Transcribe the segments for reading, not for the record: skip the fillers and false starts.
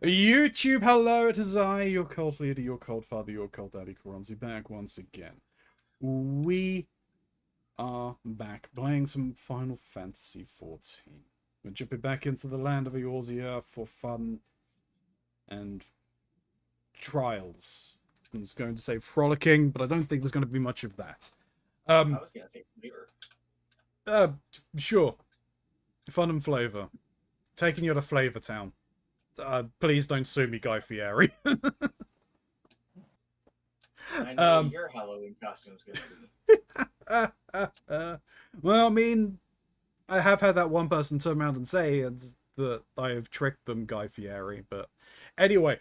YouTube, hello, it is I, your cult leader, your cult father, your cult daddy, Keronzi, back once again. We are back playing some Final Fantasy XIV. We're jumping back into the land of Eorzea for fun and trials. I was going to say frolicking, but I don't think there's going to be much of that. I was gonna say flavor. Sure. Fun and flavor. Taking you to Flavor Town. Please don't sue me, Guy Fieri. I know what your Halloween costume's gonna be. Well, I mean, I have had that one person turn around and say that I have tricked them, Guy Fieri. But anyway,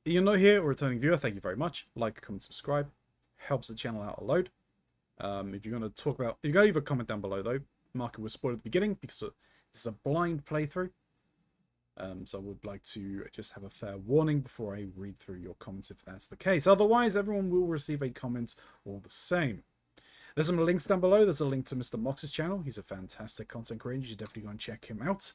you're not here, a returning viewer. Thank you very much. Like, comment, subscribe, helps the channel out a load. If you're going to talk about, you got to leave a comment down below though. Mark it was spoiled at the beginning because this is a blind playthrough. So I would like to just have a fair warning before I read through your comments if that's the case. Otherwise, everyone will receive a comment all the same. There's some links down below. There's a link to Mr. Mox's channel. He's a fantastic content creator. You should definitely go and check him out.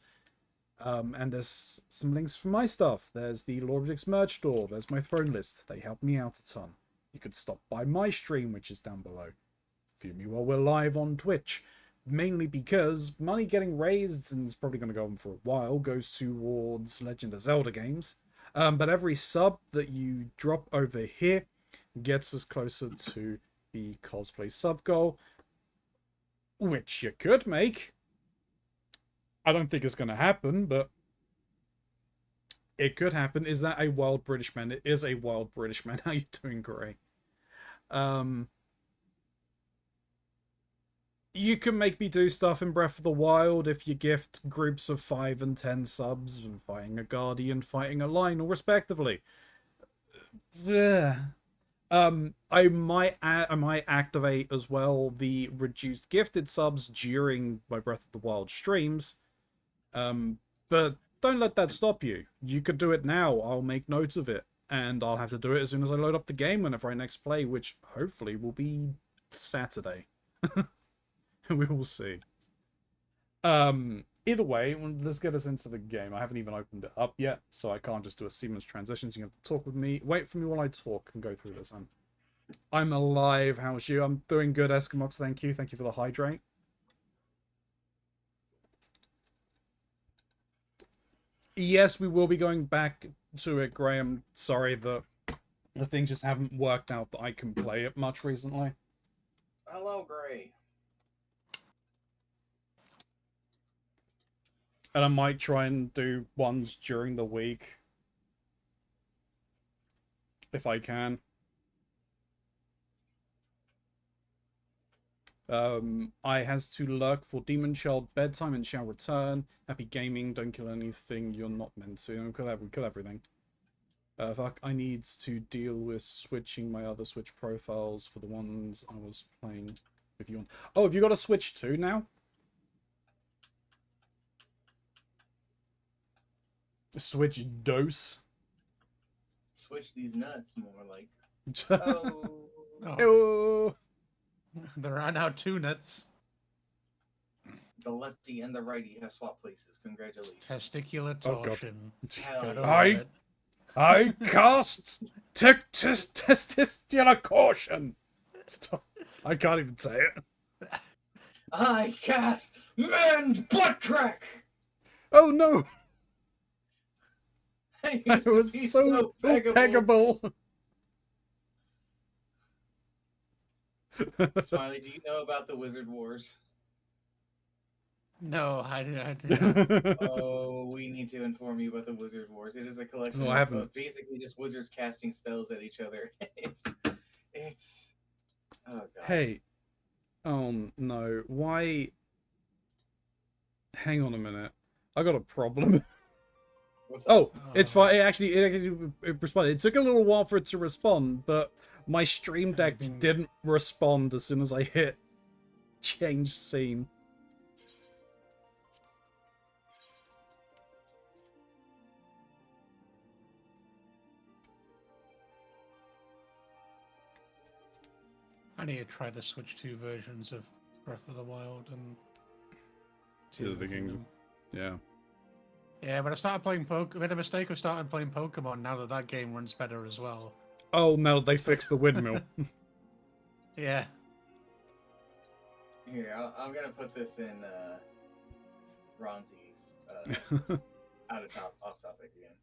And there's some links for my stuff. There's the Lord of Dix merch store. There's my throne list. They help me out a ton. You could stop by my stream, which is down below. View me while we're live on Twitch. Mainly because money getting raised, and it's probably going to go on for a while, goes towards Legend of Zelda games. But every sub that you drop over here gets us closer to the cosplay sub goal, which you could make. I don't think it's going to happen, but it could happen. Is that a wild British man? It is a wild British man. How you doing, Gray? You can make me do stuff in Breath of the Wild if you gift groups of 5 and 10 subs, fighting a Guardian, fighting a Lionel, respectively. I might activate as well the reduced gifted subs during my Breath of the Wild streams. But don't let that stop you. You could do it now. I'll make note of it. And I'll have to do it as soon as I load up the game whenever I next play, which hopefully will be Saturday. We will see. Either way, let's get us into the game. I haven't even opened it up yet, so I can't just do a seamless transition. So you have to talk with me. Wait for me while I talk and go through this. I'm alive. How's you? I'm doing good, Eskimox. Thank you. Thank you for the hydrate. Yes, we will be going back to it, Graham. Sorry that the things just haven't worked out that I can play it much recently. Hello, Gray. And I might try and do ones during the week. If I can. I has to lurk for Demon Child bedtime and shall return. Happy gaming, don't kill anything you're not meant to. We kill everything. Fuck, I need to deal with switching my other Switch profiles for the ones I was playing with you on. Oh, have you got a Switch 2 now? Switch dose. Switch these nuts, more like. Oh. There are now 2 nuts. The lefty and the righty have swapped places. Congratulations. Testicular torsion. Oh, I cast testicular caution. I can't even say it. I cast mend butt crack. Oh no! That was so peggable. Smiley, do you know about the Wizard Wars? No, I didn't. Oh, we need to inform you about the Wizard Wars. It is a collection of basically just wizards casting spells at each other. It's oh god. Hey. Oh no. Why? Hang on a minute. I got a problem. Oh, it's fine. It actually responded. It took a little while for it to respond, but my stream deck didn't respond as soon as I hit change scene. I need to try the Switch 2 versions of Breath of the Wild and Tears of the Kingdom. Yeah. Yeah, but I started playing I made a mistake of starting playing Pokemon now that that game runs better as well. Oh no, they fixed the windmill. Yeah. Here, I'm gonna put this in Ronzi's off topic again.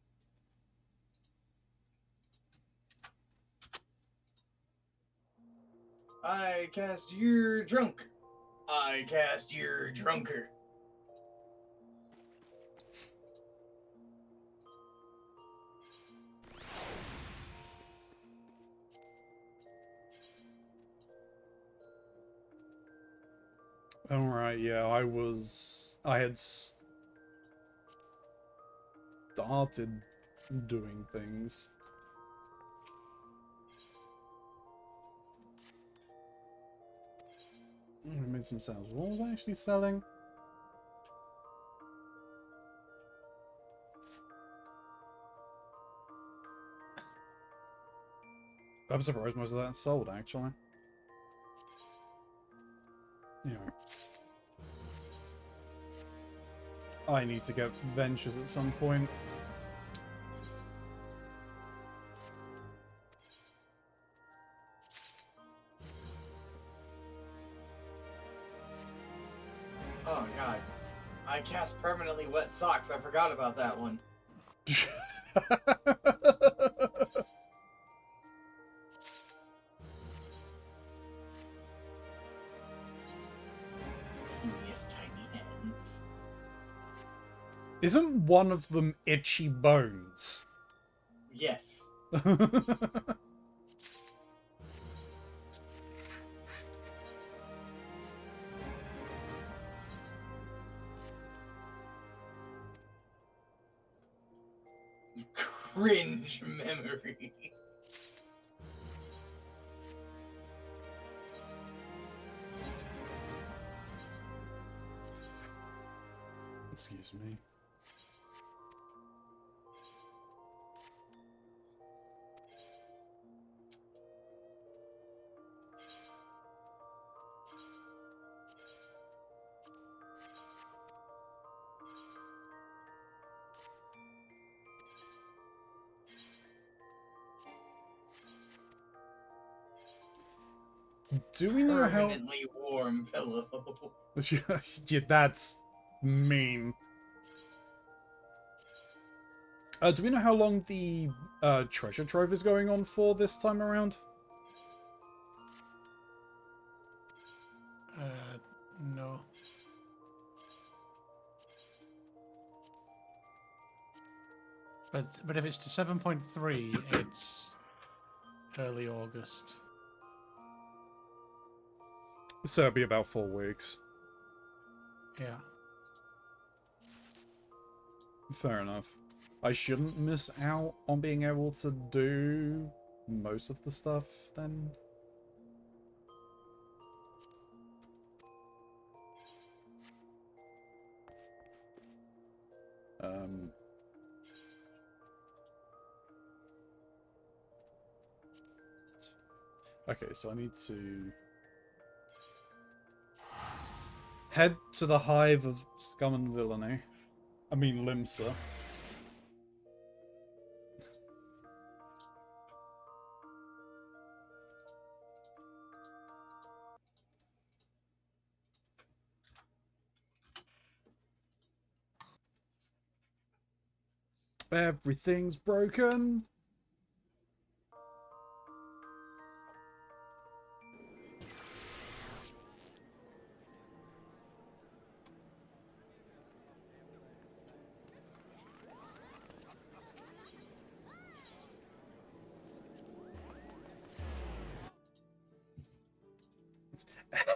I cast your drunk. I cast your drunker. Alright, yeah, I had started doing things. I made some sales. What was I actually selling? I'm surprised most of that sold, actually. Anyway. I need to get ventures at some point. Oh god. I cast permanently wet socks. I forgot about that one. Curious tiny hands. Isn't one of them Itchy Bones? Yes. Cringe memory. Excuse me. Do we know how... Permanently warm pillow. Yeah, that's mean. Do we know how long the treasure trove is going on for this time around? No. But if it's to 7.3, it's early August. So it'll be about 4 weeks. Yeah. Fair enough. I shouldn't miss out on being able to do most of the stuff then. Okay, so I need to head to the hive of scum and villainy. I mean Limsa. Everything's broken.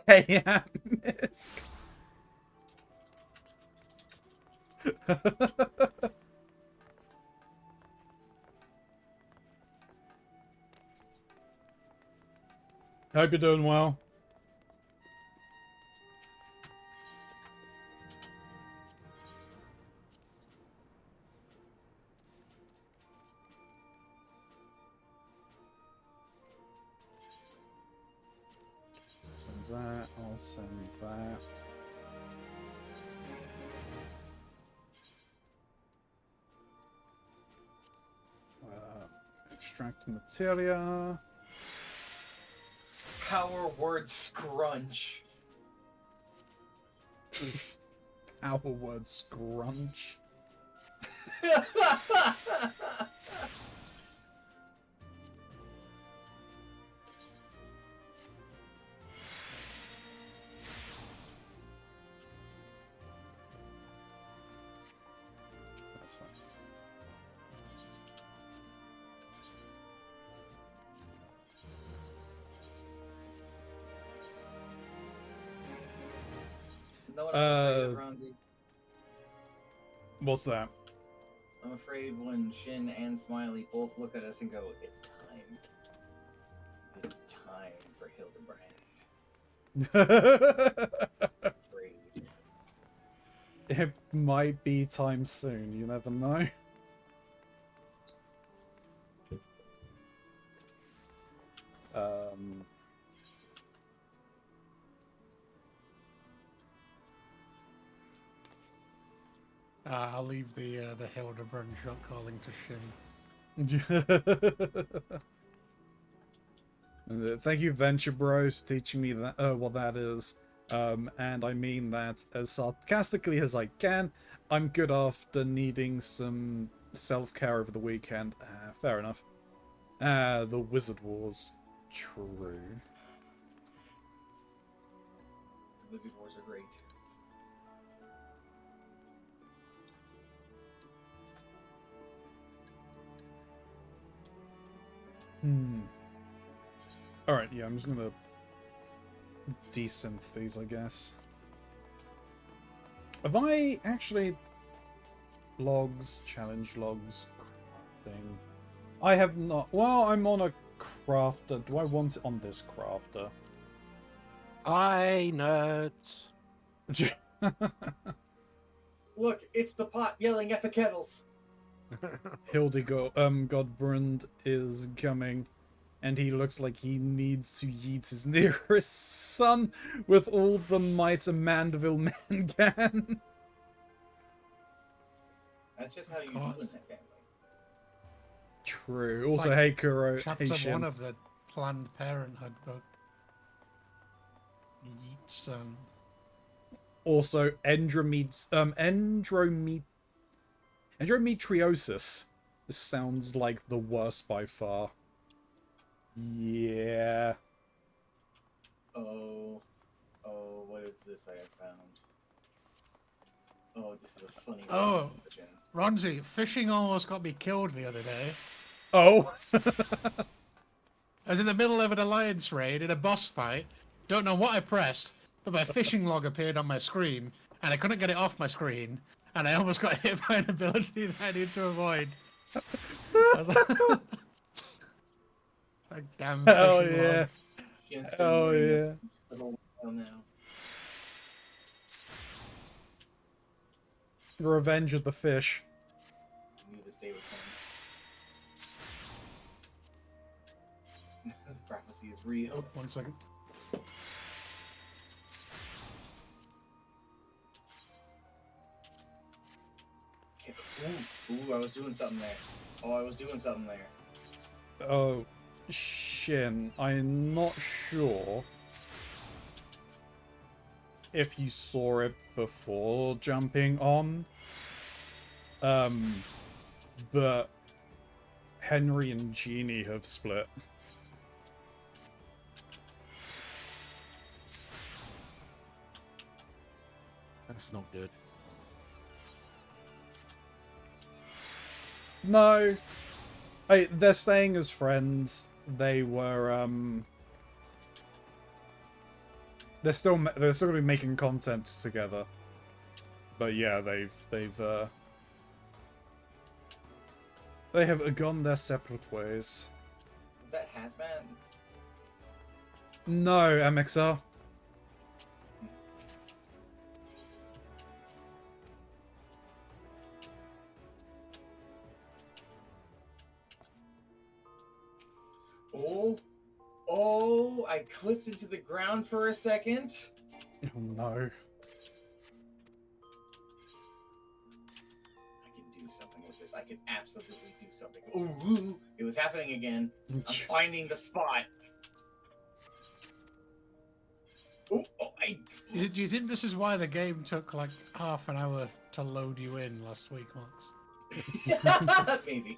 Hey, Misk. Hope you're doing well. Send that, I'll send that. Extract materia. Power word scrunch. Our word scrunch. That's fine. No one afraid of Keronzi. What's that? I'm afraid when Shin and Smiley both look at us and go, "It's time. It's time for Hildebrand." Afraid. It might be time soon, you never know. I'll leave the Hildebrand shot calling to Shin. Thank you, Venture Bros, for teaching me that what that is. And I mean that as sarcastically as I can. I'm good after needing some self-care over the weekend. Fair enough. The Wizard Wars. True. The Wizard Wars are great. Alright, yeah, I'm just gonna desynth these, I guess. Have I actually... Logs, challenge logs, crafting... I have not... Well, I'm on a crafter. Do I want it on this crafter? I nerd. Look, it's the pot yelling at the kettles. Godbrand is coming, and he looks like he needs to yeet his nearest son with all the might a Mandeville man can. That's just how you do in that family. True. It's Also, like hey Kuro, Chapter hey Shin. 1 of the Planned Parenthood book. Yeats. Also, endometriosis. This sounds like the worst by far. Yeah. Oh, what is this I have found? Oh, this is a funny one. Oh, Ronzi, fishing almost got me killed the other day. Oh. I was in the middle of an alliance raid in a boss fight. Don't know what I pressed, but my fishing log appeared on my screen, and I couldn't get it off my screen, and I almost got hit by an ability that I need to avoid. I was like, damn Hell fishing yeah. log. Oh yeah. Now. Revenge of the Fish. I knew this day would come. The prophecy is real. Oh, 1 second. Okay. Ooh, I was doing something there. Oh, I was doing something there. Oh, Shin, I'm not sure if you saw it before jumping on. But Henry and Jeannie have split. That's not good. No. They're staying as friends. They were, They're still gonna be making content together. But yeah, they have gone their separate ways. Is that Hazmat? No, MXR. Oh, I clipped into the ground for a second. Oh no. I can do something with this. I could absolutely do something. Ooh, it was happening again. I'm finding the spot. Ooh, Do you think this is why the game took like half an hour to load you in last week, Max? Maybe.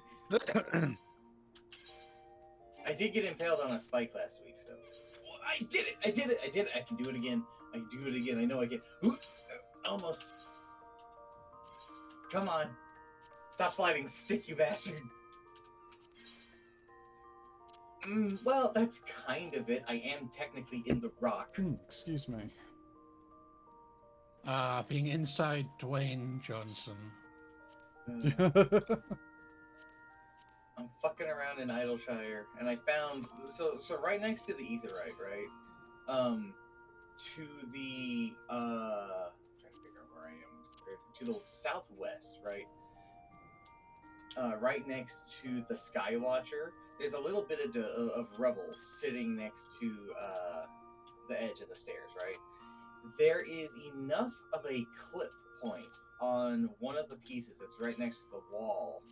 I did get impaled on a spike last week, so I did it. I did it. I did it. I can do it again. I can do it again. I know I can. Ooh, almost. Come on. Stop sliding, stick, you bastard. Well, that's kind of it. I am technically in the rock. Excuse me. Being inside Dwayne Johnson. I'm fucking around in Idleshire, and I found so right next to the Aetheryte, right? To the trying to figure out where I am. To the southwest, right? Right next to the Skywatcher, there's a little bit of rubble sitting next to the edge of the stairs, right? There is enough of a clip point on one of the pieces that's right next to the wall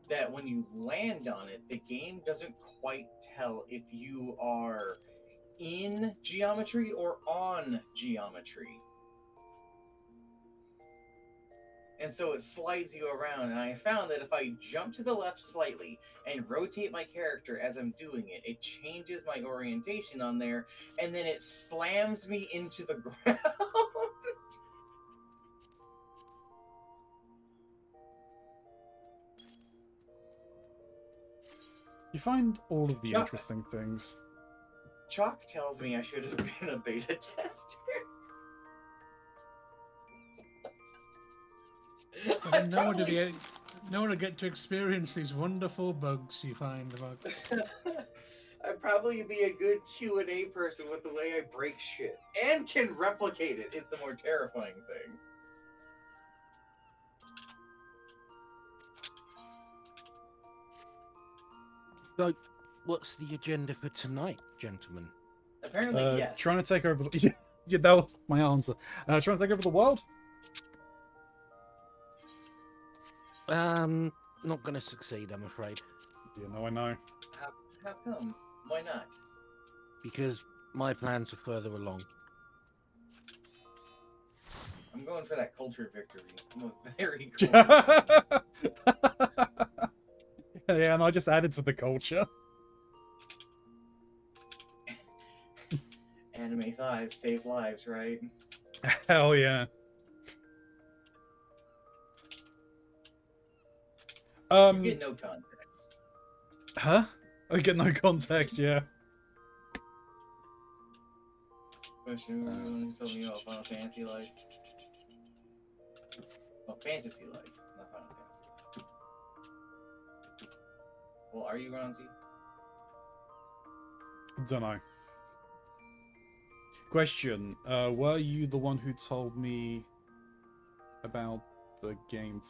that when you land on it, the game doesn't quite tell if you are in geometry or on geometry. And so it slides you around, and I found that if I jump to the left slightly and rotate my character as I'm doing it, it changes my orientation on there, and then it slams me into the ground. You find all of the Chuck. interesting things. Chalk tells me I should have been a beta tester. But then no one to get to experience these wonderful bugs you find about. I'd probably be a good Q&A person with the way I break shit. And can replicate it is the more terrifying thing. So, what's the agenda for tonight, gentlemen? Apparently, yes. Trying to take over the... Yeah, that was my answer. Trying to take over the world? Not gonna succeed, I'm afraid. You know, I know. How come? Why not? Because my plans are further along. I'm going for that culture victory. I'm a very cool Yeah, and I just added to the culture. Anime 5 saved lives, right? Hell yeah. You get no context. Huh? I get no context, yeah. Question, tell me about Final Fantasy like. Well, fantasy like, not Final Fantasy. Well, are you Keronzi? Dunno. Question, were you the one who told me about the game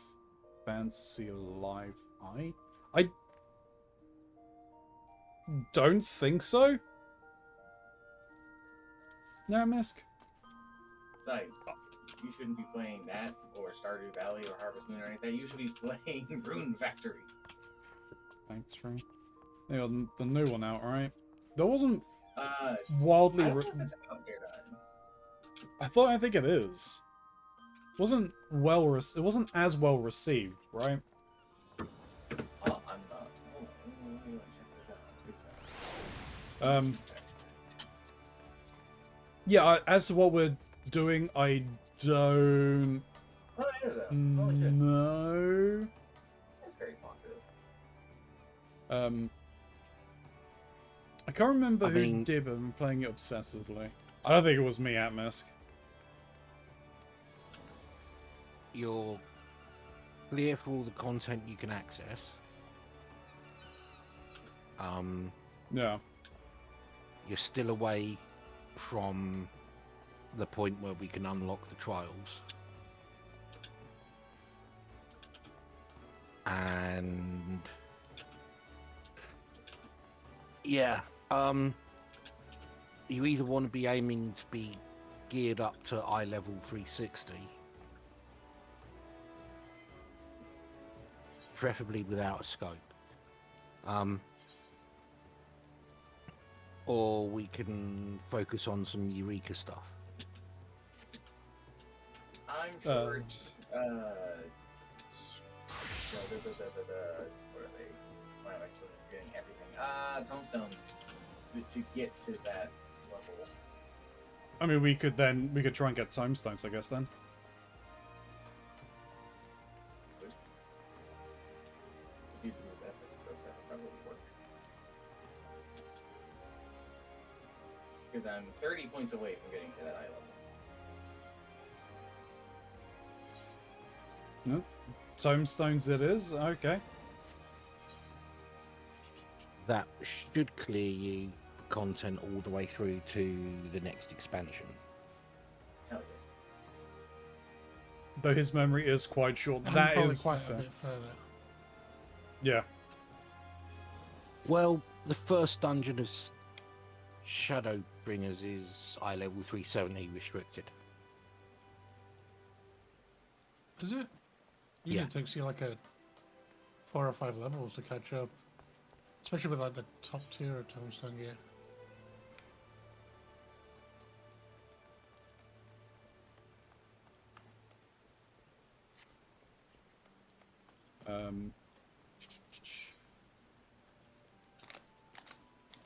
Fantasy Live I don't think so. No, Misk. Besides, you shouldn't be playing that, or Stardew Valley, or Harvest Moon, or anything. You should be playing Rune Factory. Thanks, Tree. They got the new one out, right? That wasn't I wildly. don't know if it's out there, I think it is. It wasn't it wasn't as well received, right? Oh, I'm not. Oh, let me check this out. Yeah. As to what we're doing, I don't Oh, it is out. Holy shit. know. That's very positive. I can't remember I who mean- did, but I'm playing it obsessively. I don't think it was me, Atmisk. You're clear for all the content you can access. Yeah. You're still away from the point where we can unlock the trials. And yeah, you either want to be aiming to be geared up to eye level 360, preferably without a scope. Or we can focus on some Eureka stuff. I'm short. What are they? Why am I still getting everything? Tombstones to get to that level. I mean, we could try and get tomestones, I guess. Then. That's I suppose that would probably work. Because I'm 30 points away from getting to that eye level. No, tomestones it is. Okay. That should clear you content all the way through to the next expansion. Hell Though his memory is quite short. I'm That probably is quite fair. a bit further. Yeah. Well, the first dungeon of Shadowbringers is eye level 370 restricted. Is it? Usually Yeah. it takes you like 4 or 5 levels to catch up. Especially with like the top tier of Tombstone gear.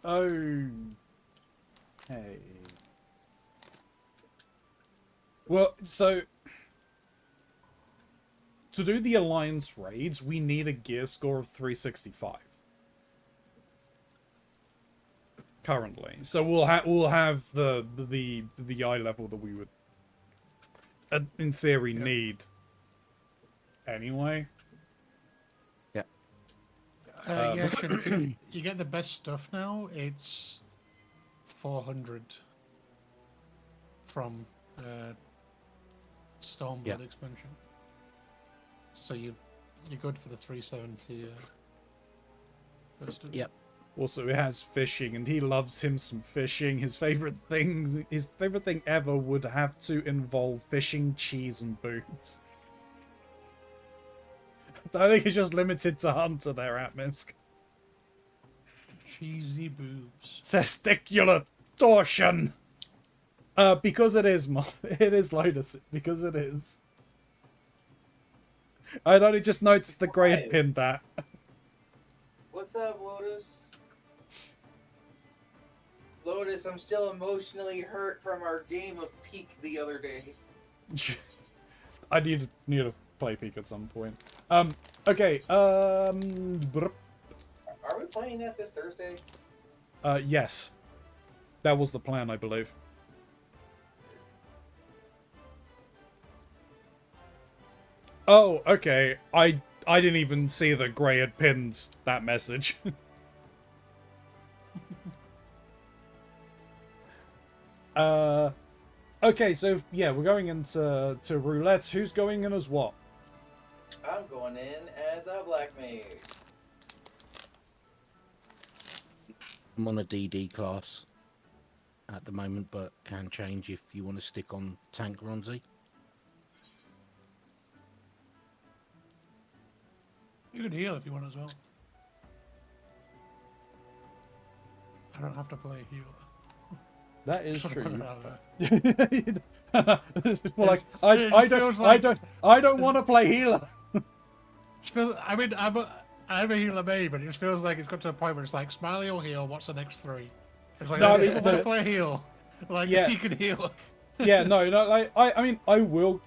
Okay. Well, so to do the Alliance raids, we need a gear score of 365. Currently, so we'll have the eye level that we would, in theory, Yep. need. Anyway. Yeah, sure. If you get the best stuff now. It's 400 from Stormblood Yep. expansion. So you're good for the 370. First of Yep. Also, it has fishing, and he loves him some fishing. His favorite thing ever would have to involve fishing, cheese, and boobs. I don't think it's just limited to Hunter there, Atmisk. cheesy boobs. Testicular torsion! Because it is, it is Lotus. Because it is. I'd only just noticed the Grey had pinned that. What's up, Lotus? Lotus, I'm still emotionally hurt from our game of Peak the other day. I need to play Peak at some point. Okay, Are we playing that this Thursday? yes. That was the plan, I believe. Oh, okay. I didn't even see that Grey had pinned that message. Okay, so yeah, we're going into roulette. Who's going in as what? I'm going in as a black mage. I'm on a DD class at the moment, but can change if you want to stick on tank Keronzi. You can heal if you want as well. I don't have to play healer. That is Just wanna true. put it out there. Well, like, feels like- I don't want to play healer. I mean, I'm a healer main, but it just feels like it's got to a point where it's like, Smiley or heal, what's the next 3? It's like, No, I okay, mean, I want to the- play heal. Like, Yeah. you can heal. Yeah, no, like I mean, I will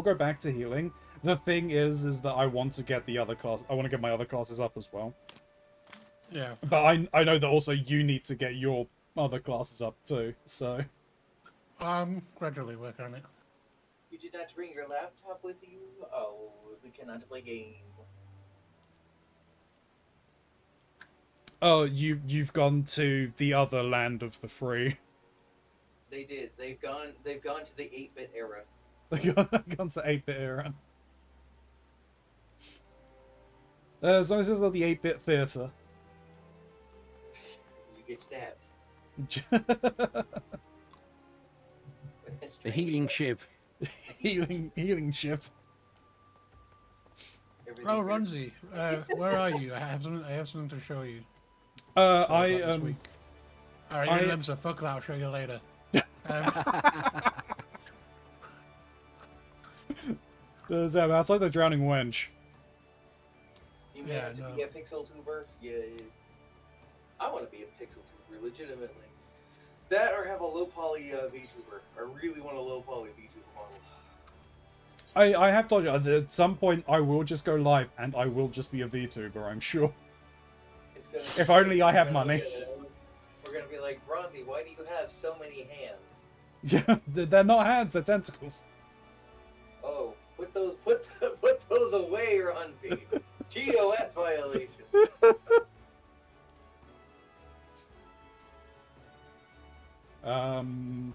go back to healing. The thing is that I want to get the other class. I want to get my other classes up as well. Yeah. But I know that also you need to get your other classes up too. So I'm gradually working on it. You did not bring your laptop with you? Oh, we cannot play game. oh, you've gone to the other land of the free. They did. They've gone to the 8-bit era. They've gone to 8-bit era. As long as it's not the 8-bit theater. You get stabbed. The healing shiv. healing ship. It Everything Oh, goes- Ronzi, where are you? I have something to show you. I This week. Alright, you're in Limsa. Fuck that. I'll show you later. Zeb, that's like the drowning wench. You Yeah, meant to no. be a pixel tuber? Yeah. I want to be a pixel tuber, legitimately. That or have a low poly VTuber. I really want a low poly VTuber model. I have told you, at some point I will just go live and I will just be a VTuber, I'm sure. It's gonna If be- only I we're had gonna money. look at it, We're gonna be like, Bronzy, why do you have so many hands? Yeah, they're not hands, they're tentacles. Oh, put those away, Ronzy. TOS violation. Um...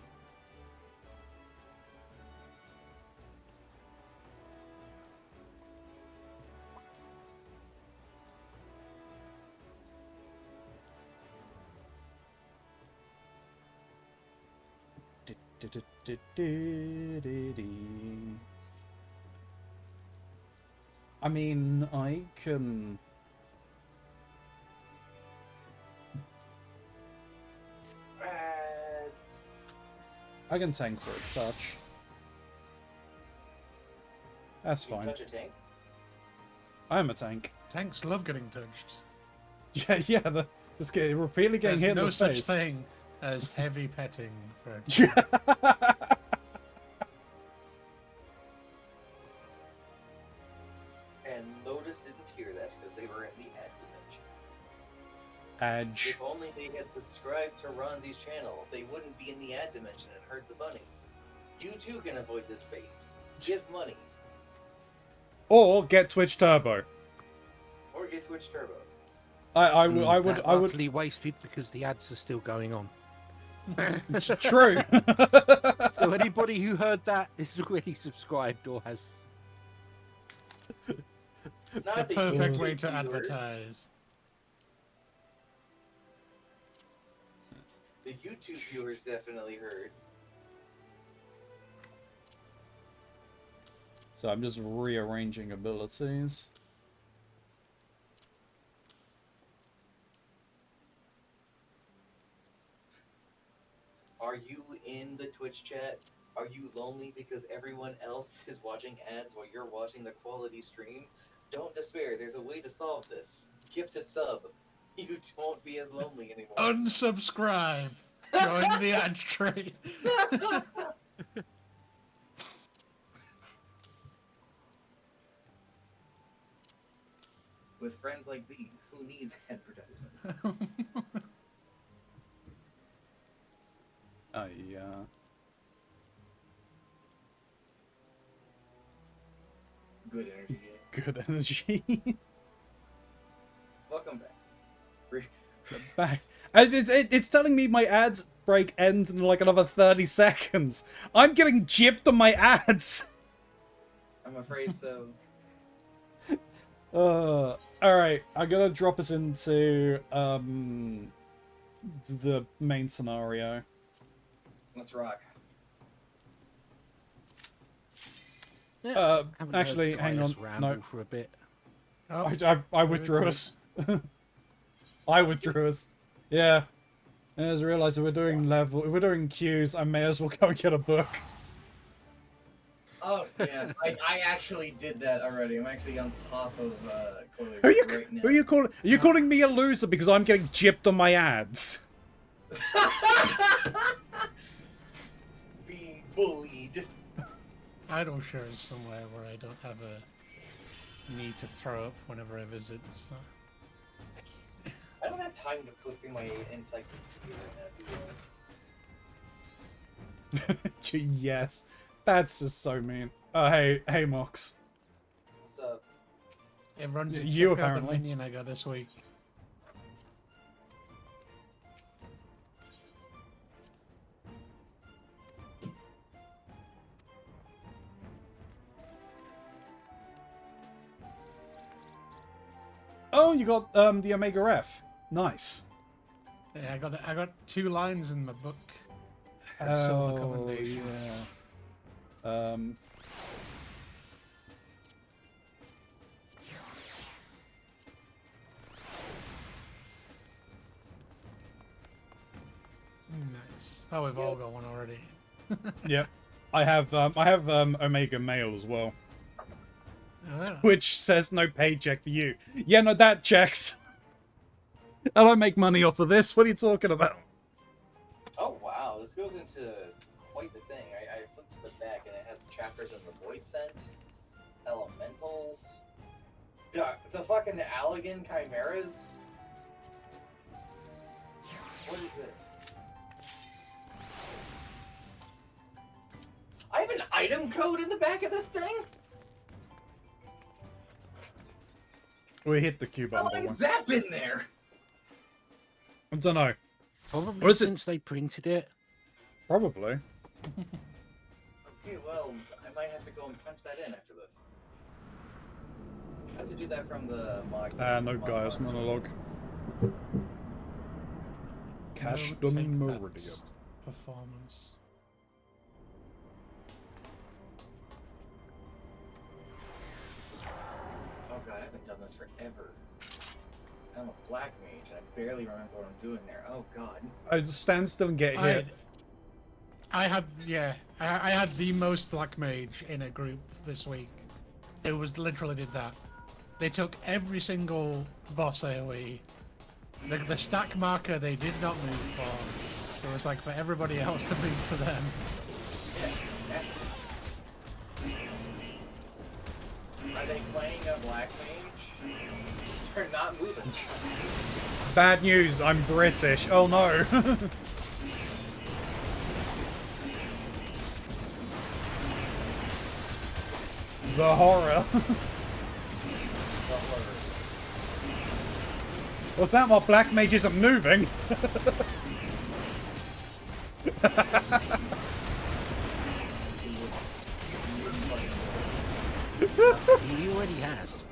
I mean, I can... I can tank for a touch. That's You fine. touch a tank? I'm a tank. Tanks love getting touched. Yeah, just repeatedly getting There's hit in no the such face. thing as heavy petting for a And Lotus didn't hear that because they were in the ad dimension. Edge. If only they had subscribed to Ronzi's channel, they wouldn't be in the ad dimension and hurt the bunnies. You too can avoid this fate. Give money. Or get Twitch Turbo. Or get Twitch Turbo. I That's would. utterly wasted because the ads are still going on. True. So anybody who heard that is already subscribed or has. Not the the perfect YouTube way to viewers. advertise. The YouTube viewers definitely heard. So I'm just rearranging abilities. Are you in the Twitch chat? Are you lonely because everyone else is watching ads while you're watching the quality stream? Don't despair, there's a way to solve this. Gift a sub. You won't be as lonely anymore. Unsubscribe. Join the ad trade. With friends like these, who needs advertisements? Yeah. Good energy. Good energy. Welcome back. Back. And it's telling me my ads break ends in like another 30 seconds. I'm getting gypped on my ads. I'm afraid so. Alright, I'm gonna drop us into the main scenario. Let's rock. Haven't Actually, heard hang Gaius on. ramble No, for a bit. Oh, I withdrew us. I withdrew us. Yeah. And I just realised that we're doing queues, I may as well go and get a book. Oh, yeah. I actually did that already. I'm actually on top of Chloe Who are you, right now. who are you calling? Are you calling me a loser because I'm getting gypped on my ads? Being bullied. Idle share is somewhere where I don't have a need to throw up whenever I visit. So. I don't have time to flip through my encyclopedia right now, do I? Yes. That's just so mean. Hey, Mox. What's up? It runs. You Check out the apparently. minion I got this week. Oh, you got the Omega F. Nice. Yeah, I got 2 lines in my book. for Silver Oh, Commendation. yeah. Nice. Oh, we've all got one already. Yeah. I have Omega Mail as well. Oh. Which says no paycheck for you. Yeah, no, that checks. I don't make money off of this. What are you talking about? Oh wow, this goes into quite the thing. I flipped to the back and it has chapters of the Void Scent, Elementals, the fucking Allegan Chimeras. What is this? I have an item code in the back of this thing? We hit the Q How button. long by has one. that been there? I don't know. Probably What is it? since they printed it. Probably. Okay, well, I might have to go and punch that in after this. I have to do that from the mod. No Gaius monologue. Cash No, take done that Meridian. Performance. Oh god, I haven't done this forever. I'm a black mage and I barely remember what I'm doing there. Oh god. I just stand still and get hit. I had I had the most black mage in a group this week. It was literally did that. They took every single boss AoE. The stack marker they did not move for. It was like for everybody else to move to them. Are they playing a black mage? They're not moving. Bad news, I'm British. Oh no. The horror. What's that? My black mage isn't moving. He already has.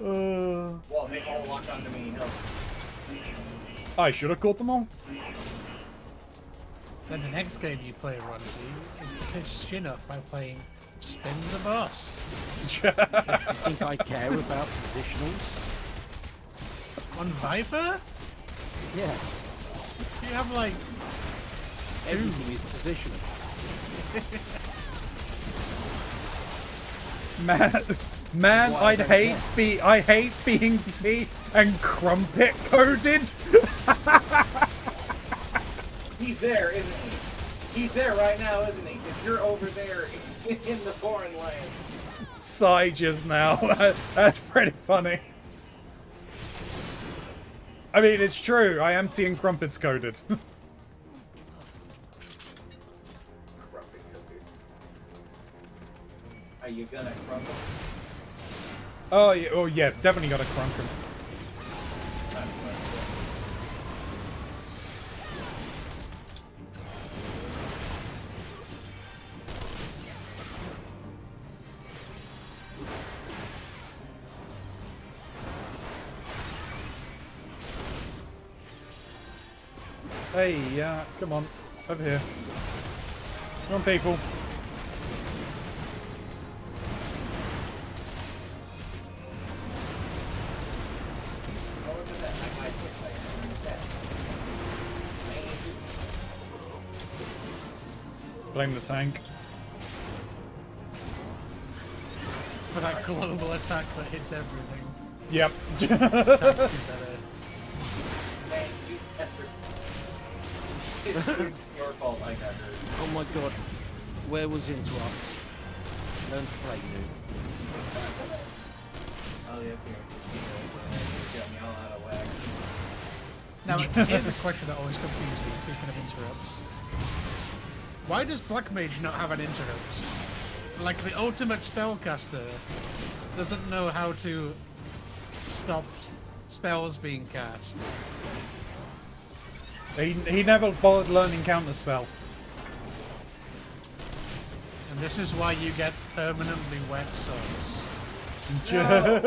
Well, they all lock onto me. No. I should have caught them all. Then the next game you play, Ronzi, is to piss Shin off by playing Spin the Boss. You think I care about positionals? On Viper? Yeah. You have like Everything is positional. Man, Why I don't hate being tea and crumpet coded. He's there, isn't he? He's there right now, isn't he? Because you're over there in the foreign land. Sages now. That's pretty funny. I mean, it's true. I am tea and crumpets coded. Crumpet cookie. Are you gonna crumble? Oh yeah, definitely got to crump him. Hey, yeah, come on, over here. Come on, people. Blame the tank. for that global attack that hits everything. Yep. Tank do better. Man, you effort. It's your fault I got hurt. Oh my god. Where was Interrupt? Learn to play new. Oh, yes, you got me all out of whack. Now, here's a question that always confused me, speaking of interrupts. Why does Black Mage not have an interrupt? Like, the ultimate spellcaster doesn't know how to stop spells being cast. He never bothered learning Counterspell. And this is why you get permanently wet socks. No!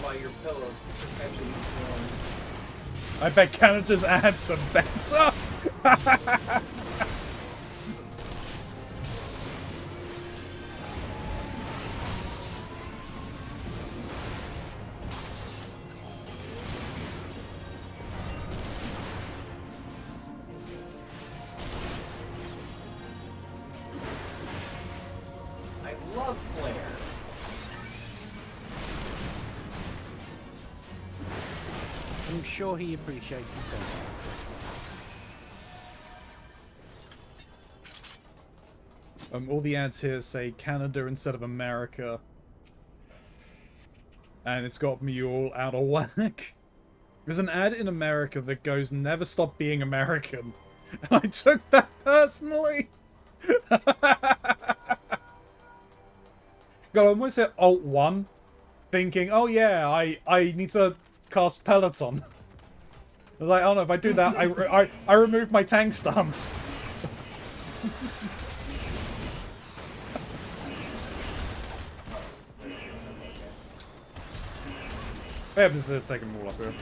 Why your pillows perpetually warm. I bet Canada's add some better. I love Flair. I'm sure he appreciates the sentiment. All the ads here say Canada instead of America. And it's got me all out of whack. There's an ad in America that goes, "Never stop being American." And I took that personally. God, I almost hit Alt 1, thinking, oh yeah, I need to cast Peloton. I was like, oh no, if I do that, I remove my tank stance. Yeah, I'm just taking them all up here.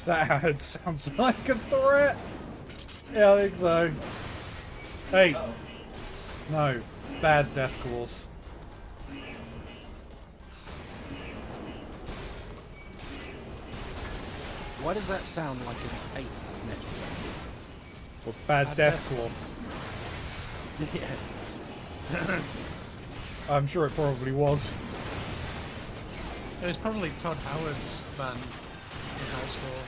That sounds like a threat. Yeah, I think so. Hey. Uh-oh. No. Bad death claws. Why does that sound like an 8 metal? Or bad death claws. Yeah. I'm sure it probably was. It was probably Todd Howard's band in high school.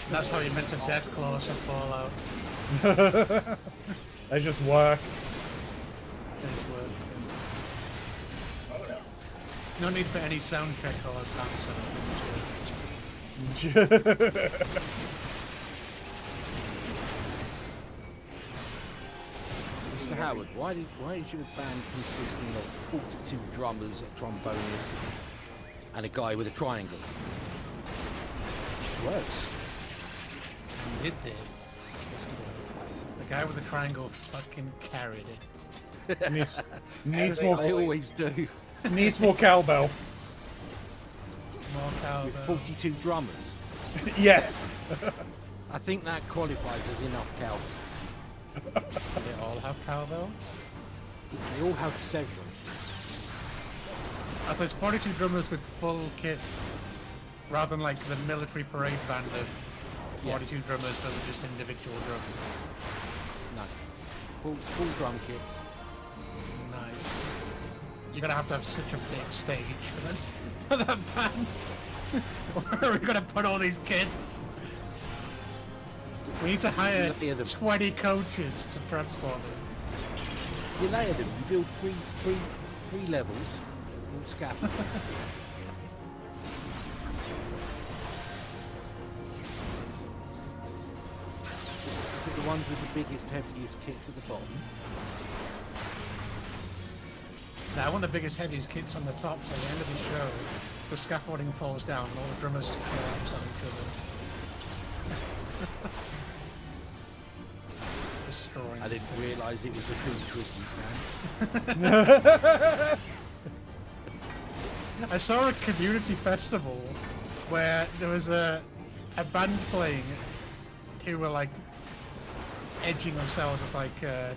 That's how you meant to death claws or Fallout. They just work. They just work. Oh no. No need for any sound check or bouncer. Mr. Howard, why is your band consisting of 42 drummers, a trombonist, and a guy with a triangle? It works. It did. The guy with the triangle fucking carried it. Needs they more. I always do. Needs more cowbell. More With cowbell. 42 drummers. Yes. I think that qualifies as enough cowbell. Do they all have cowbell? They all have several. So it's 42 drummers with full kits, rather than like the military parade band of 42 drummers that are just individual drums. No. Full drum kit. Nice. You're gonna have to have such a big stage for that band. Where are we gonna put all these kids? We need to hire Yeah, the- 20 coaches to transport them. You layer them, you build three levels in scaffold. Put the ones with the biggest, heaviest kits at the bottom. Now, I want the biggest, heaviest kits on the top, so at the end of the show, the scaffolding falls down and all the drummers just collapse on each other. Destroying I the didn't stage. realise it was a ventriloquist, man. I saw a community festival where there was a band playing who were like edging themselves as like I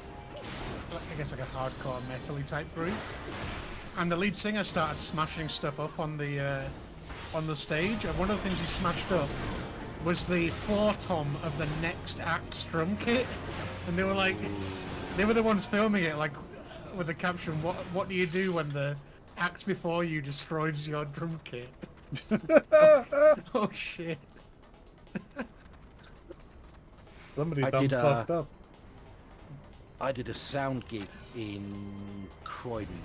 guess like a hardcore metal-y type group, and the lead singer started smashing stuff up on the stage, and one of the things he smashed up was the floor tom of the next act's drum kit, and they were the ones filming it, like with the caption, what do you do when the act before you destroys your drum kit? Oh shit. Somebody I done did, fucked up. I did a sound gig in Croydon,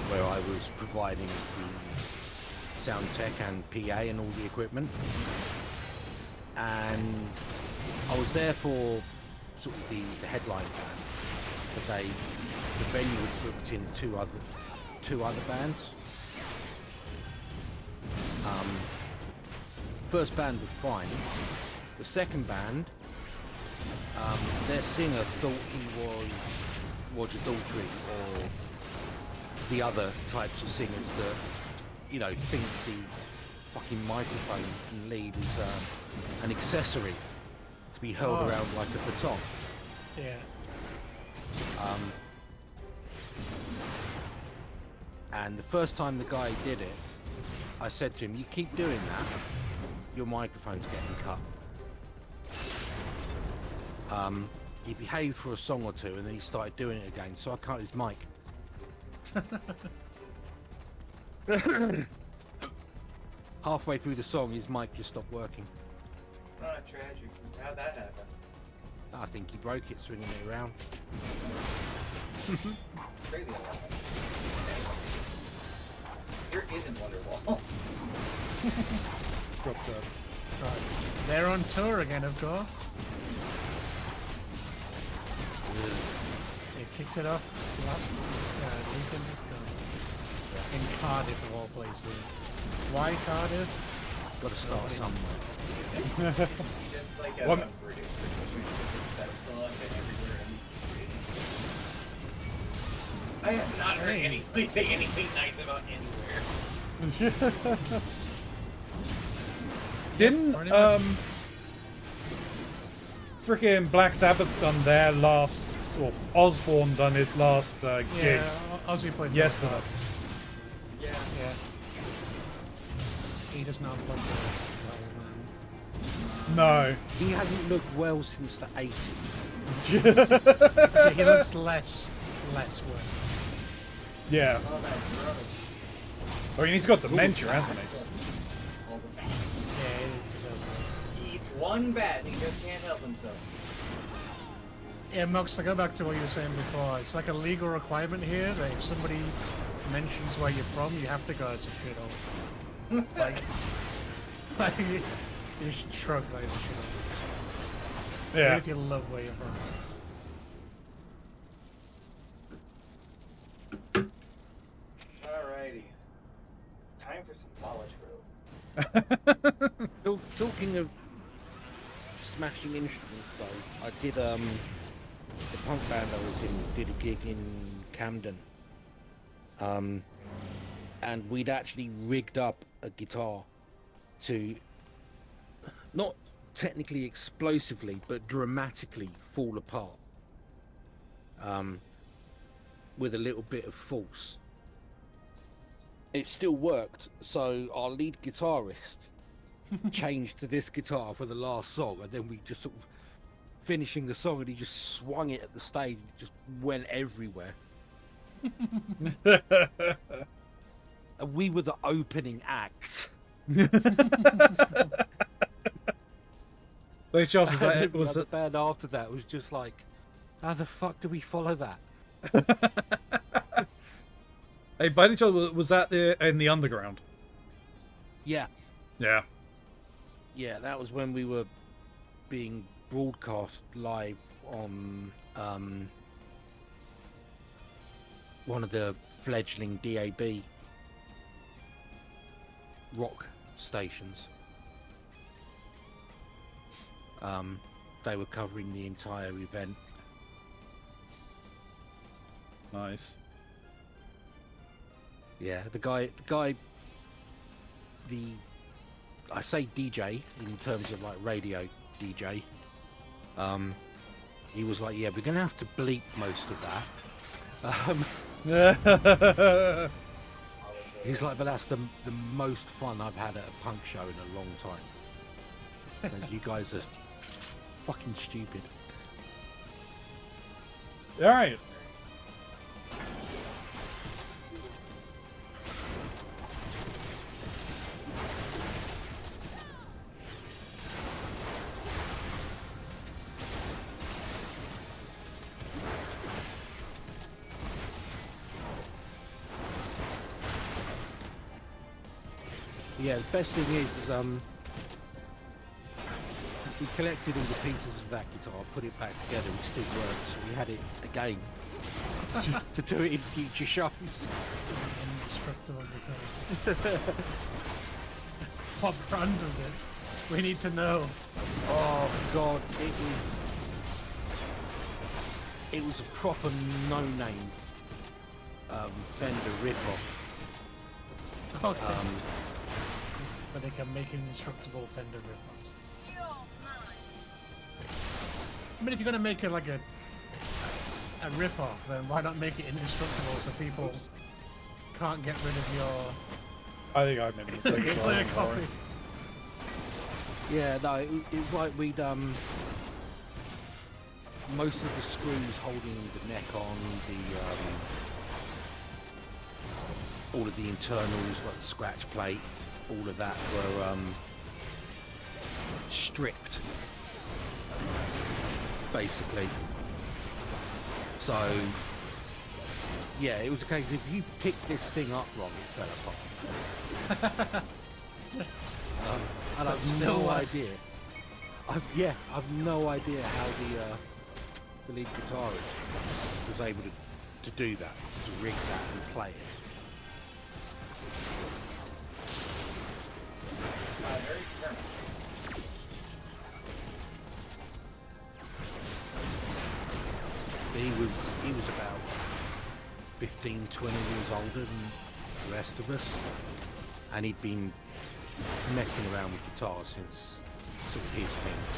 where I was providing the sound tech and PA and all the equipment, and I was there for sort of the headline band, but they the venue had booked in two other bands. First band was fine. The second band, their singer thought he was Roger Daltrey or the other types of singers that, you know, think the fucking microphone and lead is an accessory to be held around like a baton. Yeah. And the first time the guy did it, I said to him, "You keep doing that, your microphone's getting cut." He behaved for a song or two, and then he started doing it again, so I cut his mic. Halfway through the song, his mic just stopped working. Oh, tragic. How'd that happen? I think he broke it swinging it around. Crazy. Here isn't Wonderwall. Dropped Right. They're on tour again, of course. It kicks it off last weekend just gone. In Cardiff, of all places. Why Cardiff? Got to start somewhere. Just like a What? British that's fun and everywhere. I have not heard anybody say anything nice about anywhere. Didn't pretty much. freaking Black Sabbath done their last, or Osborne done his last gig Yeah, Ozzy played yesterday? Black Yeah. Yeah. He does not look well, man. No. He hasn't looked well since the 80s. Yeah, he looks less well. Yeah. All that drugs. I mean, he's got dementia, hasn't he? All the bad. Yeah, he deserves it. He eats one bat and he just can't help himself. Yeah, Mox, to go back to what you were saying before, it's like a legal requirement here that if somebody mentions where you're from, you have to go as a shithole. like, you should shrug like as a shithole. Even Yeah. if you love where you're from. Alrighty. Time for some knowledge growth. Talking of smashing instruments, though, I did the punk band I was in did a gig in Camden, and we'd actually rigged up a guitar to not technically explosively but dramatically fall apart, with a little bit of force. It still worked, so our lead guitarist changed to this guitar for the last song, and then we just sort of finishing the song, and he just swung it at the stage, it just went everywhere. And we were the opening act. Wait, Charles, was that The was other it? band after that was just like, how the fuck do we follow that? Hey, by any chance, was that in the underground? Yeah, Yeah. yeah, that was when we were being broadcast live on one of the fledgling DAB rock stations. They were covering the entire event. Nice. Yeah, I say DJ in terms of like radio DJ. He was like, yeah, we're gonna have to bleep most of that. He's like, but that's the most fun I've had at a punk show in a long time. And you guys are fucking stupid. All right. Yeah, the best thing is we collected all the pieces of that guitar, put it back together, it still works. So we had it again to do it in future shows. Indestructible because. What brand was it? We need to know. Oh god, it was a proper no-name Fender rip-off. Okay. But they can make indestructible Fender rip-offs. I mean, if you're gonna make it like a rip-off, then why not make it indestructible so people can't get rid of your I think I made a mistake. as well, clear don't worry. copy? Yeah, no, it was like we'd most of the screws holding the neck on, all of the internals, like the scratch plate, all of that were stripped, basically. So, yeah, it was a case if you picked this thing up wrong, it fell apart. And I've still no works. idea. I've no idea how the lead guitarist was able to do that, to rig that and play it. Very determined. He was about 15, 20 years older than the rest of us, and he'd been messing around with guitars since sort of his things.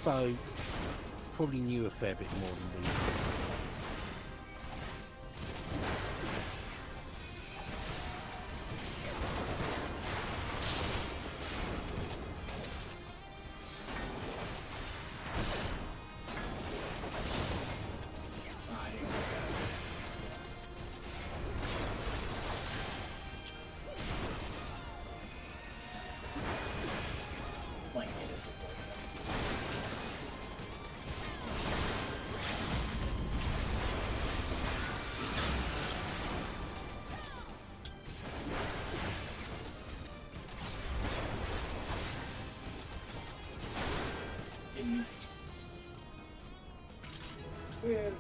So probably knew a fair bit more than we did. Weird.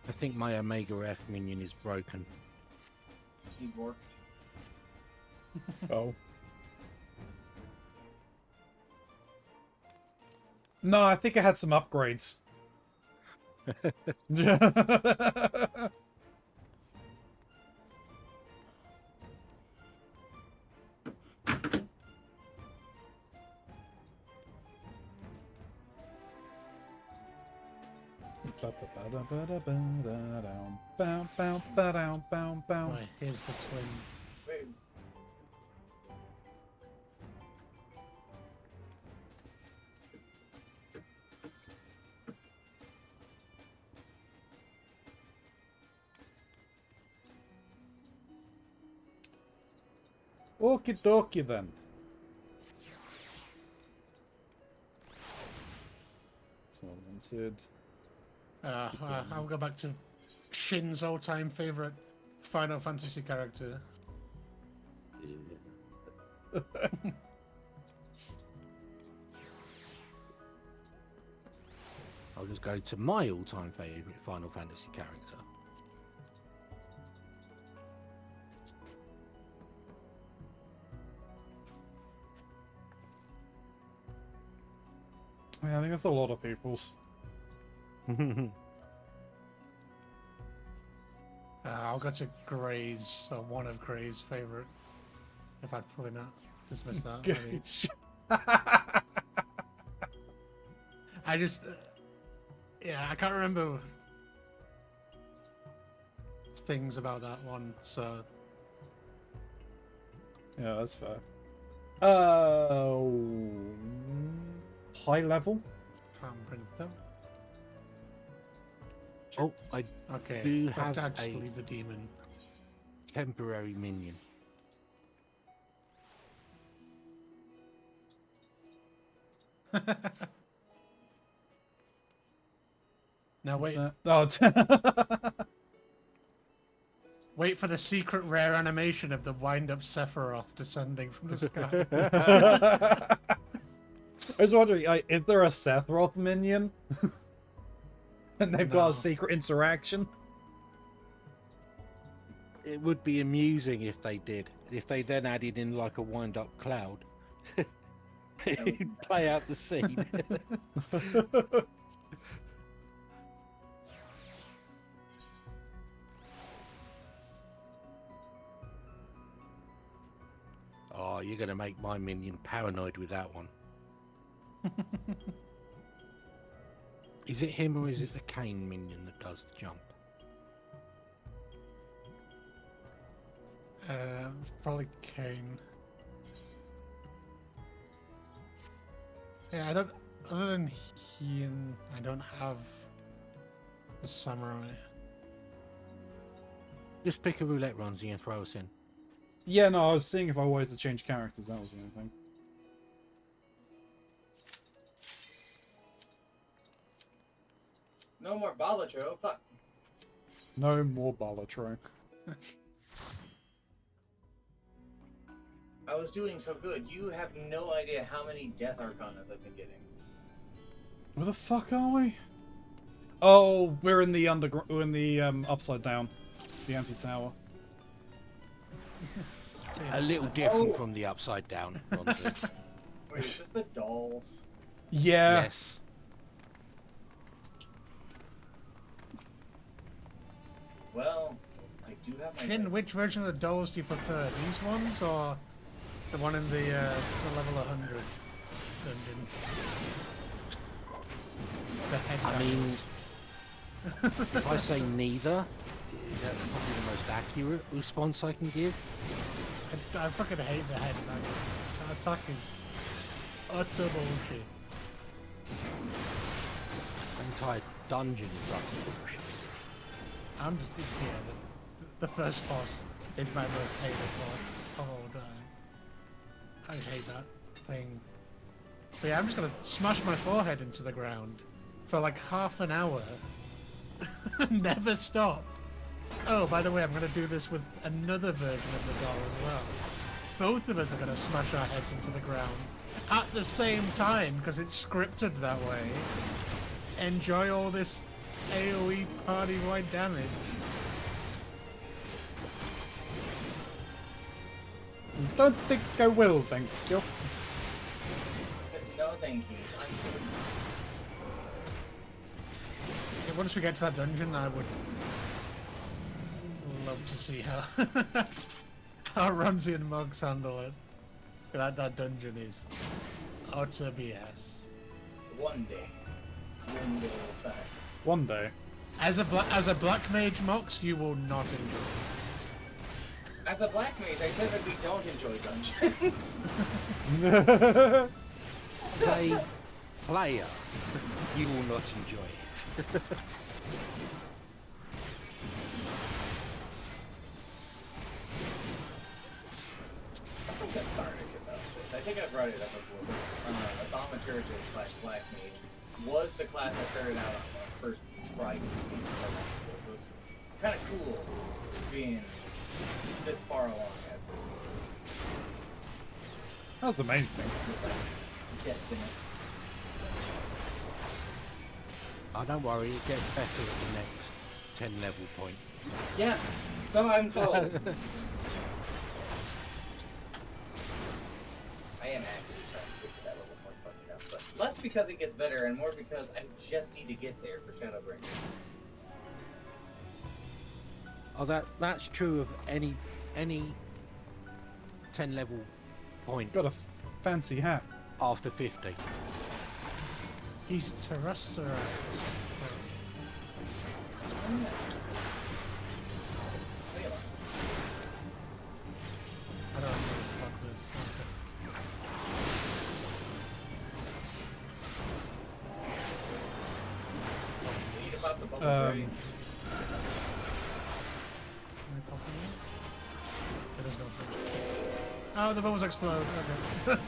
I think my Omega F minion is broken. He worked. Oh. No, I think it had some upgrades. Right, here's the twin. Wait. Okie dokie then. So I wanted. I'll go back to Shin's all-time favorite Final Fantasy character. I'll just go to my all-time favourite Final Fantasy character. Yeah, I think that's a lot of people's. I'll go to Gray's, or one of Gray's favorite. If I'd probably not dismiss that. maybe. It's I just, yeah, I can't remember things about that one, so yeah, that's fair. High level. can't bring them. Oh, I Okay, do Dr. have just a leave the demon. temporary minion. Now wait, Oh, wait for the secret rare animation of the wind-up Sephiroth descending from the sky. I was wondering, is there a Sephiroth minion? And they've got No. a secret interaction? It would be amusing if they did. If they then added in like a wind-up cloud. It'd play out the scene. Oh, you're going to make my minion paranoid with that one. Is it him or is it the cane minion that does the jump? Probably Kane. Yeah, I don't. Other than Hien, I don't have the samurai. Just pick a roulette, Ronzi, and throw us in. Yeah, no, I was seeing if I wanted to change characters, that was the only thing. No more Balatro. Fuck. No more Balatro. I was doing so good. You have no idea how many Death Arcanas I've been getting. Where the fuck are we? Oh, we're in the underground. We're in the upside down, the anti-tower. A little different from the upside down, Ronzi. Wait, is this the dolls? Yeah. Yes. Well, I do have my. Shin, which version of the dolls do you prefer? These ones or the one in the level 100 dungeon? The head I mean, bangers. if I say neither, that's probably the most accurate response I can give. I fucking hate the head bangers. That attack is utter bullshit. Entire dungeon is up to bullshit. I'm just, yeah, the first boss is my most hated boss of all time. I hate that thing. But yeah, I'm just gonna smash my forehead into the ground for like half an hour. Never stop. Oh, by the way, I'm gonna do this with another version of the doll as well. Both of us are gonna smash our heads into the ground at the same time because it's scripted that way. Enjoy all this AoE party-wide damage. Don't think I will, thank you. No, thank you. I'm good. Yeah, once we get to that dungeon, I would love to see how how Ramsey and Mugs handle it. That dungeon is utter BS. One day. One day will find. One day. As a black mage, Mox, you will not enjoy it. As a black mage, I said that we don't enjoy dungeons. As a player, you will not enjoy it. I think I started about this. I think I brought it up before. But, Thaumaturgus / Black Mage was the class I started out on when I first tried this game. So it's kind of cool being this far along as That's the main thing. Destiny. Oh, don't worry, it gets better at the next 10 level point. Yeah, so I'm told. I am actively trying to get to that level point, fucking up, but less because it gets better and more because I just need to get there for Shadowbringers. Oh, that's true of any 10 level point Got a fancy hat. after 50. He's terrestrialized. I don't know what this We need to pop the bubble Um, tree. There is no bubble. Oh, the bubbles explode. Okay.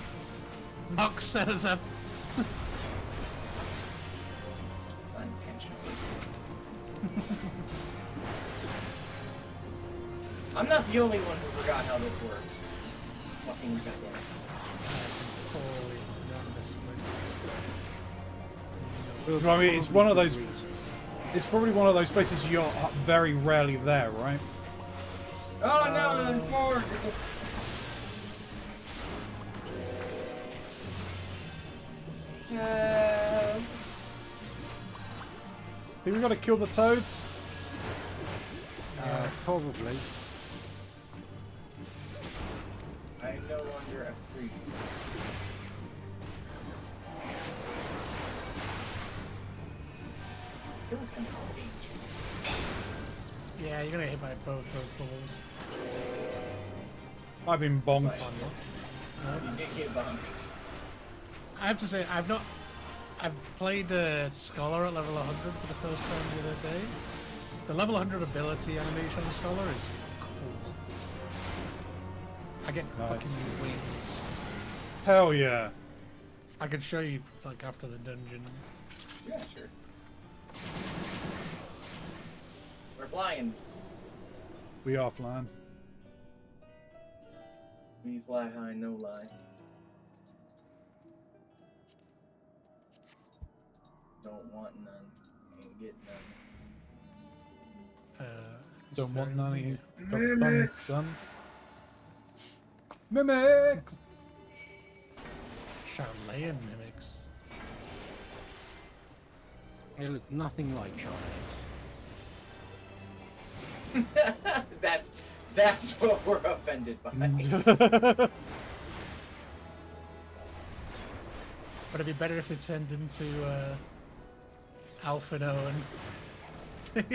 Mox set us up. Unintentionally. I'm not the only one who forgot how this works. Fucking goddamn. Totally done this place. I mean, it's one of those. It's probably one of those places you're very rarely there, right? Oh no, the forward. Think we gotta kill the toads? Probably. I am no longer a freak. Yeah, you're gonna hit by both those balls. I've been bonked. You did get bumped. I have to say, I've played Scholar at level 100 for the first time the other day. The level 100 ability animation on Scholar is cool. I get fucking wings. Hell yeah. I could show you, like, after the dungeon. Yeah, sure. We're flying. We are flying. We fly high, no lie. Don't want none. Ain't get none. It's Don't want very none of weird. you. Drop guns, son. Mimic! Charlayan mimics. They look nothing like Charlotte. That's what we're offended by. But it'd be better if they turned into Alphino and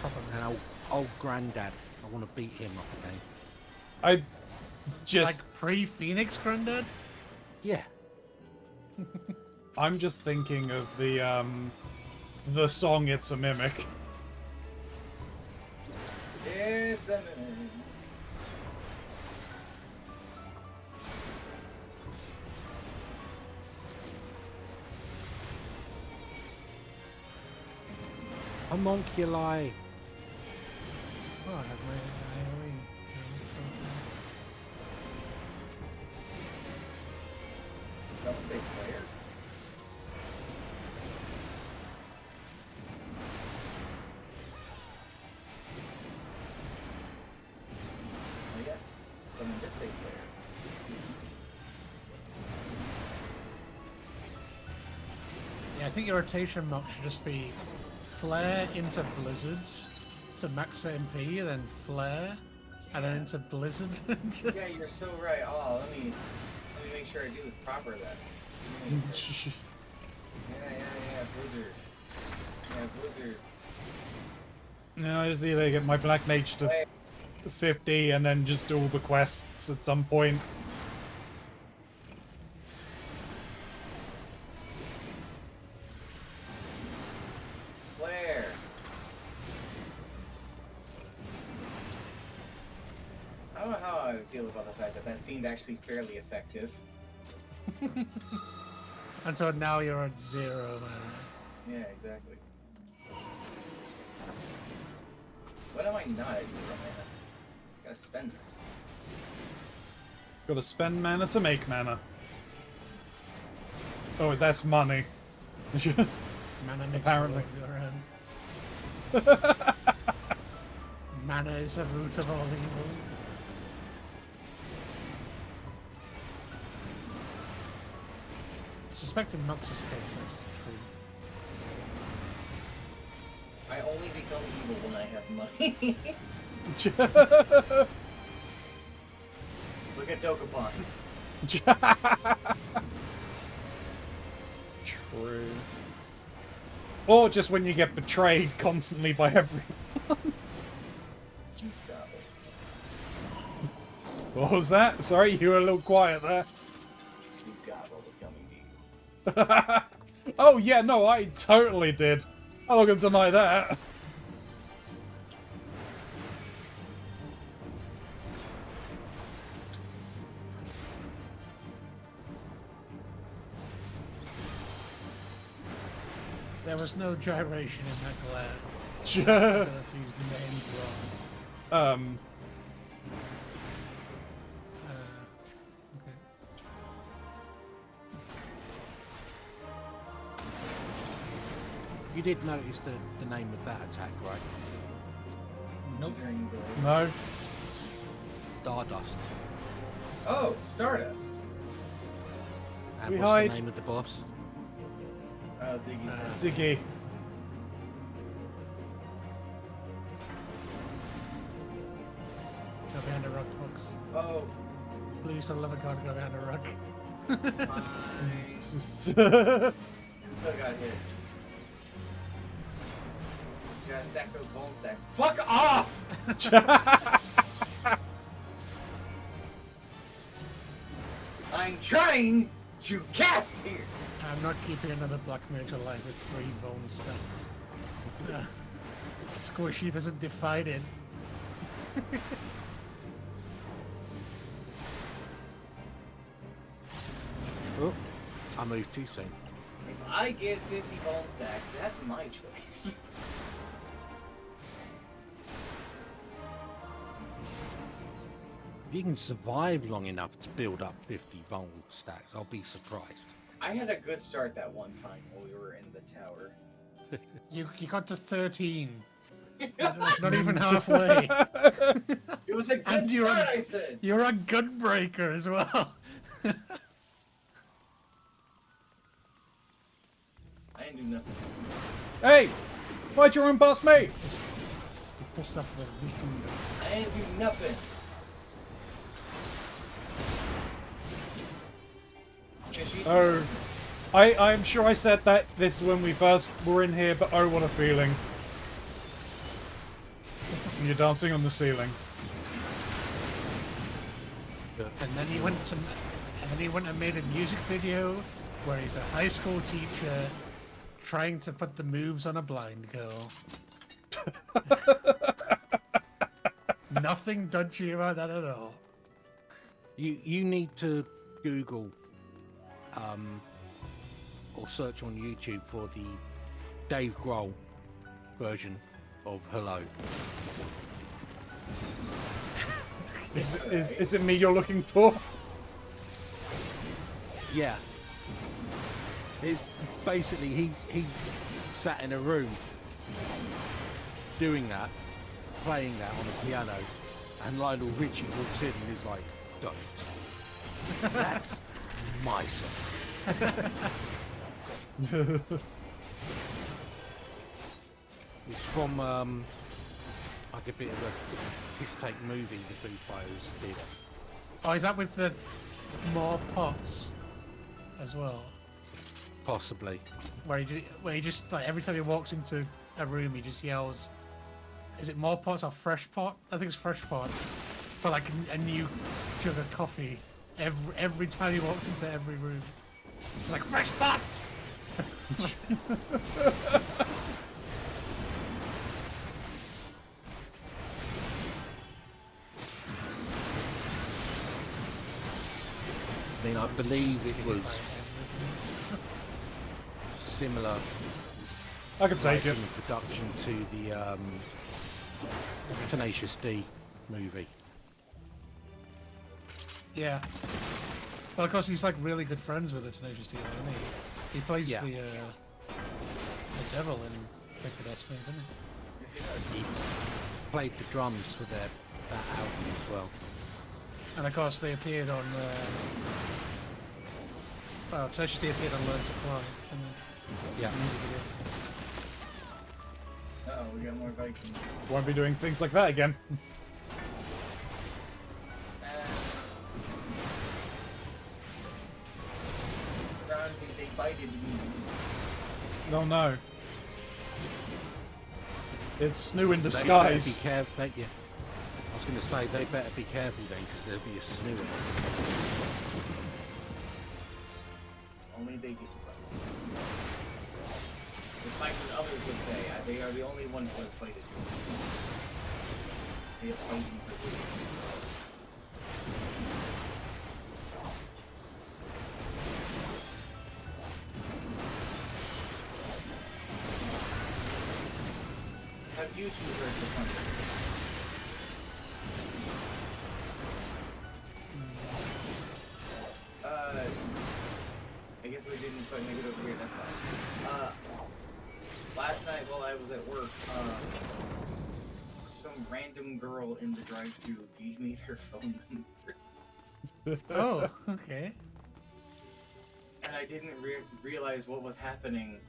proper And mimics. old granddad. I want to beat him up again. I just. Like pre-Phoenix Granddad? Yeah. I'm just thinking of the song It's a Mimic. It's a minute. Homunculi. Oh, I have my AoE. Someone say player? Oh, yes. Someone did say player. Yeah, I think your rotation mock should just be flare into blizzard to max the MP, and then flare, and then into blizzard. Yeah, you're so right. Oh, let me make sure I do this proper then. Yeah, Blizzard. Yeah, Blizzard. No, I just either get my Black Mage to 50 and then just do all the quests at some point. Flare. I don't know how I feel about the fact that that seemed actually fairly effective. And so now you're at 0 mana. Yeah, exactly. What am I not at 0 mana? Gotta spend this. Gotta spend mana to make mana. Oh, that's money. Mana makes Apparently. the world go round. Mana is the root of all evil. I suspect in Mox's case that's true. I only become evil when I have money. Look at Dokapon. True. Or just when you get betrayed constantly by everyone. What was that? Sorry, you were a little quiet there. You got what was coming to you. Oh yeah, no, I totally did. I'm not gonna deny that. There was no gyration in that glare. Abilities named wrong. You did notice the name of that attack, right? Nope. Engineering build. No. Stardust. Oh, Stardust. And We what's hide. the name of the boss? Ziggy's Ziggy. Go behind a rock, folks. Oh, Please, for the love of God, go behind a rock. my. Still got hit. You gotta stack those bone stacks. Fuck off! I'm trying to cast here. I'm not keeping another black mage alive with 3 bone stacks. Squishy doesn't divide it. Oh, I moved too soon. If I get 50 bone stacks, that's my choice. If you can survive long enough to build up 50 bone stacks, I'll be surprised. I had a good start that one time while we were in the tower. You got to 13. Not even halfway. It was a good And you're start, on- I said. You're a gunbreaker as well. I didn't do nothing. Hey! Why'd you run past me? Pissed off the Viking. I didn't do nothing. Oh. I'm sure I said that this when we first were in here, but oh, what a feeling. You're dancing on the ceiling. And then he went to, and then he went and made a music video where he's a high school teacher trying to put the moves on a blind girl. Nothing dodgy about that at all. You need to Google or search on YouTube for the Dave Grohl version of Hello. Is it me you're looking for? Yeah. It's basically he's sat in a room doing that, playing that on a piano, and Lionel Richie walks in and is like, "Don't. That's my song." It's from like a bit of a piss take movie the Foo Fighters did. Oh, is that with the more pots as well? Possibly. Where he just like every time he walks into a room, he just yells, "Is it more pots or fresh pot?" I think it's fresh pots for like a new jug of coffee. Every time he walks into every room, it's like fresh pots. I mean, I believe it was similar I can take it. in production to the Tenacious D movie. Yeah. Well, of course, he's like really good friends with the Tenacious D, isn't he? He plays Yeah. the devil in Pick of Destiny, doesn't he? He played the drums for that album as well. And of course, they appeared on. Well, Tenacious D appeared on Learn to Fly. In Yeah. the music video. Uh-oh, we got more Vikings. Won't be doing things like that again. Keronzi, they bited me. No, no. It's Snoo in They better disguise. be careful. Yeah. I was going to say they better be careful then, because there'll be a snoo. Only they get to fight. Despite what others would say, they are the only ones who have played it. They have fighting for good. Have you two heard the thunder? I guess we didn't quite make it over here, that's fine. Last some random girl in the drive-thru gave me their phone number. Oh, okay. And I didn't realize what was happening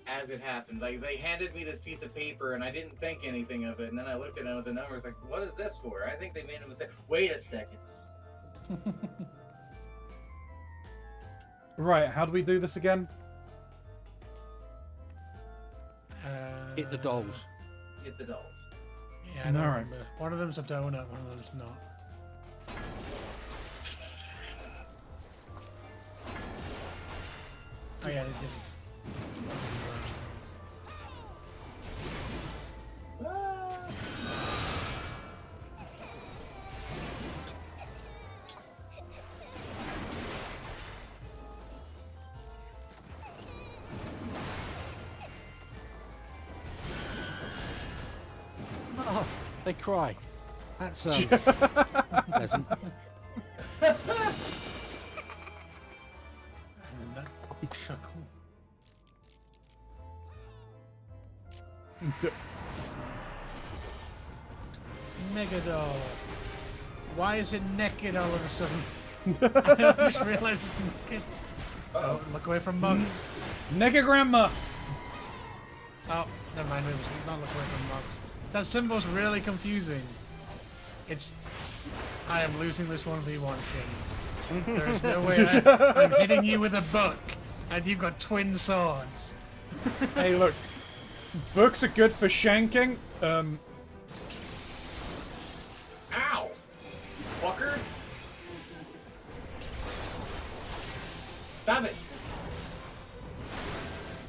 as it happened. Like, they handed me this piece of paper, and I didn't think anything of it, and then I looked at it, and it was a number. I was like, what is this for? I think they made a mistake. Wait a second. Right, how do we do this again? Hit the dolls. Hit the dolls. Yeah, I don't Alright. remember. One of them's a donut, one of them's not. Oh yeah, they did. Oh, they cry. That's pleasant. And that chuckle. Megadol. Why is it naked all of a sudden? I just realized it's naked. Oh, look away from mugs. Nigga grandma! Oh, never mind. We must not look away from mugs. That symbol's really confusing. It's. I am losing this 1v1 Shin. There is no way I'm hitting you with a book, and you've got twin swords. Hey, look. Books are good for shanking. Ow! Fucker! Stop it!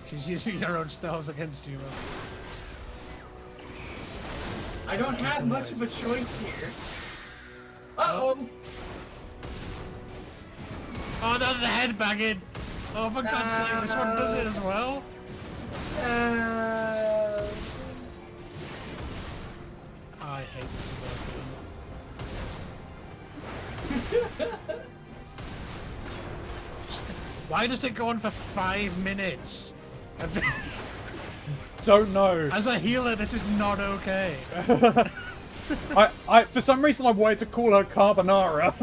She's using her own spells against you. I don't have much of a choice here. Uh-oh! Oh, no, the head banging! Oh, for God's sake, this one does it as well? I hate this ability. Why does it go on for 5 minutes? Don't know. As a healer, this is not okay. I for some reason I wanted to call her Carbonara.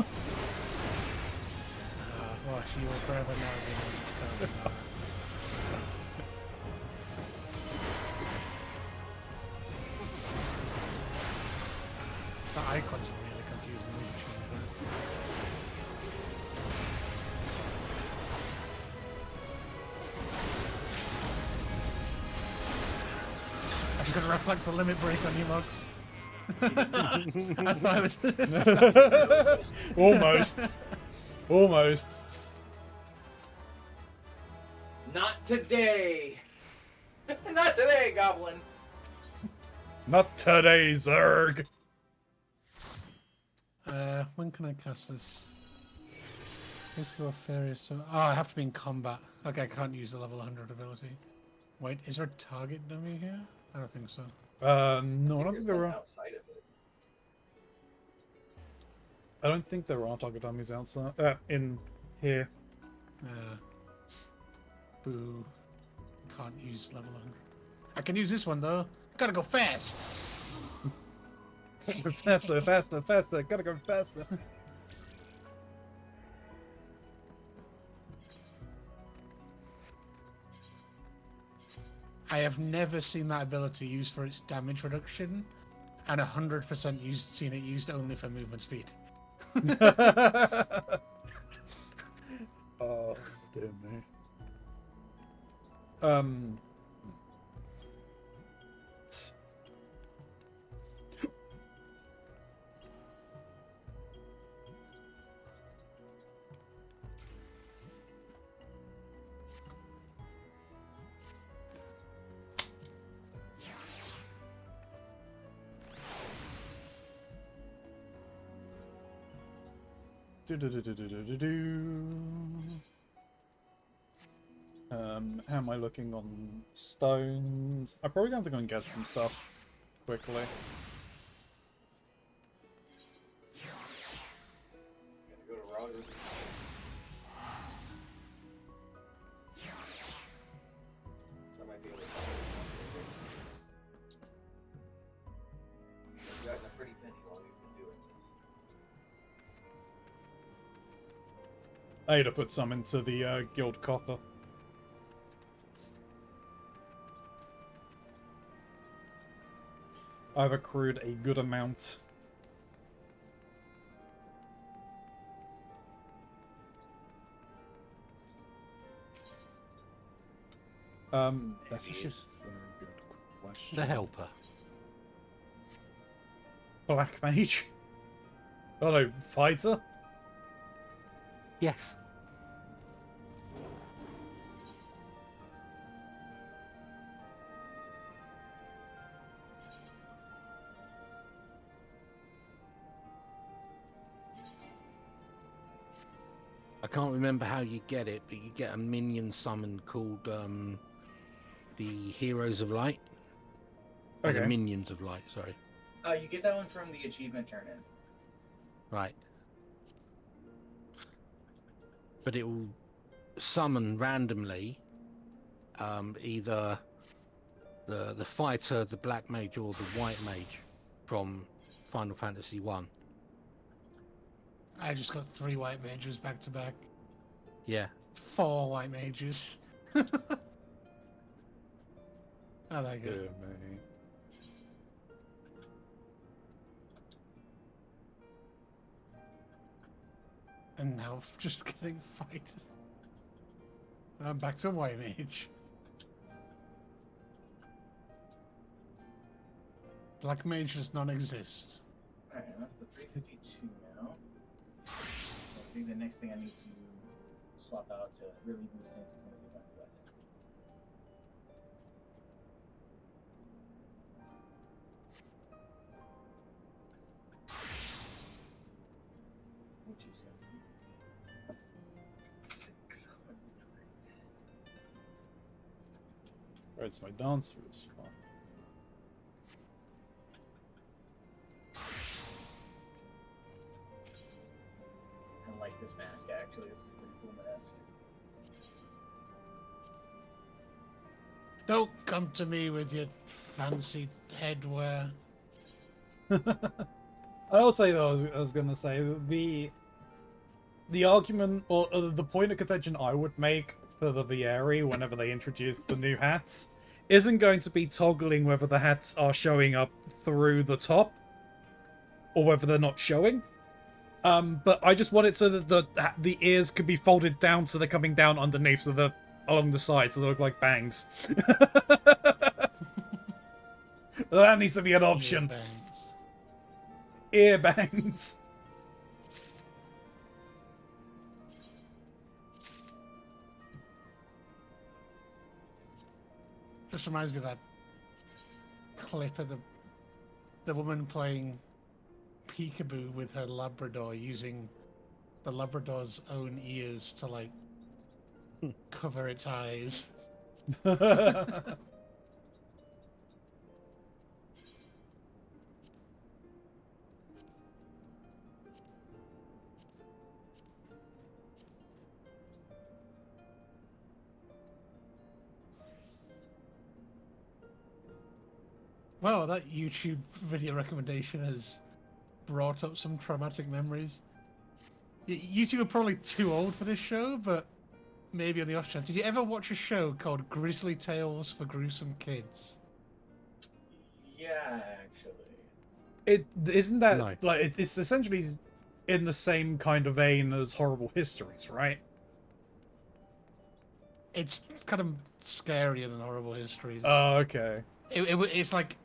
Well, she will forever now be known as Carbonara. The icon's really confusing me. I should reflect the limit break on you, Mugs. I thought it was. Almost. Almost. Not today! Not today, Goblin! Not today, Zerg. When can I cast this? Basically, Fairies. So, oh, I have to be in combat. Okay, I can't use the level 100 ability. Wait, is there a target dummy here? I don't think so. No, I don't think there are. Outside of it. I don't think there are target dummies outside. In here. Boo. Can't use level 100. I can use this one though. Gotta go fast. Faster, faster, faster. Gotta go faster. I have never seen that ability used for its damage reduction, and 100% seen it used only for movement speed. Oh, dear me. How am I looking on stones? I'm probably going to go and get some stuff quickly. Gonna go to Rogers. So I might be able to I need to put some into the guild coffer. I've accrued a good amount. That's It's a just very good question. the helper. Black mage? Oh no, fighter? Yes. I can't remember how you get it, but you get a minion summon called the Heroes of Light. Or the Okay. Minions of Light, sorry. You get that one from the achievement turn-in. Right. But it will summon randomly either the fighter, the black mage, or the white mage from Final Fantasy 1. I just got 3 white mages back to back. Yeah. 4 white mages. I like Yeah, it. mate. And now just getting fighters. I'm back to white mage. Black mage does not exist. Alright, I'm at the 352 now. So I think the next thing I need to swap out to really boost things is going to be my weapon. Which is going to be 600. Right, so my dancer is fine. I like this mask actually. This is a pretty cool mask. Don't come to me with your fancy headwear. I also though I was gonna say the argument or the point of contention I would make for the Vieri whenever they introduce the new hats isn't going to be toggling whether the hats are showing up through the top or whether they're not showing. But I just want it so that the ears could be folded down so they're coming down underneath, so they're along the side, so they look like bangs. That needs to be an option. Bangs. Ear bangs. Just reminds me of that clip of the woman playing peekaboo with her Labrador, using the Labrador's own ears to like cover its eyes. Well, that YouTube video recommendation has brought up some traumatic memories. You two are probably too old for this show, but maybe on the off chance. Did you ever watch a show called Grizzly Tales for Gruesome Kids? Yeah, actually. It isn't that No. like it's essentially in the same kind of vein as Horrible Histories, right? It's kind of scarier than Horrible Histories. Oh, okay. It's like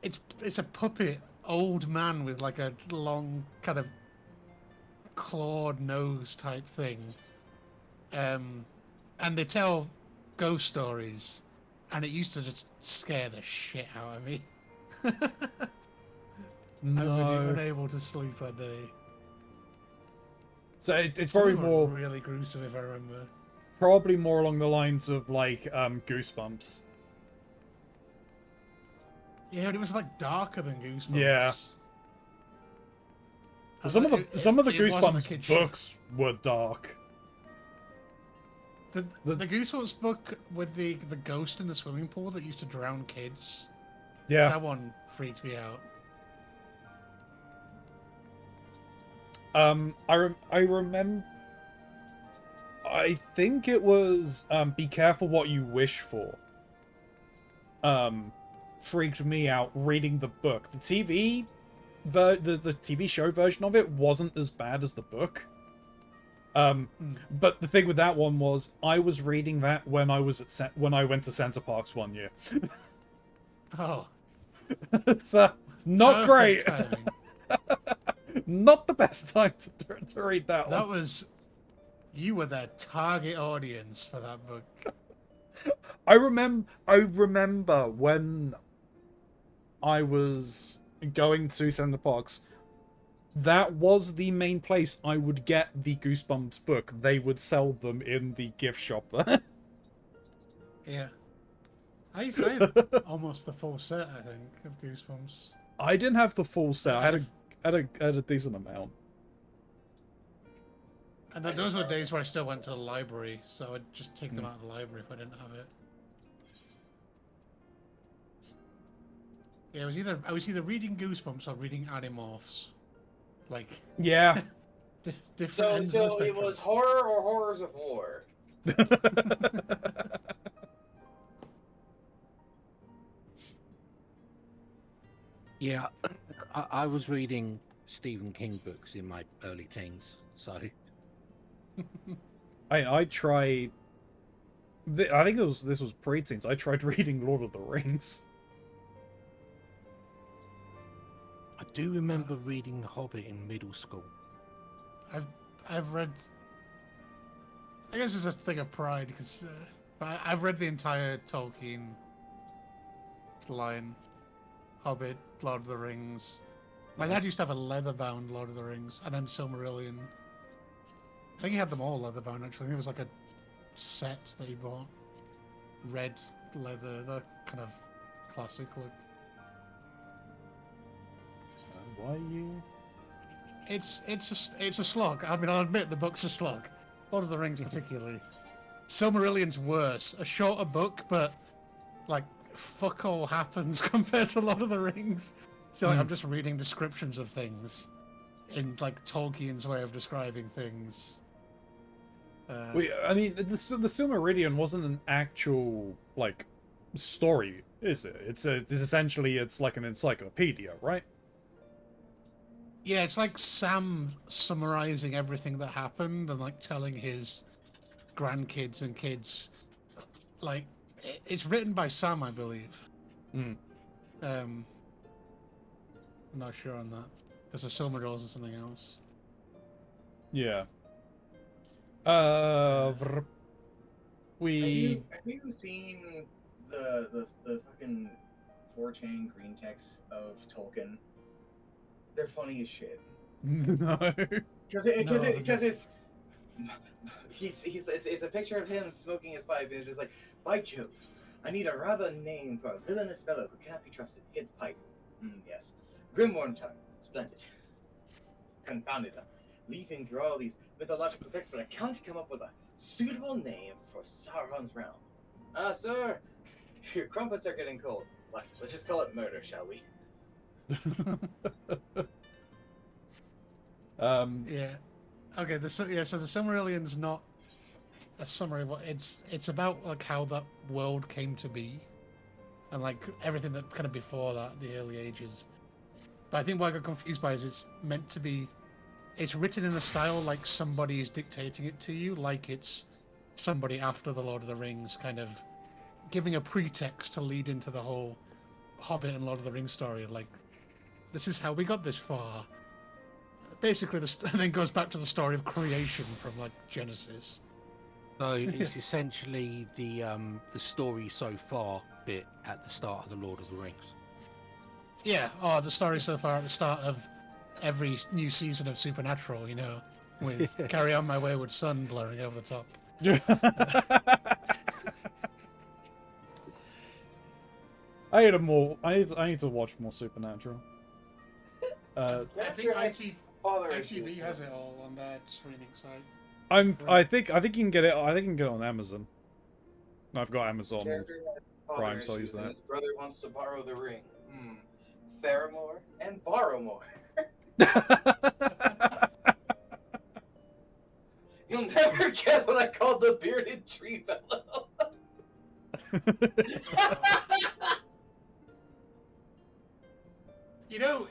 it's a puppet old man with like a long kind of clawed nose type thing, and they tell ghost stories, and it used to just scare the shit out of me. I've been No. unable to sleep that day. So it's Some probably of them more were really gruesome if I remember. probably more along the lines of like Goosebumps. Yeah, but it was like darker than Goosebumps. Yeah. And Some of the it some of the wasn't a Goosebumps kid's show. books were dark. The Goosebumps book with the ghost in the swimming pool that used to drown kids. Yeah. That one freaked me out. I remember think it was be careful what you wish for. Freaked me out reading the book. The TV show version of it wasn't as bad as the book. But the thing with that one was I was reading that when I was when I went to Center Parks one year. Oh, So not great. perfect timing. Not the best time to read that That one. was, you were the target audience for that book. I remember when I was going to Center Parks, that was the main place I would get the Goosebumps book. They would sell them in the gift shop there. Yeah. I had almost the full set, I think, of Goosebumps. I didn't have the full set. I had a decent amount. And those were days where I still went to the library, so I'd just take them out of the library if I didn't have it. Yeah, I was either reading Goosebumps or reading Animorphs. Like, Yeah. different ends of the So it spectrum. was horror or horrors of war. Yeah, I was reading Stephen King books in my early teens, so I tried. I think this was pre-teens. I tried reading Lord of the Rings. I do remember reading The Hobbit in middle school. I've read. I guess it's a thing of pride because I've read the entire Tolkien line, Hobbit, Lord of the Rings. My dad used to have a leather-bound Lord of the Rings, and then Silmarillion. I think he had them all leather-bound. Actually, it was like a set that he bought, red leather, the kind of classic look. Why are you? It's a slog. I mean, I'll admit the book's a slog. Lord of the Rings, particularly. Silmarillion's worse. A shorter book, but like fuck all happens compared to Lord of the Rings. So like I'm just reading descriptions of things in like Tolkien's way of describing things. I mean, the Silmarillion wasn't an actual like story, is it? It's essentially like an encyclopedia, right? Yeah, it's like Sam summarizing everything that happened and like telling his grandkids and kids. Like, it's written by Sam, I believe. Mm. I'm not sure on that because the Silmarils is something else. Yeah. Have We. you seen the fucking 4chan green text of Tolkien? They're funny as shit. No. Because it's a picture of him smoking his pipe, and it's just like, by Jove, I need a rather name for a villainous fellow who cannot be trusted. Hits pipe. Yes. Grimworm tongue. Splendid. Confounded. Leafing through all these mythological texts, but I can't come up with a suitable name for Sauron's realm. Sir, your crumpets are getting cold. Let's just call it murder, shall we? Yeah. Okay. So the Silmarillion's not a summary of what it's about, like how that world came to be, and like everything that kind of before that, the early ages. But I think what I got confused by is it's meant to be. It's written in a style like somebody is dictating it to you, like it's somebody after the Lord of the Rings, kind of giving a pretext to lead into the whole Hobbit and Lord of the Rings story. Like, this is how we got this far. Basically, and then goes back to the story of creation from like Genesis. So it's essentially the story so far bit at the start of the Lord of the Rings. Yeah. Oh, the story so far at the start of every new season of Supernatural, you know, with "Carry On My Wayward Son" blurring over the top. I need to watch more Supernatural. I think Father ITV has it all on their streaming site. I think you can get it. I think you can get it on Amazon. I've got Amazon. Character has father Prime, so I'll use issues, and that. his brother wants to borrow the ring. Faramore and borrow more. You'll never guess what I called the bearded tree fellow? You know,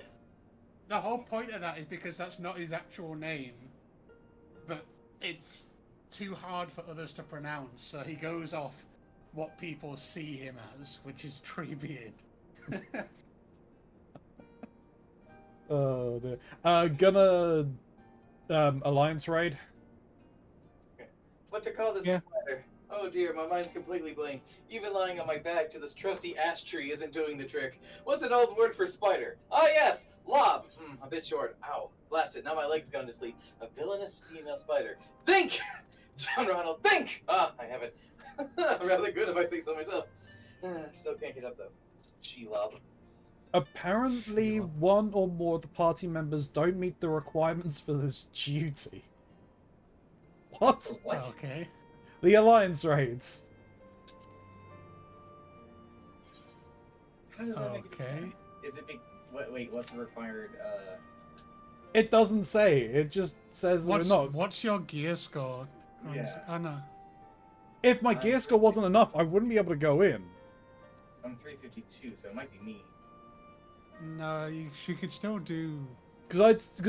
the whole point of that is because that's not his actual name, but it's too hard for others to pronounce, so he goes off what people see him as, which is Treebeard. Oh dear. Gonna alliance raid. What to call this Yeah. spider? Oh dear, my mind's completely blank. Even lying on my back to this trusty ash tree isn't doing the trick. What's an old word for spider? Ah yes, lob. A bit short. Ow, blast it, now my leg's gone to sleep. A villainous female spider. Think! John Ronald, think! Ah, I have it. Rather good if I say so myself. Still can't get up though. She-lob. Apparently, one or more of the party members don't meet the requirements for this duty. What? What? Okay. The alliance raids. How does that make any Okay. sense? Is it wait, what's the required, It doesn't say. It just says What's, not. what's your gear score? Yeah. Oh no. If my gear score wasn't enough, I wouldn't be able to go in. I'm 352, so it might be me. No, you could still do. Because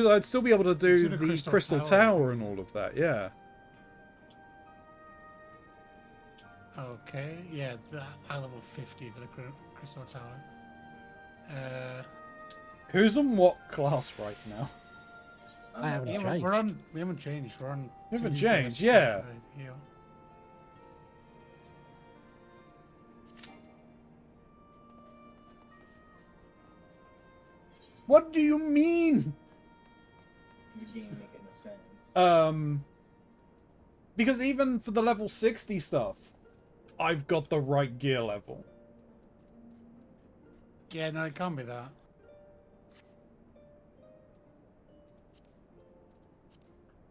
I'd still be able to do Do the the Crystal Tower. Tower and all of that. Yeah. Okay, yeah, that I level 50 for the Crystal Tower. Who's on what class right now? I haven't Yeah, changed. we haven't changed. We're on. We haven't 2 changed, base yeah. for the heal. What do you mean? The game making no sense. Because even for the level 60 stuff, I've got the right gear level. Yeah, no, it can't be that.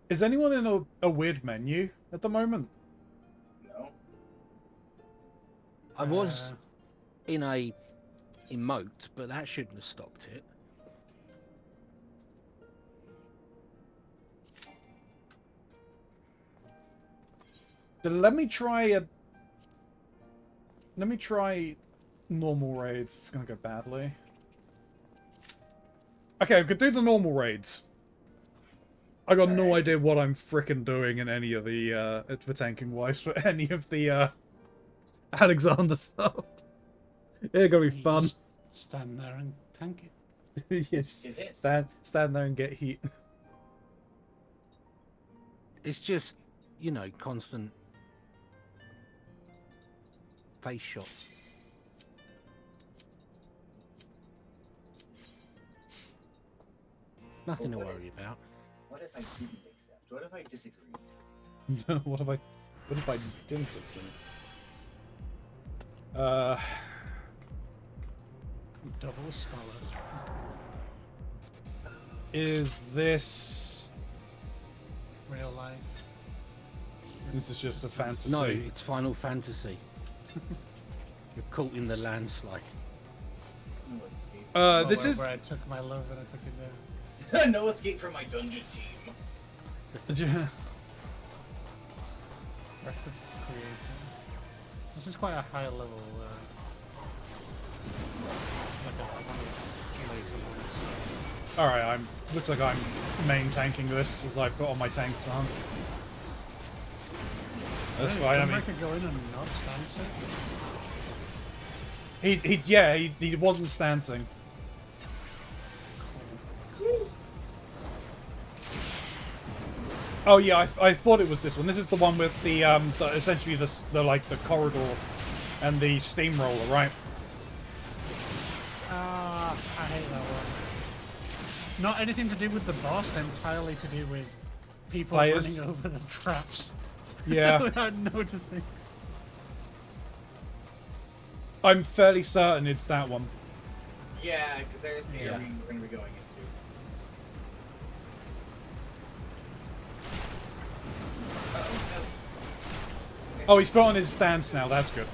Is anyone in a weird menu at the moment? No? I was in a emote, but that shouldn't have stopped it. Then let me try normal raids. It's gonna go badly. Okay, I could do the normal raids. I got no idea what I'm frickin' doing in any of the for tanking wise for any of the Alexander stuff. It's gonna be You fun. just stand there and tank it. Yes. It is. Stand there and get heat. It's just, you know, constant face shots. Nothing to worry about. What if I didn't accept? What if I disagreed? what if I didn't agree? Double scholar. Is this Real life. this is just a fantasy? No, it's Final Fantasy. You're caught in the landslide. No escape. Oh, this is where I took my love and I took it there. No escape from my dungeon team. yeah. Breath of Creator. This is quite a high level. Like one of the later ones. All right, looks like I'm main tanking this as I put on my tank stance. That's Really, fine. I couldn't mean, I could go in and not stance it. he wasn't stancing. Oh yeah, I thought it was this one. This is the one with the essentially the corridor and the steamroller, right? Ah, I hate that one. Not anything to do with the boss, entirely to do with people Players. running over the traps. Yeah. Without noticing. I'm fairly certain it's that one. Yeah, because there's the Yeah. area we're going to be going into. Oh, he's put on his stance now. That's good.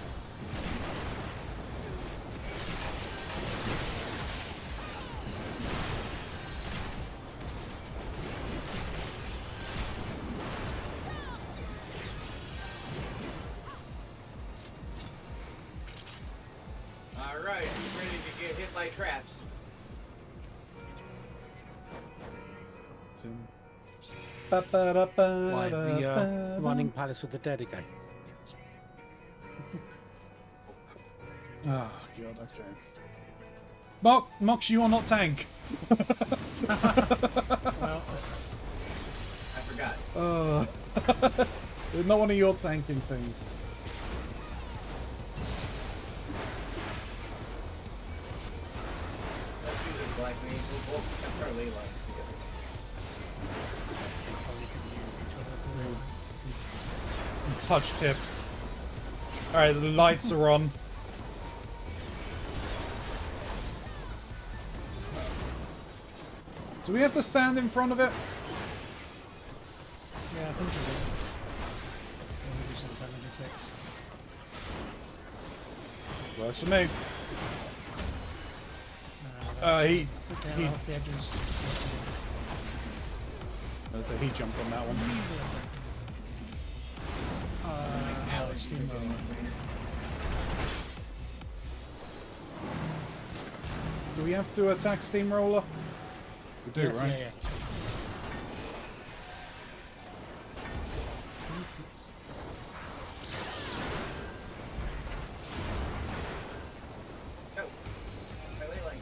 right. I'm ready to get hit by traps. Why, the running Palace of the Dead again? Oh god, okay. Mox, you are not tank. Well, I forgot. Not one of your tanking things. Let's do this black mage. We'll both have our ley lines together. probably could use each other's Touch tips. Alright, the lights are on. Do we have the sand in front of it? Yeah, I think it is. It reduces the damage it takes. Works for me. It's okay, off the edges. So he jumped on that one. Steamroller. Do we have to attack Steamroller? We do, right? Yeah. No. My ley line.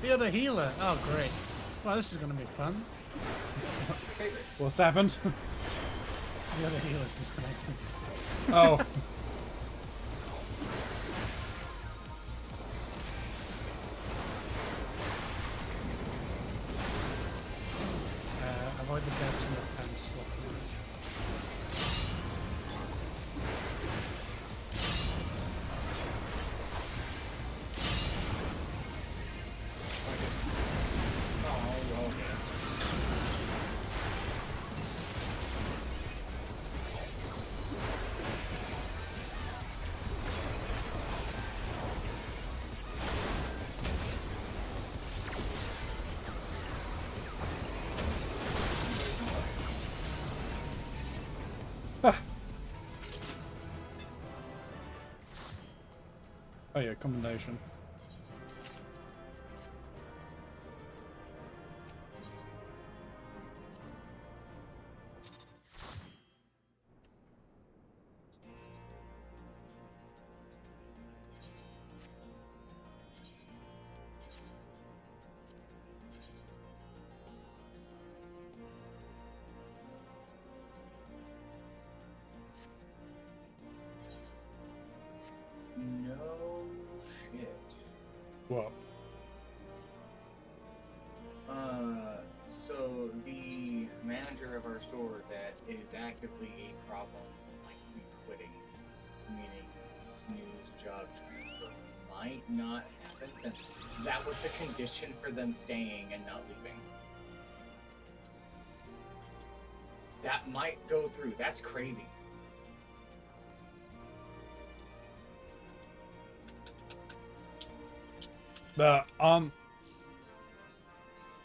The other healer. Oh, great. Well, this is going to be fun. What's happened? The other healer's disconnected. Oh. Avoid the depths in the fence. Oh, okay. Oh yeah, commendation. No shit. What? So the manager of our store that is actively a problem, like quitting, meaning snooze job transfer, might not happen since that was the condition for them staying and not leaving. That might go through. That's crazy.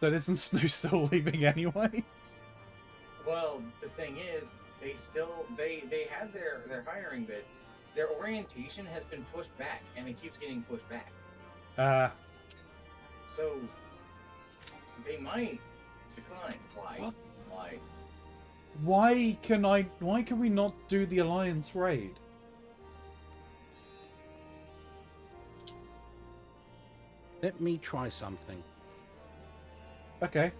That isn't Snoo still leaving anyway? Well, the thing is, they had their hiring bid. their orientation has been pushed back, and it keeps getting pushed back. So they might decline. Why? What? Why? Why can we not do the Alliance raid? Let me try something. Okay.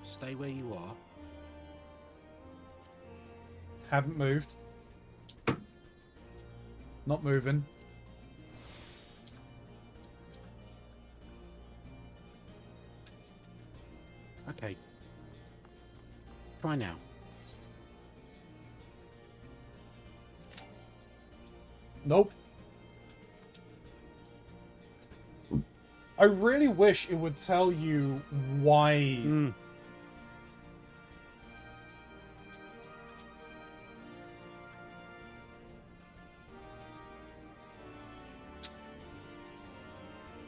Stay where you are. Haven't moved. Not moving. Okay. Try now. Nope. I really wish it would tell you why.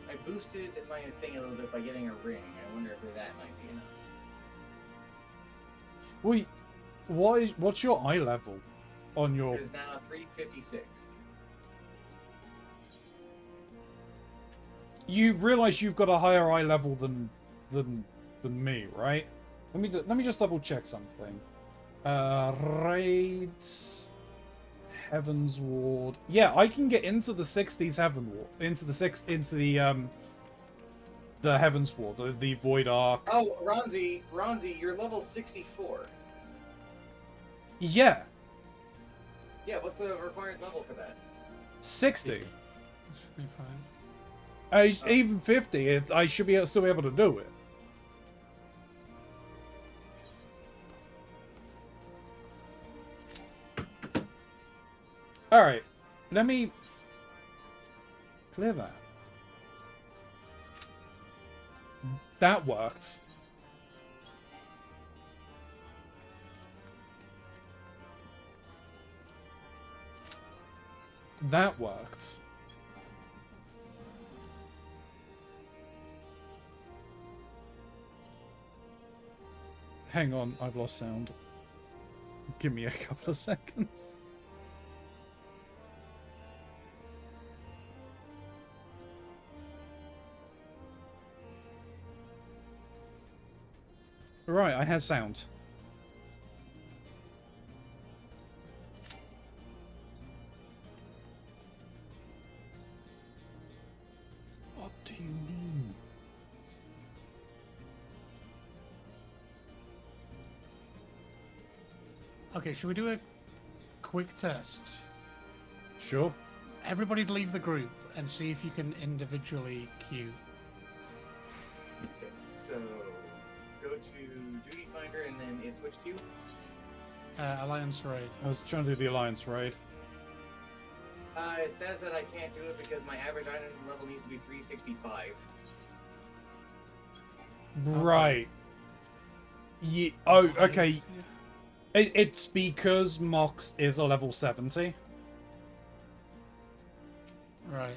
I boosted my thing a little bit by getting a ring. I wonder if that might be enough. Wait, what's your eye level on your? It is now 356. You realize you've got a higher eye level than me, right? Let me just double check something. Raids, Heaven's Ward. Yeah, I can get into the 60s Heaven Ward, into the Heaven's Ward, the Void Arc. Oh, Ronzi, you're level 64. Yeah, Yeah, what's the required level for that? 60. Should be fine. Even 50, I should still be able to do it. Alright, let me clear that. That worked. That worked. Hang on, I've lost sound. Give me a couple of seconds. Right, I have sound. What do you mean? Okay, should we do a quick test? Sure. Everybody leave the group and see if you can individually queue. Okay, so go to Duty Finder and then it's which queue? Alliance raid. I was trying to do the Alliance raid. It says that I can't do it because my average item level needs to be 365. Right. Yeah. Oh, okay. Yeah. It's because Mox is a level 70. Right.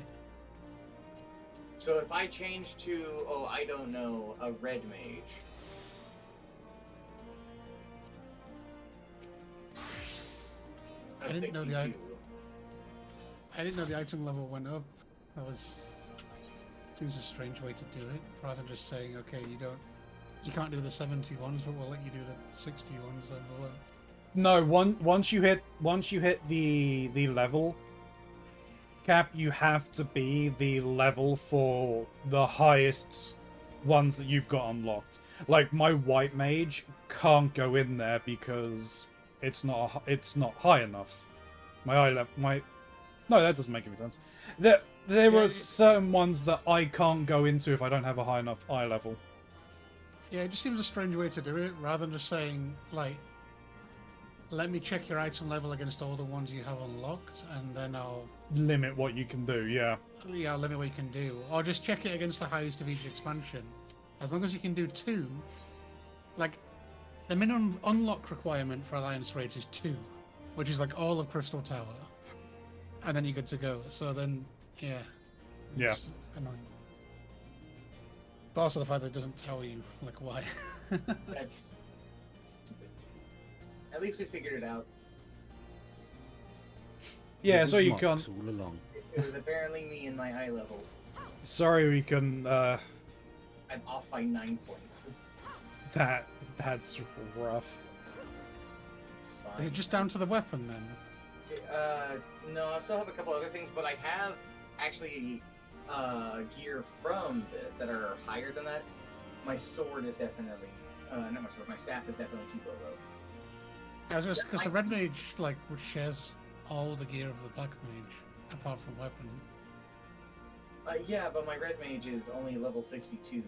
So if I change to, oh, I don't know, a red mage. I didn't know the 62. I didn't know the item level went up. That seems a strange way to do it, rather than just saying, okay, you can't do the 70 ones, but we'll let you do the 60 ones then below. No, once you hit the level cap, you have to be the level for the highest ones that you've got unlocked. Like my white mage can't go in there because it's not high enough. No, that doesn't make any sense. There are certain ones that I can't go into if I don't have a high enough eye level. Yeah, it just seems a strange way to do it, rather than just saying, like, let me check your item level against all the ones you have unlocked, and then I'll Limit what you can do, yeah. limit what you can do. Or just check it against the highest of each expansion. As long as you can do 2, like, the minimum unlock requirement for Alliance raids is 2, which is like all of Crystal Tower. And then you're good to go. So then, yeah. It's annoying. But also the fact that it doesn't tell you, like, why. That's stupid. At least we figured it out. Yeah, It so was you Mox can't. all along. It was apparently me and my eye level. Sorry, we can. I'm off by 9 points. That's rough. It's Is fine. it just down to the weapon then? No, I still have a couple other things, but I have actually gear from this that are higher than that. My sword is definitely, not my sword, my staff is definitely too low though. I was just because the red mage like shares all the gear of the black mage apart from weapon. Yeah, but my red mage is only level 62.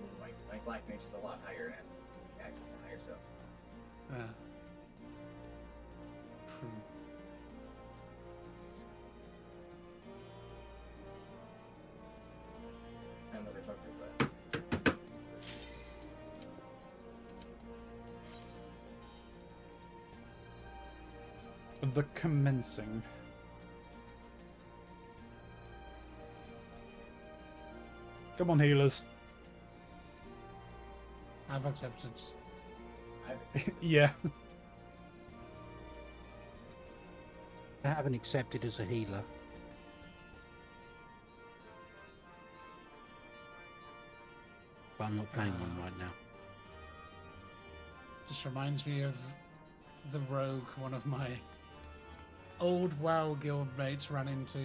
My black mage is a lot higher and has access to higher stuff. Yeah. True. And motherfucker, but The commencing. Come on, healers. I've acceptance. Yeah. I haven't accepted as a healer. But I'm not playing one right now. Just reminds me of the rogue one of my old WoW guild mates ran into.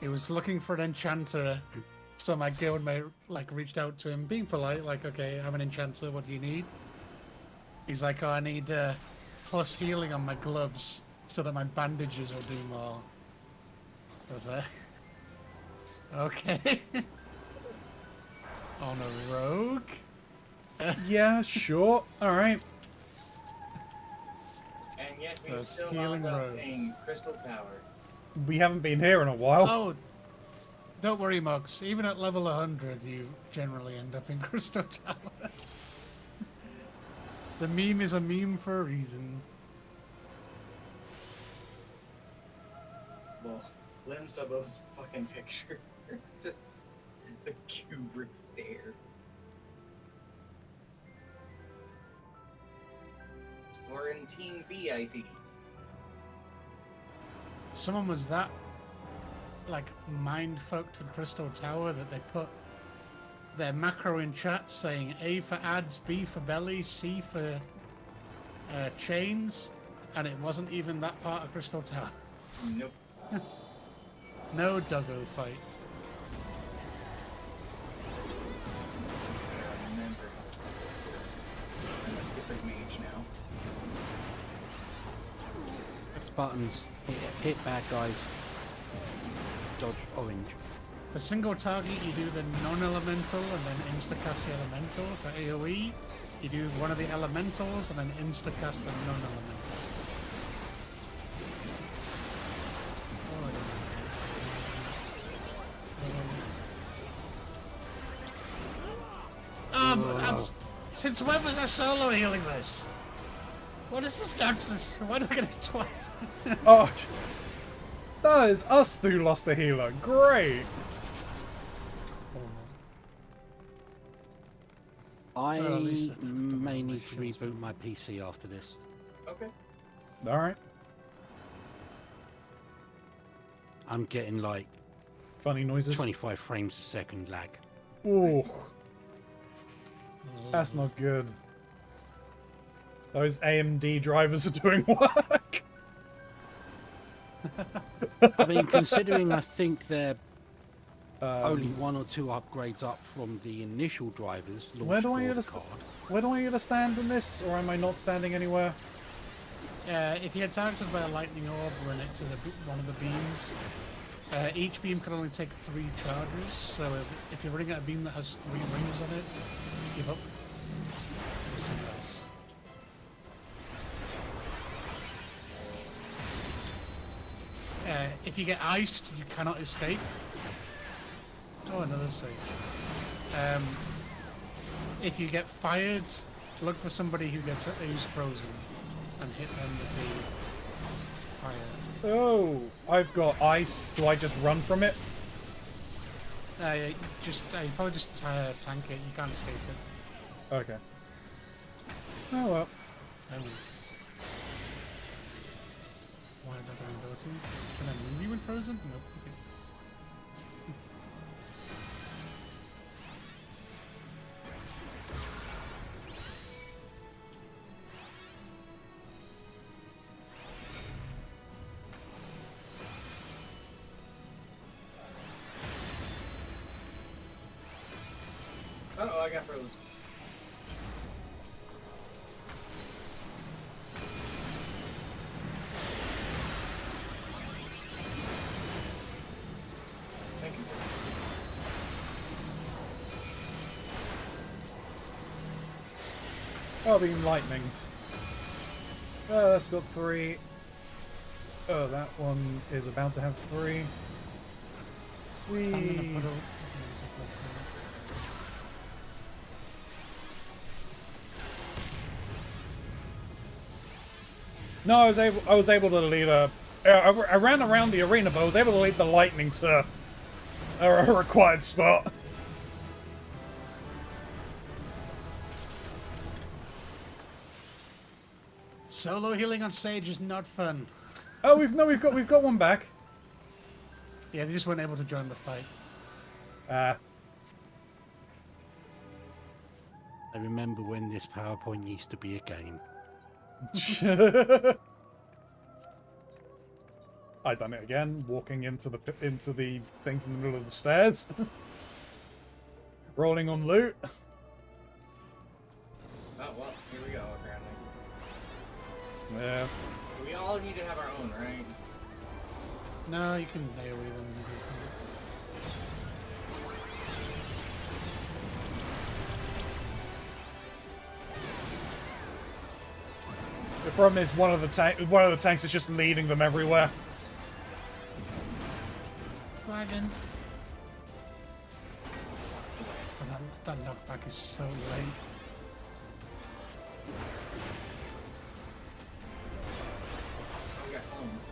He was looking for an enchanter, so my guild mate like reached out to him, being polite, like, "Okay, I'm an enchanter. What do you need?" He's like, "Oh, I need plus healing on my gloves so that my bandages will do more." I was like, "Okay." On a rogue? Yeah, sure. Alright. And yet we Those still healing not rogues. playing Crystal Tower. We haven't been here in a while. Oh, don't worry, Mox. Even at level 100, you generally end up in Crystal Tower. The meme is a meme for a reason. Well, Lim's above fucking picture. Just the Kubrick stare. We're in Team B, I see. Someone was that, like, mind-fucked with Crystal Tower that they put their macro in chat saying A for ads, B for belly, C for chains, and it wasn't even that part of Crystal Tower. Nope. No doggo fight. I remember how I'm a different mage now. Press buttons. Hit bad guys. Dodge orange. For single target, you do the non-elemental and then insta-cast the elemental. For AoE, you do one of the elementals and then insta-cast the non-elemental. Since when was I solo healing this? What is this nonsense? Why do I get it twice? Oh, that is us who lost the healer. Great. I Well, at least I don't have to may roll my need to shields. reboot my PC after this. Okay. Alright. I'm getting like Funny noises. 25 frames a second lag. Ooh, that's not good. Those AMD drivers are doing work. I mean, considering I think they're only Um, one or two upgrades up from the initial drivers. where do I launched get a for the card. where do I get a stand in this, or am I not standing anywhere? If you get targeted by a lightning orb, run it to one of the beams. Each beam can only take 3 charges, so if you're running at a beam that has 3 rings on it, give up. Do something else. If you get iced, you cannot escape. Oh, another sage. If you get fired, look for somebody who's frozen and hit them with the fire. Oh, I've got ice. Do I just run from it? You probably just tank it. You can't escape it. Okay. Oh well. why it does an ability. Can I move you when frozen? Nope. Okay. Oh, I got froze. Thank you. Oh, being lightnings. Oh, that's got 3. Oh, that one is about to have 3. I'm gonna Whee. put a... okay, take this one. No, I was able to lead a. I ran around the arena, but I was able to lead the lightning to a required spot. Solo healing on stage is not fun. Oh, we've got one back. Yeah, they just weren't able to join the fight. Ah. I remember when this PowerPoint used to be a game. I done it again, walking into the things in the middle of the stairs, rolling on loot. Oh well, here we go. Apparently, Yeah. we all need to have our own, right? No, you can AoE them. The problem is one of the tanks is just leading them everywhere. Dragon. Oh, that knockback is so late. We got clones.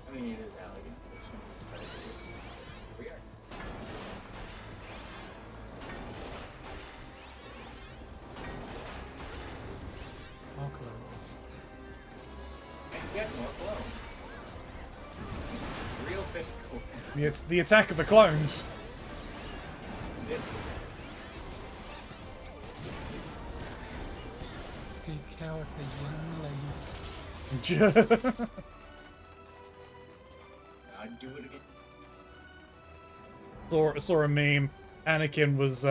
I mean, it is elegant. We are. More clones. And get more clones. Real physical. It's the attack of the clones. Peek out at the young ladies. I'd do it again. Saw a meme. Anakin was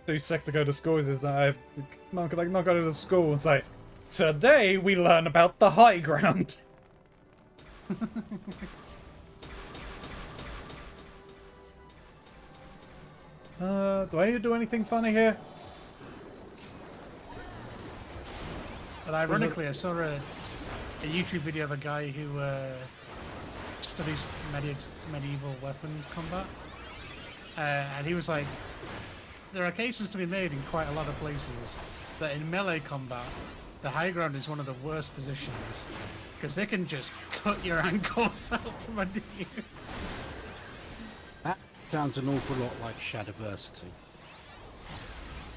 too sick to go to school. He says, "I'm not go to school." It's like, today we learn about the high ground. Do I need to do anything funny here? But ironically, I saw a YouTube video of a guy who studies medieval weapon combat. And he was like, there are cases to be made in quite a lot of places that in melee combat, the high ground is one of the worst positions. Because they can just cut your ankles out from under you. That sounds an awful lot like Shadowversity.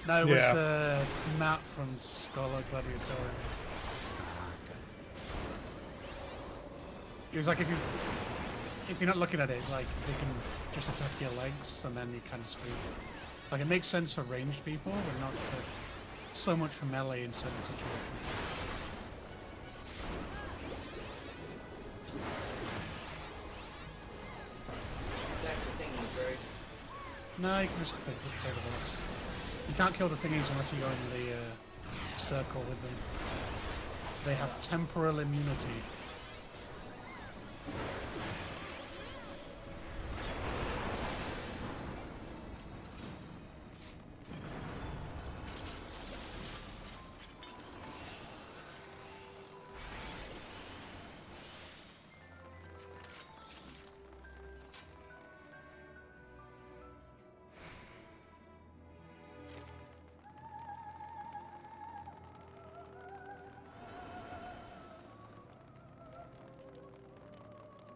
No, it was Yeah. Matt from Scholar Gladiatorium. It was like if you're not looking at it, like they can just attack your legs and then you kind of scream. Like it makes sense for ranged people, but not for so much for melee in certain situations. Attack the thing is very. No, you can just kill the boss. You can't kill the thingies unless you go in the circle with them. They have temporal immunity.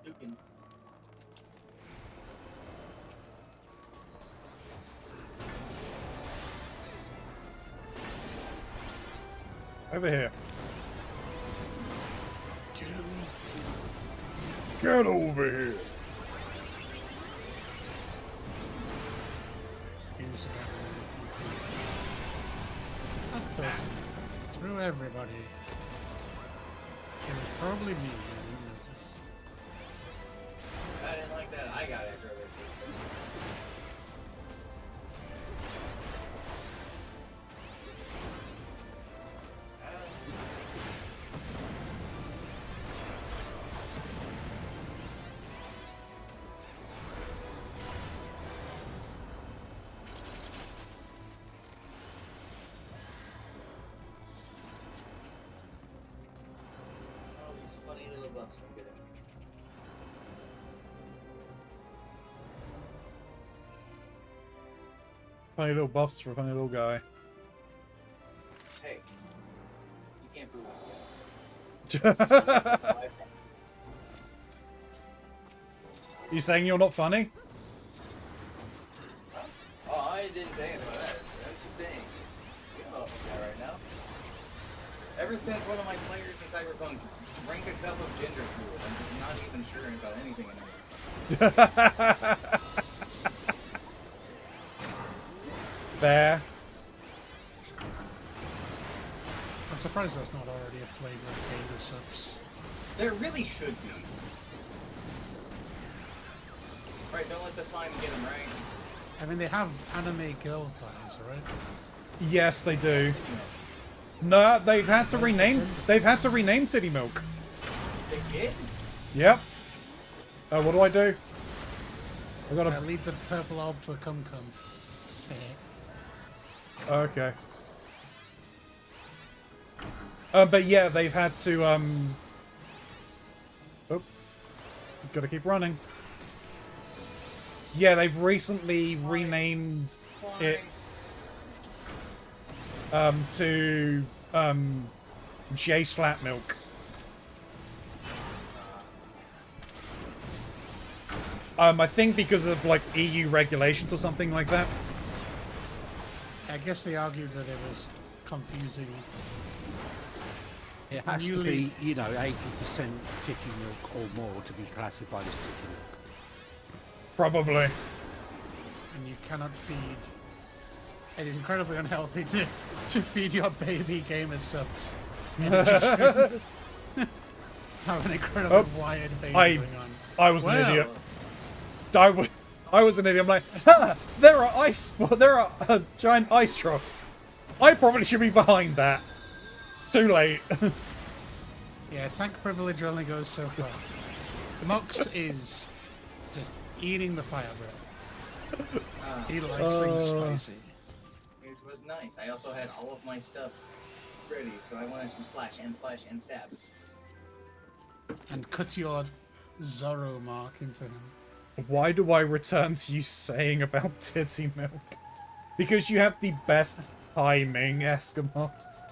Dukins. Over here. Get over. Get over here. Use that person. Through everybody. It was probably me. I didn't notice. I didn't like that. I got after it. All these funny little buffs I'm getting. Funny little buffs for a funny little guy. Hey, you can't prove it. You saying you're not funny? Oh, I didn't say anything about that. I'm just saying. You know that right now. Ever since one of my players in Cyberpunk drank a cup of ginger fluid, I'm just not even sure about anything anymore. Fair. I'm surprised that's not already a flavor of Gamer Subs. There really should be. Right, don't let the slime get him, right? I mean, they have anime girl thighs, right? Yes, they do. No, they've had to rename. They've had to rename Titty Milk. They did? Yep. What do I do? I gotta. Lead the purple orb to a cum-cum. Okay. But yeah, they've had to. Oh, gotta keep running. Yeah, they've recently renamed it to J Slap Milk. I think because of like EU regulations or something like that. I guess they argued that it was confusing. It has to Newly- be, you know, 80% titty milk or more to be classified as titty milk. Probably. And you cannot feed. It is incredibly unhealthy to feed your baby Gamer Subs. Have an incredibly wired baby going on. I was an idiot. I was an idiot. I'm like, ha! There are giant ice rocks. I probably should be behind that. Too late. Yeah, tank privilege only goes so far. Mox is just eating the fire breath. He likes things spicy. It was nice. I also had all of my stuff ready, so I wanted to slash and stab. And cut your Zorro mark into him. Why do I return to you saying about titty milk? Because you have the best timing, Eskimos.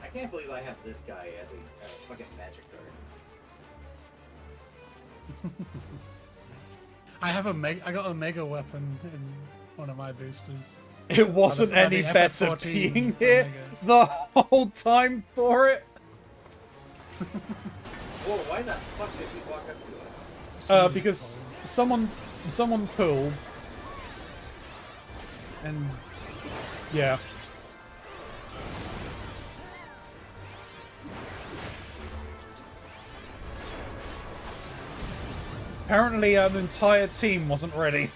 I can't believe I have this guy as a fucking magic card. I have I got a mega weapon in one of my boosters. It wasn't the any better FF14 being here Omega. the whole time for it. Whoa, why the fuck did he walk up to us? Because someone pulled, and yeah. Apparently, an entire team wasn't ready.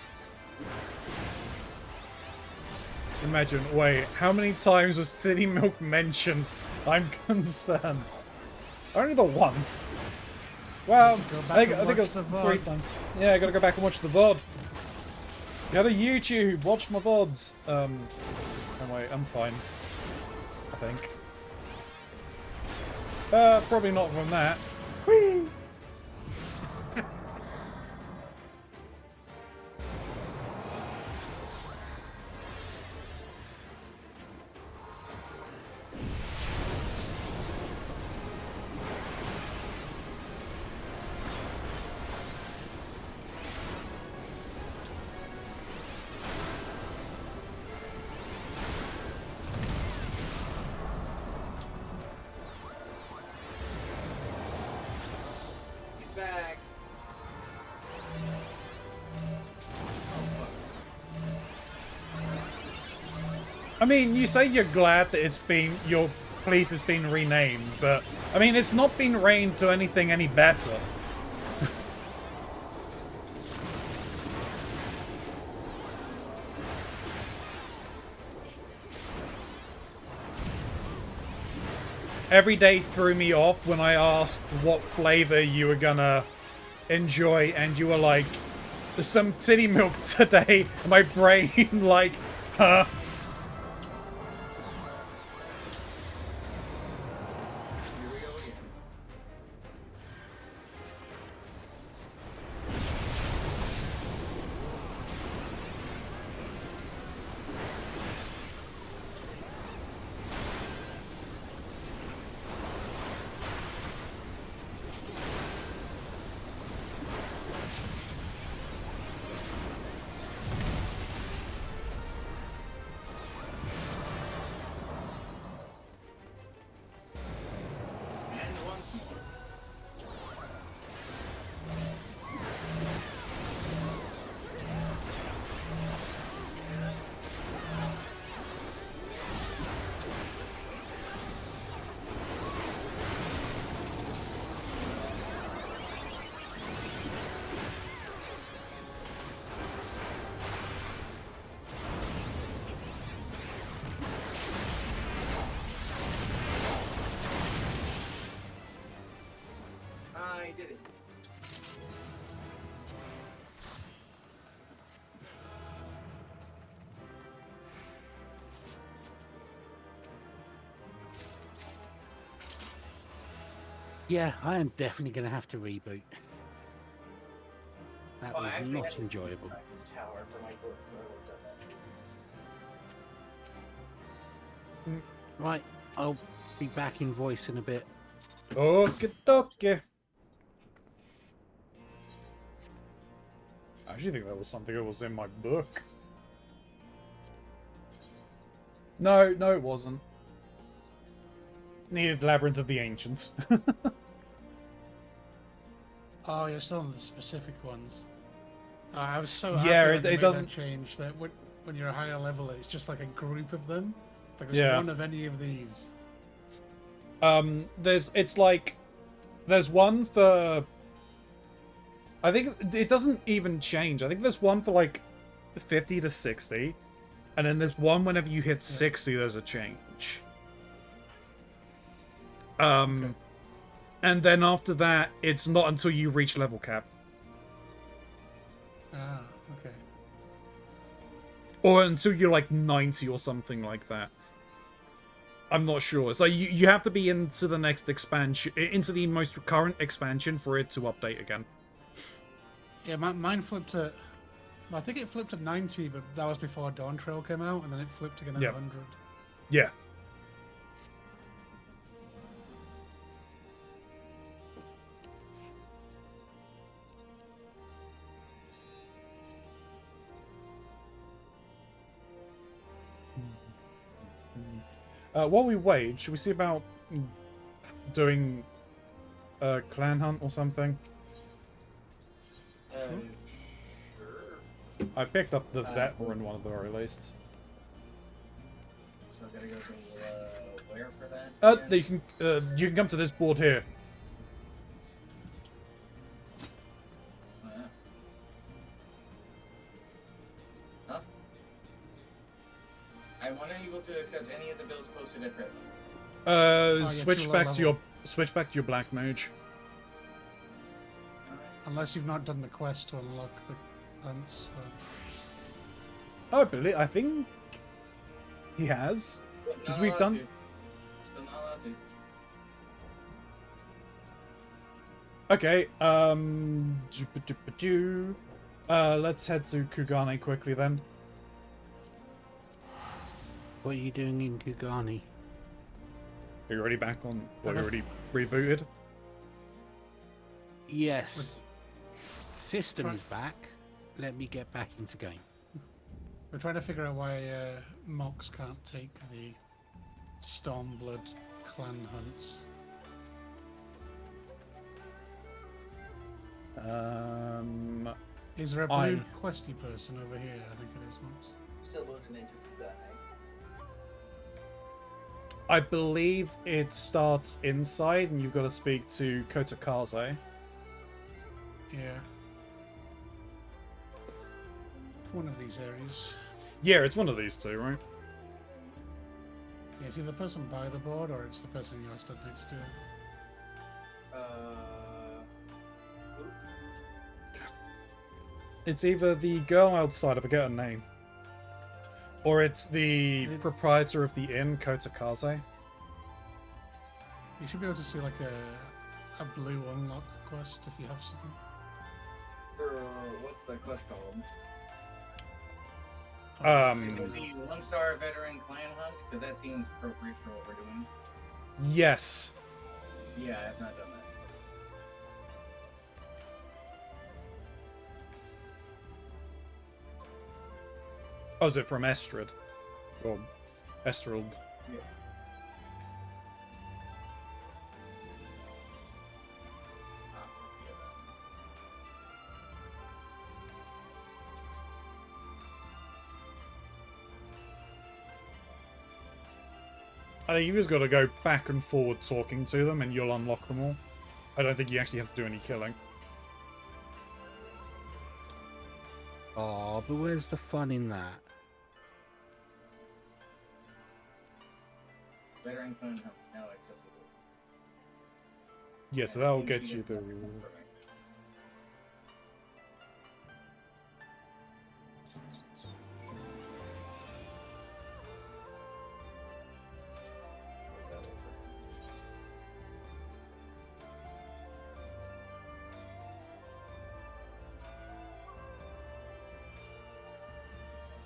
Imagine, wait, how many times was Titty Milk mentioned? I'm concerned. Only the once. Well, I think it was 3 times. Yeah, I gotta go back and watch the VOD. Go to YouTube, watch my VODs. Oh wait, I'm fine. I think. Probably not from that. Whee! I mean, you say you're glad that it's been your place has been renamed, but I mean, it's not been renamed to anything any better. Every day threw me off when I asked what flavor you were gonna enjoy, and you were like, some titty milk today. And my brain like, huh? Here we go again. And once more. I did it. Yeah, I am definitely going to have to reboot. That Well, I was actually not had to enjoyable. practice tower for my book, so I would have done that. Right, I'll be back in voice in a bit. Okie dokie. I actually think that was something that was in my book. No, it wasn't. Needed Labyrinth of the Ancients. Oh, you're still on the specific ones. I was so Yeah, happy when it they made doesn't- that change that when you're a higher level, it's just like a group of them. It's like there's Yeah. one of any of these. There's one for, I think it doesn't even change. I think there's one for like 50 to 60, and then there's one whenever you hit 60 there's a change. Okay. And then after that it's not until you reach level cap. Ah, okay. Or until you're like 90 or something like that. I'm not sure. So you have to be into the next expansion, into the most current expansion for it to update again. Yeah, mine flipped at. I think it flipped at 90, but that was before Dawn Trail came out, and then it flipped again at Yep. 100. Yeah. While we wait, should we see about doing a clan hunt or something? Sure. I picked up the veteran one at the very least. So I gotta go to where for that? again? You can come to this board here. Huh? I'm unable to accept any of the bills posted at present. you're Switch too low back to level. your black mage. Unless you've not done the quest to unlock the hunts. I think he has. But not Because we've allowed done. to. Still not allowed to. Okay, let's head to Kugane quickly then. What are you doing in Kugani? Are you already back on? Or you Enough. already rebooted? Yes. System Try- is back. Let me get back into game. We're trying to figure out why Mox can't take the Stormblood clan hunts. Is there a blue I- questy person over here? I think it is, Mox. Still loading into that, I believe it starts inside, and you've got to speak to Kotakaze. Yeah. One of these areas. Yeah, it's one of these two, right? Yeah, it's either the person by the board or it's the person you're stood next to. Who? It's either the girl outside, I forget her name, or it's the proprietor of the inn, Kotakaze. You should be able to see like a blue unlock quest if you have something. For what's the quest called? Um, The 1-star veteran clan hunt, because that seems appropriate for what we're doing. Yes. Yeah, I have not done that. Oh, is it from Estrid? Or Estrald? Yeah. I think you just got to go back and forward talking to them, and you'll unlock them all. I don't think you actually have to do any killing. Oh, but where's the fun in that? Veteran clan hunts now accessible. Yeah, so that'll get you the...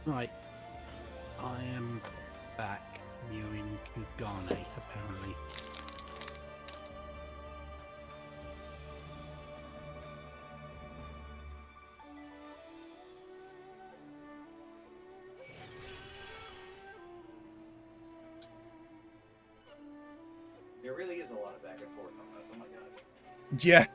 Right. I am back viewing Kugane, apparently. There really is a lot of back and forth on this. Oh my god. Yeah.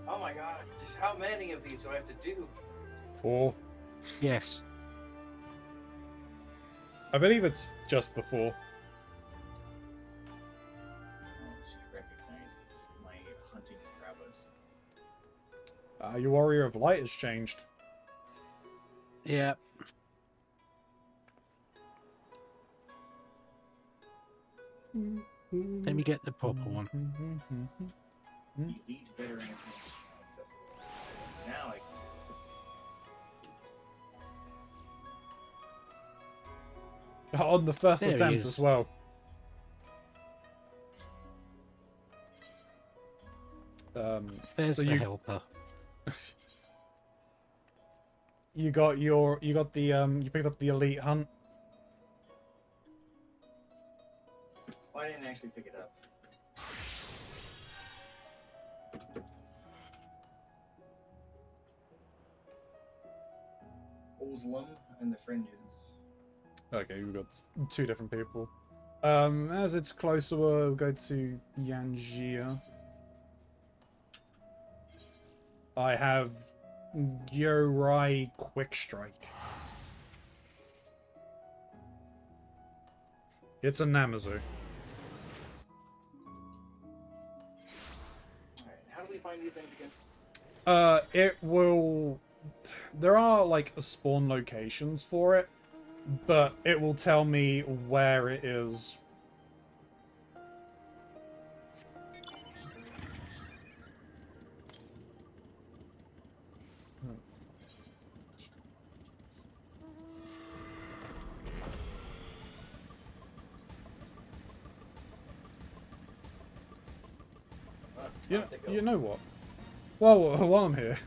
Oh my god. How many of these do I have to do? 4. Yes. I believe it's just the 4. Oh, she recognizes my hunting prowess. Your Warrior of Light has changed. Yeah. Let me get the proper one. Elite veteran clan accessible. Now I On the first There he attempt is. as well. There's so the you helper. you picked up the elite hunt. Well, I didn't actually pick it up. Oslam and the Fringes. Okay, we've got 2 different people. As it's closer, we'll go to Yanjia. I have Gyorai Quick Strike. It's a Namazu. Alright, how do we find these things again? It will... There are, like, spawn locations for it, but it will tell me where it is. You know what? While I'm here,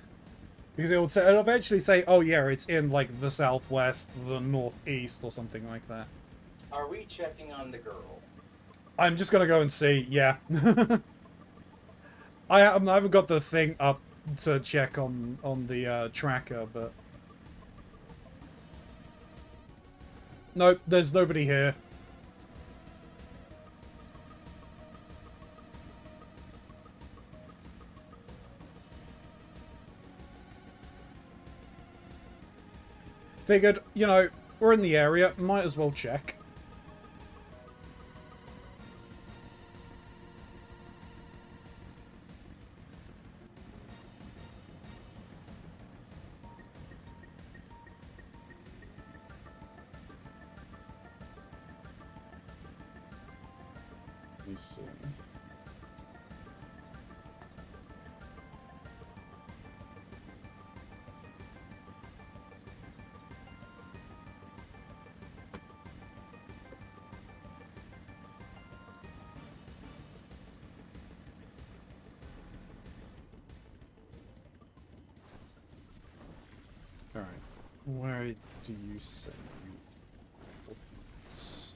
because it'll eventually say, oh yeah, it's in like the southwest, the northeast, or something like that. Are we checking on the girl? I'm just gonna go and see. Yeah, I haven't got the thing up to check on the tracker, but nope, there's nobody here. Figured, you know, we're in the area, might as well check. Let me see. Alright, where do you say it's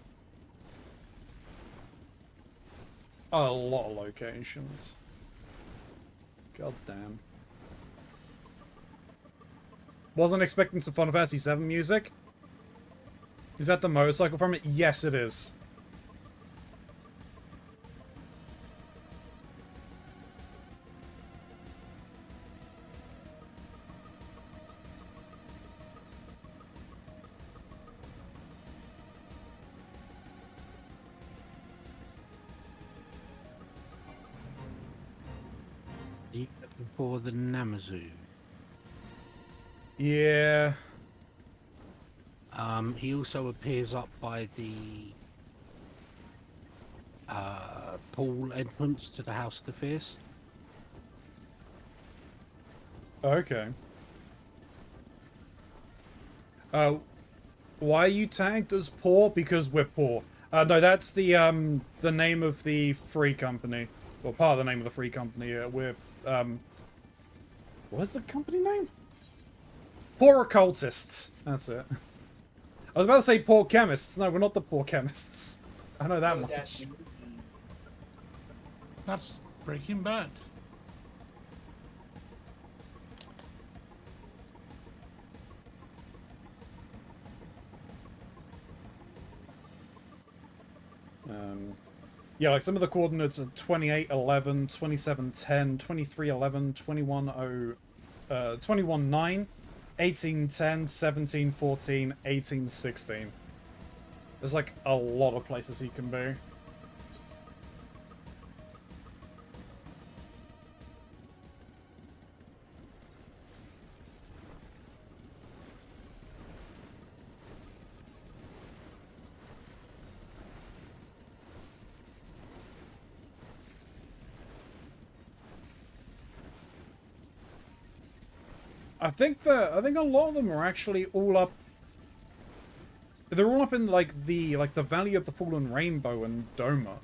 a lot of locations. God damn. Wasn't expecting some Final Fantasy XIV music. Is that the motorcycle from it? Yes, it is. Are you looking for the Namazu? Yeah. He also appears up by the pool entrance to the House of the Fierce. Okay. Why are you tagged as poor? Because we're poor. No, that's the name of the free company. Well, part of the name of the free company. We're, what's the company name? Poor Occultists. That's it. I was about to say poor chemists. No, we're not the poor chemists. I know that much. That's Breaking Bad. Yeah, like some of the coordinates are 2811, 2710, 2311, 210, 219, 1810, 1714, 1816. There's like a lot of places he can be. I think a lot of them are actually all up. They're all up in like the Valley of the Fallen Rainbow and Doma.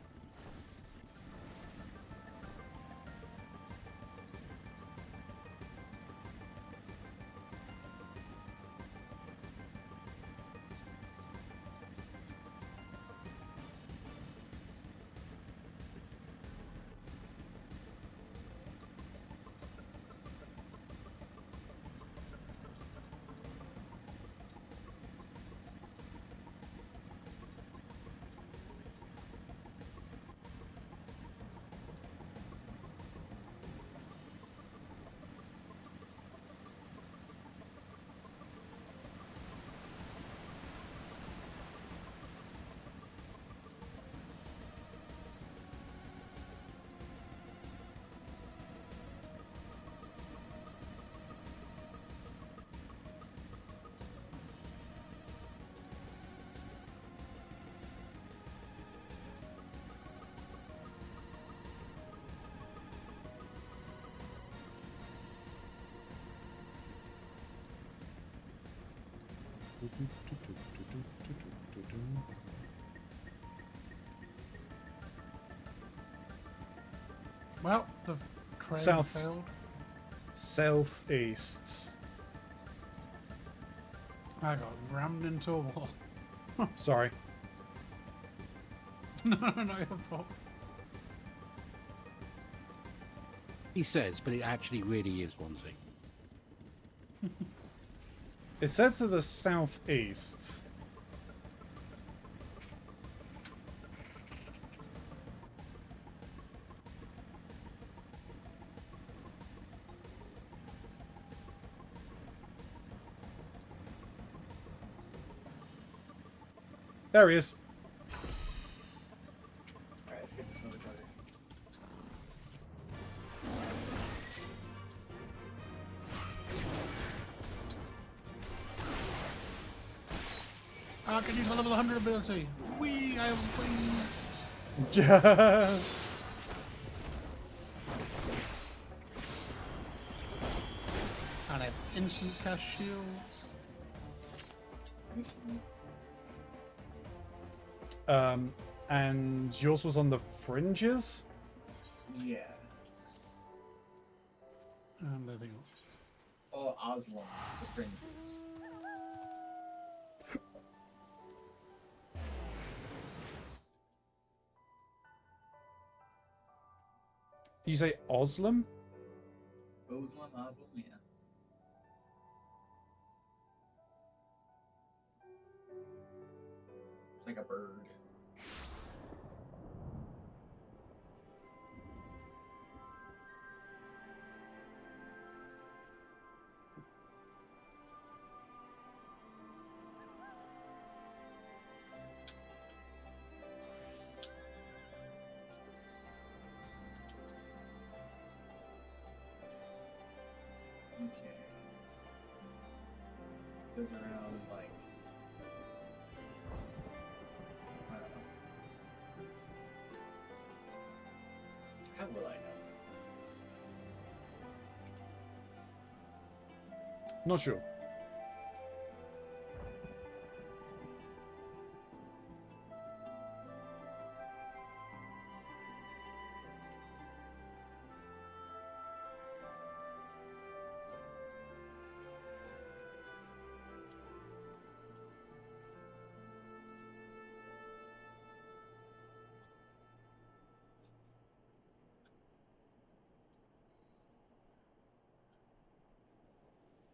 Well, the train South. failed. Southeast. I got rammed into a wall. Sorry. No, not your fault. He says, but it actually really is one thing. It said to the southeast. There he is. Alright, let's get this another target. I can use my level 100 ability. Wee, I have wings. And I have instant cast shields. And yours was on the fringes? Yeah. And there they go. Oh, Oslam, the fringes. Did you say Oslam? Oslam, yeah. It's like a bird. Okay. Says around like I don't know. How will I know? Not sure.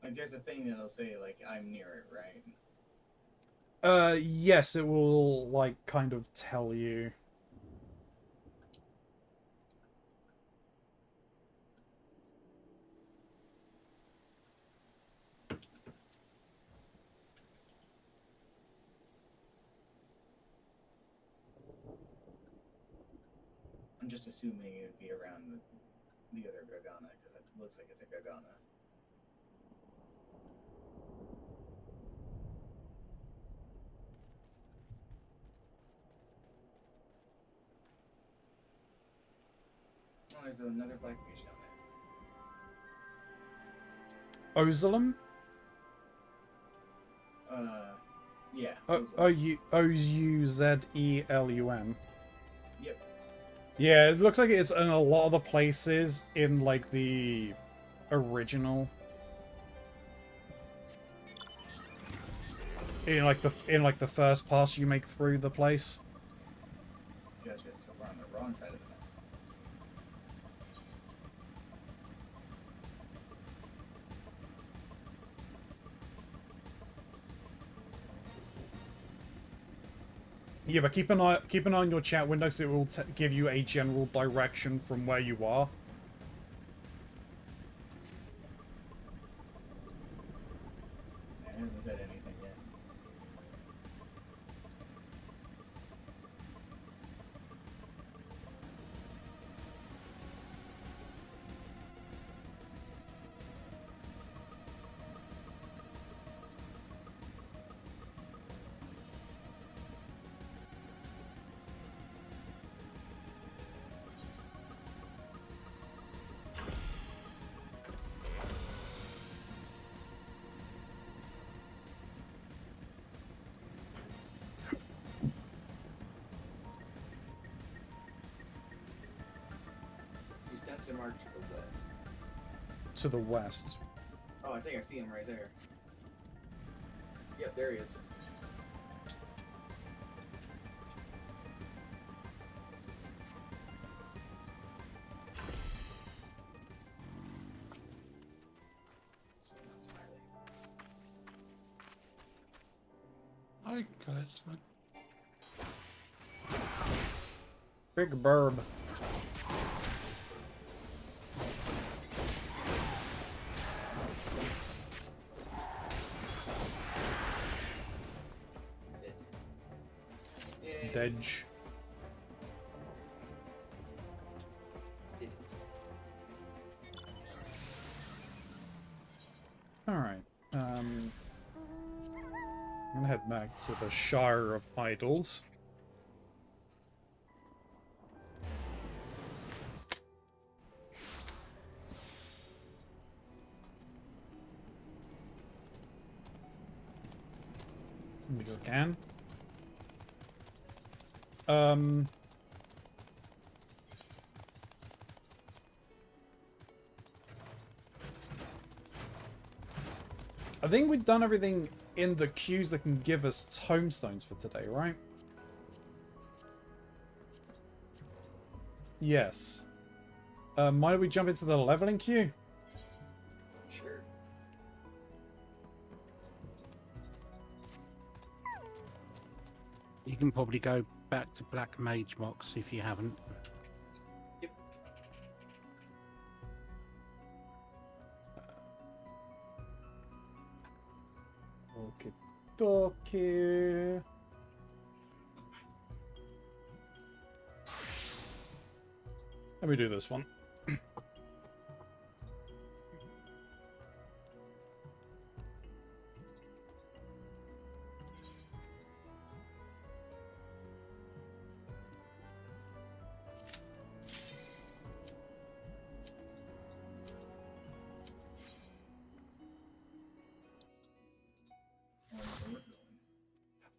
Like there's a thing that'll say like I'm near it, right? Yes, it will, like, kind of tell you. I'm just assuming it would be around the other Gargana because it looks like it's a Gargana. Oh, there's another black mage down there. Ozalum? Yeah. Ouzzelum. Yep. Yeah, it looks like it's in a lot of the places in, like, the original. In like the first pass you make through the place. Gotcha. So we're on the wrong side of the map. Yeah, but keep an eye on your chat window because it will give you a general direction from where you are. I haven't said anything yet. You sense a mark to the west. To the west. Oh, I think I see him right there. Yep, there he is. I got it. It's fine. Big burb. Dej. Alright. I'm gonna head back to the Shire of Idols. Because I can. I think we've done everything in the queues that can give us tomestones for today, right? Yes. Why don't we jump into the leveling queue? Sure. You can probably go back to Black Mage Mox if you haven't. Yep. Okay, dokie. Let me do this one.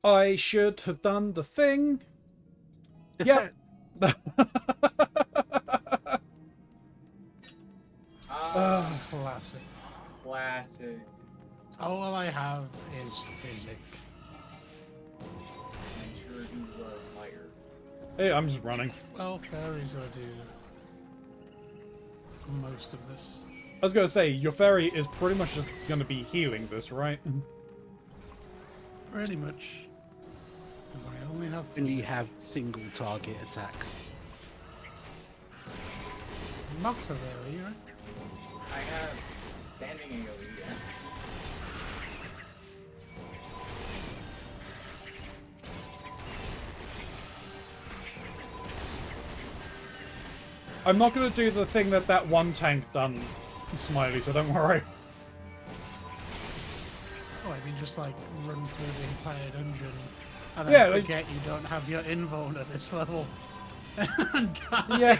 I should have done the thing. Yep. Classic. Classic. All I have is physic. I'm sure you love fire. Hey, I'm just running. Well, fairies will do most of this. I was gonna say, your fairy is pretty much just gonna be healing this, right? Pretty much. Because I only have And you physic. have single target attack. Mox are there, are you right? I have standing AoE, yeah. I'm not gonna do the thing that one tank done, Smiley, so don't worry. Oh, I mean, just like run through the entire dungeon and then Yeah, like- forget you don't have your invuln at this level. And die. Yeah.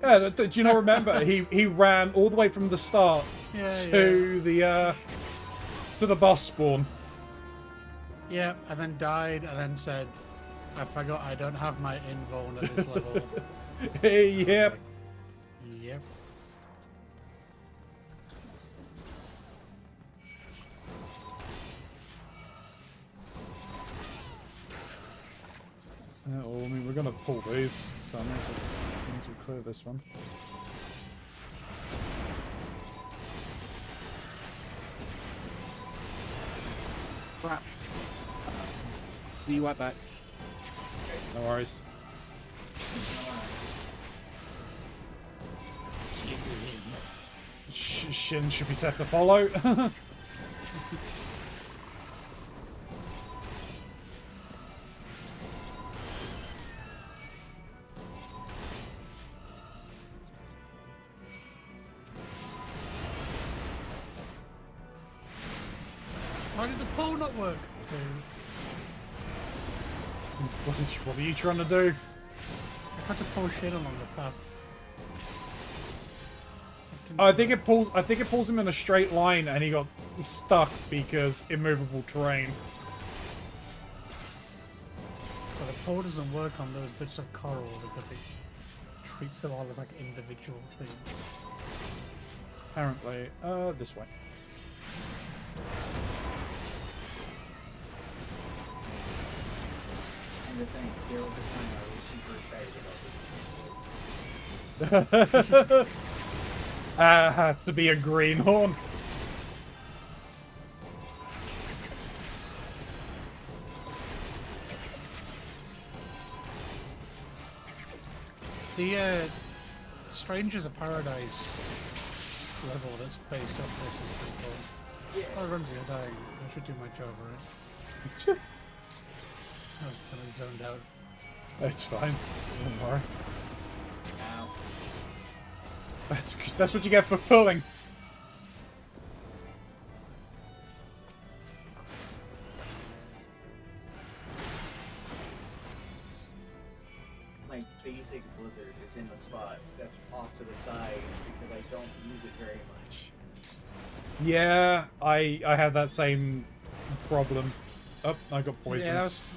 Yeah, do you not remember? He ran all the way from the start to the boss spawn. Yeah, and then died, and then said, I forgot I don't have my invuln at this level. Yep. Yep. Well, I mean, we're gonna pull these, so I might as well clear this one. Crap. Be right back. No worries. Shin should be set to follow. Why did the pole not work? What are you trying to do? I tried to pull shit along the path. I think it pulls him in a straight line, and he got stuck because immovable terrain. So the pole doesn't work on those bits of coral because it treats them all as like individual things. Apparently, this way. And the thing, there was a time I was super excited about this. Had to be a greenhorn. The Strangers of Paradise level that's based off this is pretty cool. Yeah. Oh, Runzi, you're dying. I should do my job, right? I was kind of zoned out. It's fine. Don't worry. Ow. That's what you get for pulling. My basic blizzard is in a spot that's off to the side because I don't use it very much. Yeah, I have that same problem. Oh, I got poisoned. Yeah, that was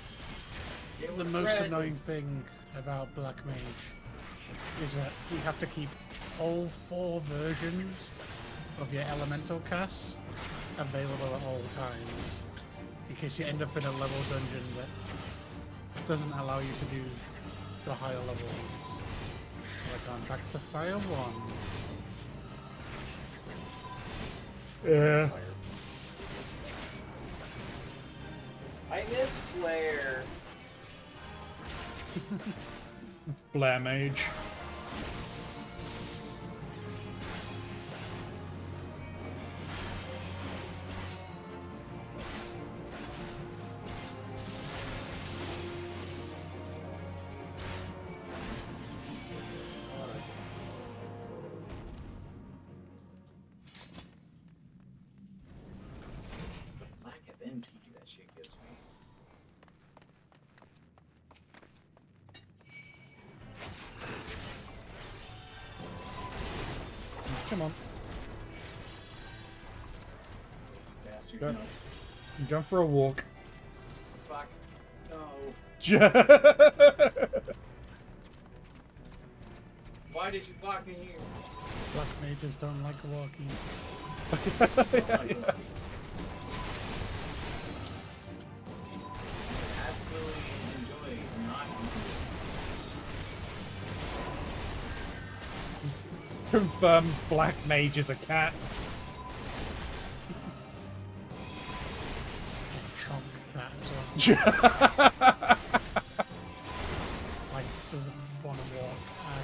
It the was most red. annoying thing about Black Mage, is that you have to keep all 4 versions of your elemental casts available at all times, in case you end up in a level dungeon that doesn't allow you to do the higher level ones. Like I'm back to Fire 1. Yeah. I miss Flare. Blair Mage. The lack of MP that shit gives me. Come on. Bastard. Go. No. Jump for a walk. Fuck. No. Why did you block me here? Black Mages don't like walkies. Absolutely enjoy not Confirmed Black Mage is a cat. And chunk that as well. Like, doesn't want to walk at all.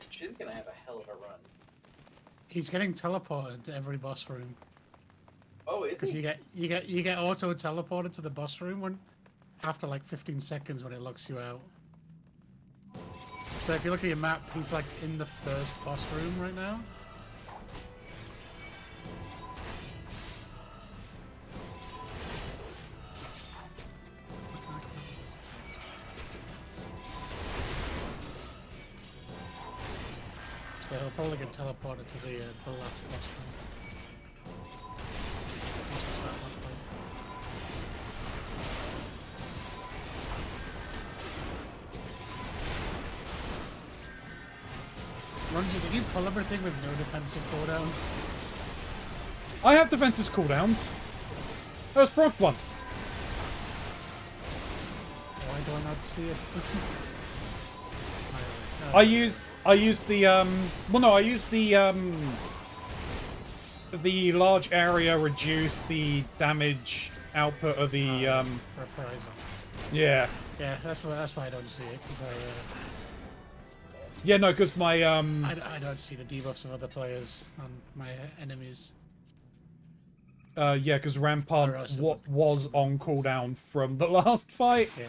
She's gonna have a hell of a run. He's getting teleported to every boss room. Oh, is Because he? you get auto teleported to the boss room when after like 15 seconds when it locks you out. So if you look at your map, he's like in the first boss room right now. So he'll probably get teleported to the last boss room. Once we start that fight. Ronzi, did you pull everything with no defensive cooldowns? I have defenses cooldowns. That was proc one. Why do I not see it? I used the well no, I used the large area reduce the damage output of the Reprisal. yeah. Yeah, that's why I don't see it, because Yeah, no, because my I don't see the debuffs of other players on my enemies. yeah, because Rampart Or what was on cooldown from the last fight. Yeah.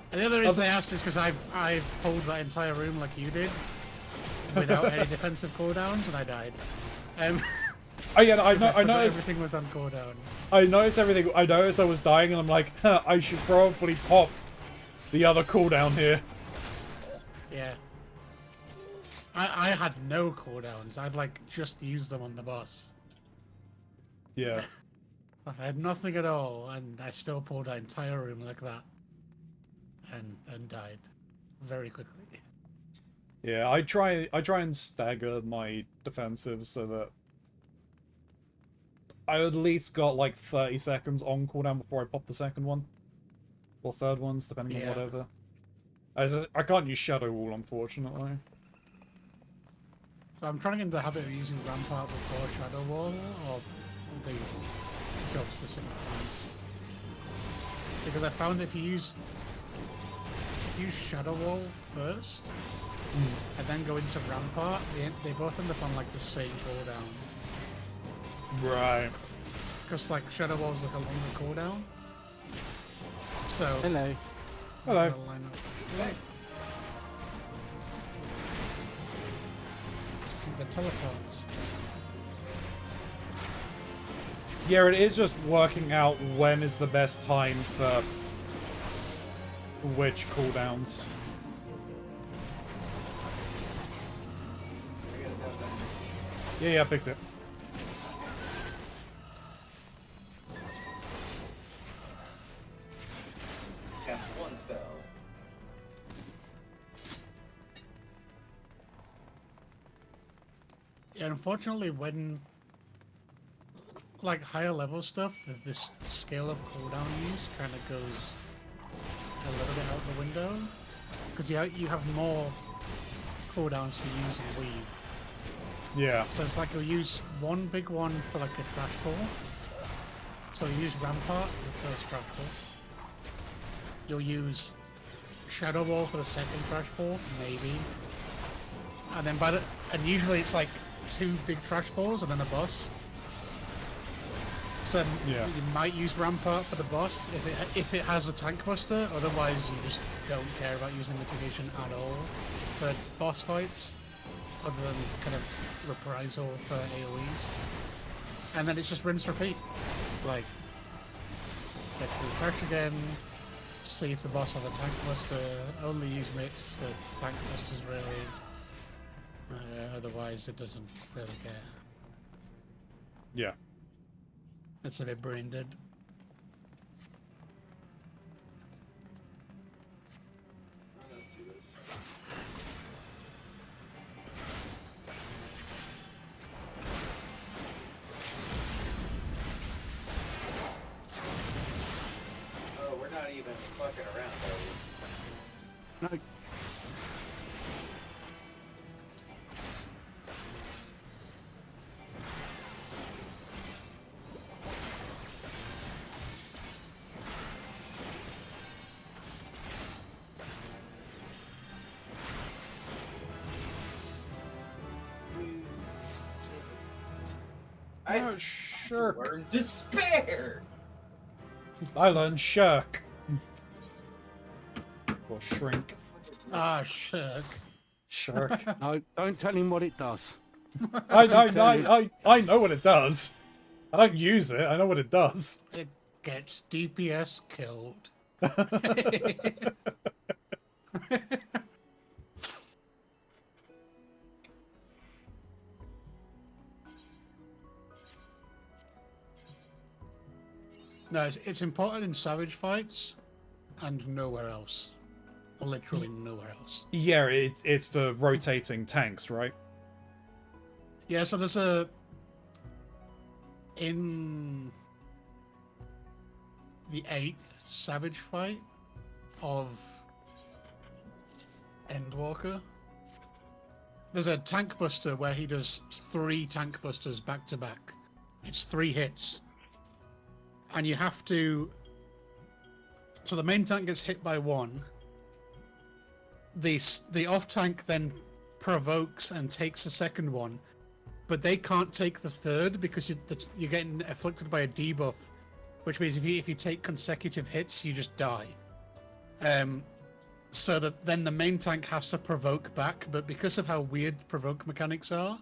And the other reason I asked is because I've pulled that entire room like you did, without any defensive cooldowns, and I died. Oh yeah, I I noticed. everything was on cooldown. I noticed everything. I noticed I was dying, and I'm like, huh, I should probably pop the other cooldown here. Yeah. I had no cooldowns. I'd like just used them on the boss. Yeah. I had nothing at all, and I still pulled that entire room like that, and died very quickly. Yeah, I try and stagger my defensives so that I at least got like 30 seconds on cooldown before I pop the second one. Or third ones, depending on whatever. I can't use Shadow Wall, unfortunately. I'm trying to get into the habit of using Rampart before Shadow Wall, or the job specific ones. Because I found if you use if you use Shadow Wall first, and then go into Rampart, they both end up on like the same cooldown. Right. Because like Shadow Wall's like a longer cooldown. So Hello. Hello. they'll line up. Hey. See the teleports. Yeah, it is just working out when is the best time for which cooldowns. Yeah, I picked it. Cast one spell. Yeah, unfortunately, when like higher level stuff, this scale of cooldown use kind of goes a little bit out the window because you have more cooldowns to use in Weave. Yeah. So it's like you'll use one big one for like a trash ball. So you use Rampart for the first trash ball. You'll use Shadow Wall for the second trash ball, maybe. And then and usually it's like 2 big trash balls and then a boss. So Yeah. you might use Rampart for the boss if it has a tank buster. Otherwise, you just don't care about using mitigation at all for boss fights, other than kind of reprisal for AoEs. And then it's just rinse repeat. Like get through trash again, see if the boss has a tank buster. Only use mitts for tank busters, really. Otherwise, it doesn't really care. Yeah. It's a bit brain dead. Oh, we're not even fucking around, are we? No. I Oh, sure. learned despair. I learned shirk. Or shrink. Ah, shit. Shirk. No, don't tell him what it does. I know what it does. I don't use it. I know what it does. It gets DPS killed. No, it's important in Savage fights and nowhere else. Literally nowhere else. Yeah, it's for rotating tanks, right? Yeah, so there's in the 8th Savage fight of Endwalker, there's a tank buster where he does 3 tank busters back to back. It's 3 hits. And you have to... So the main tank gets hit by 1. The off tank then provokes and takes the second one, but they can't take the third because you're getting afflicted by a debuff, which means if you take consecutive hits, you just die. So that then the main tank has to provoke back, but because of how weird provoke mechanics are,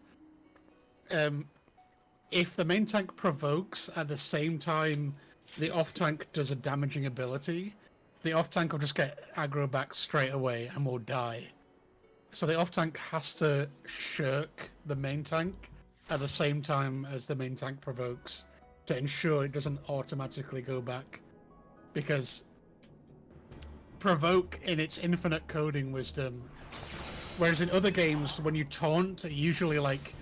if the main tank provokes at the same time the off tank does a damaging ability, the off tank will just get aggro back straight away and will die. So the off tank has to shirk the main tank at the same time as the main tank provokes to ensure it doesn't automatically go back. Because provoke in its infinite coding wisdom, whereas in other games when you taunt, it usually like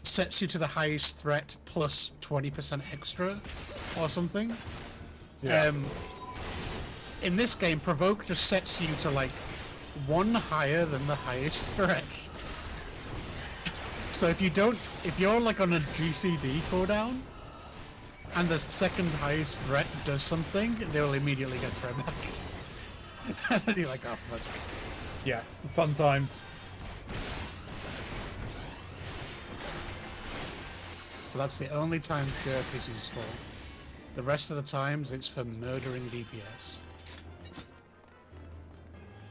sets you to the highest threat plus 20% extra or something. Yeah. In this game, provoke just sets you to like 1 higher than the highest threat. So if you're like on a GCD cooldown and the second highest threat does something, they'll immediately get thrown back. And then you're like, oh fuck. Yeah, fun times. So that's the only time Shirk is useful. The rest of the times it's for murdering DPS.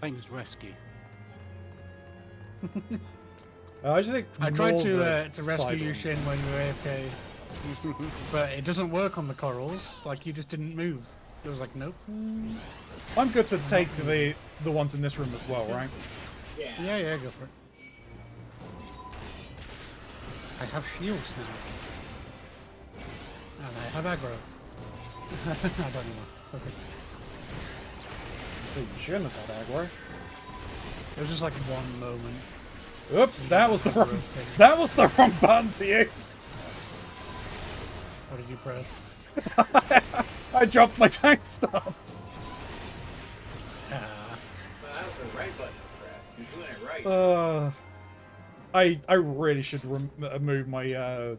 Things rescue. I just think I tried more to the rescue you, side Shin, when you were AFK. But it doesn't work on the corals. Like, you just didn't move. It was like, nope. ones. I'm good to take the ones in this room as well, right? Yeah. Yeah, go for it. I have shields now. And I have aggro. I don't know. It's okay. So you shouldn't have had aggro. It was just like one moment. Oops, that was the wrong button to use. What did you press? I dropped my tank stance. Ah. Well, that was the right button to press. You're doing it right. I really should move my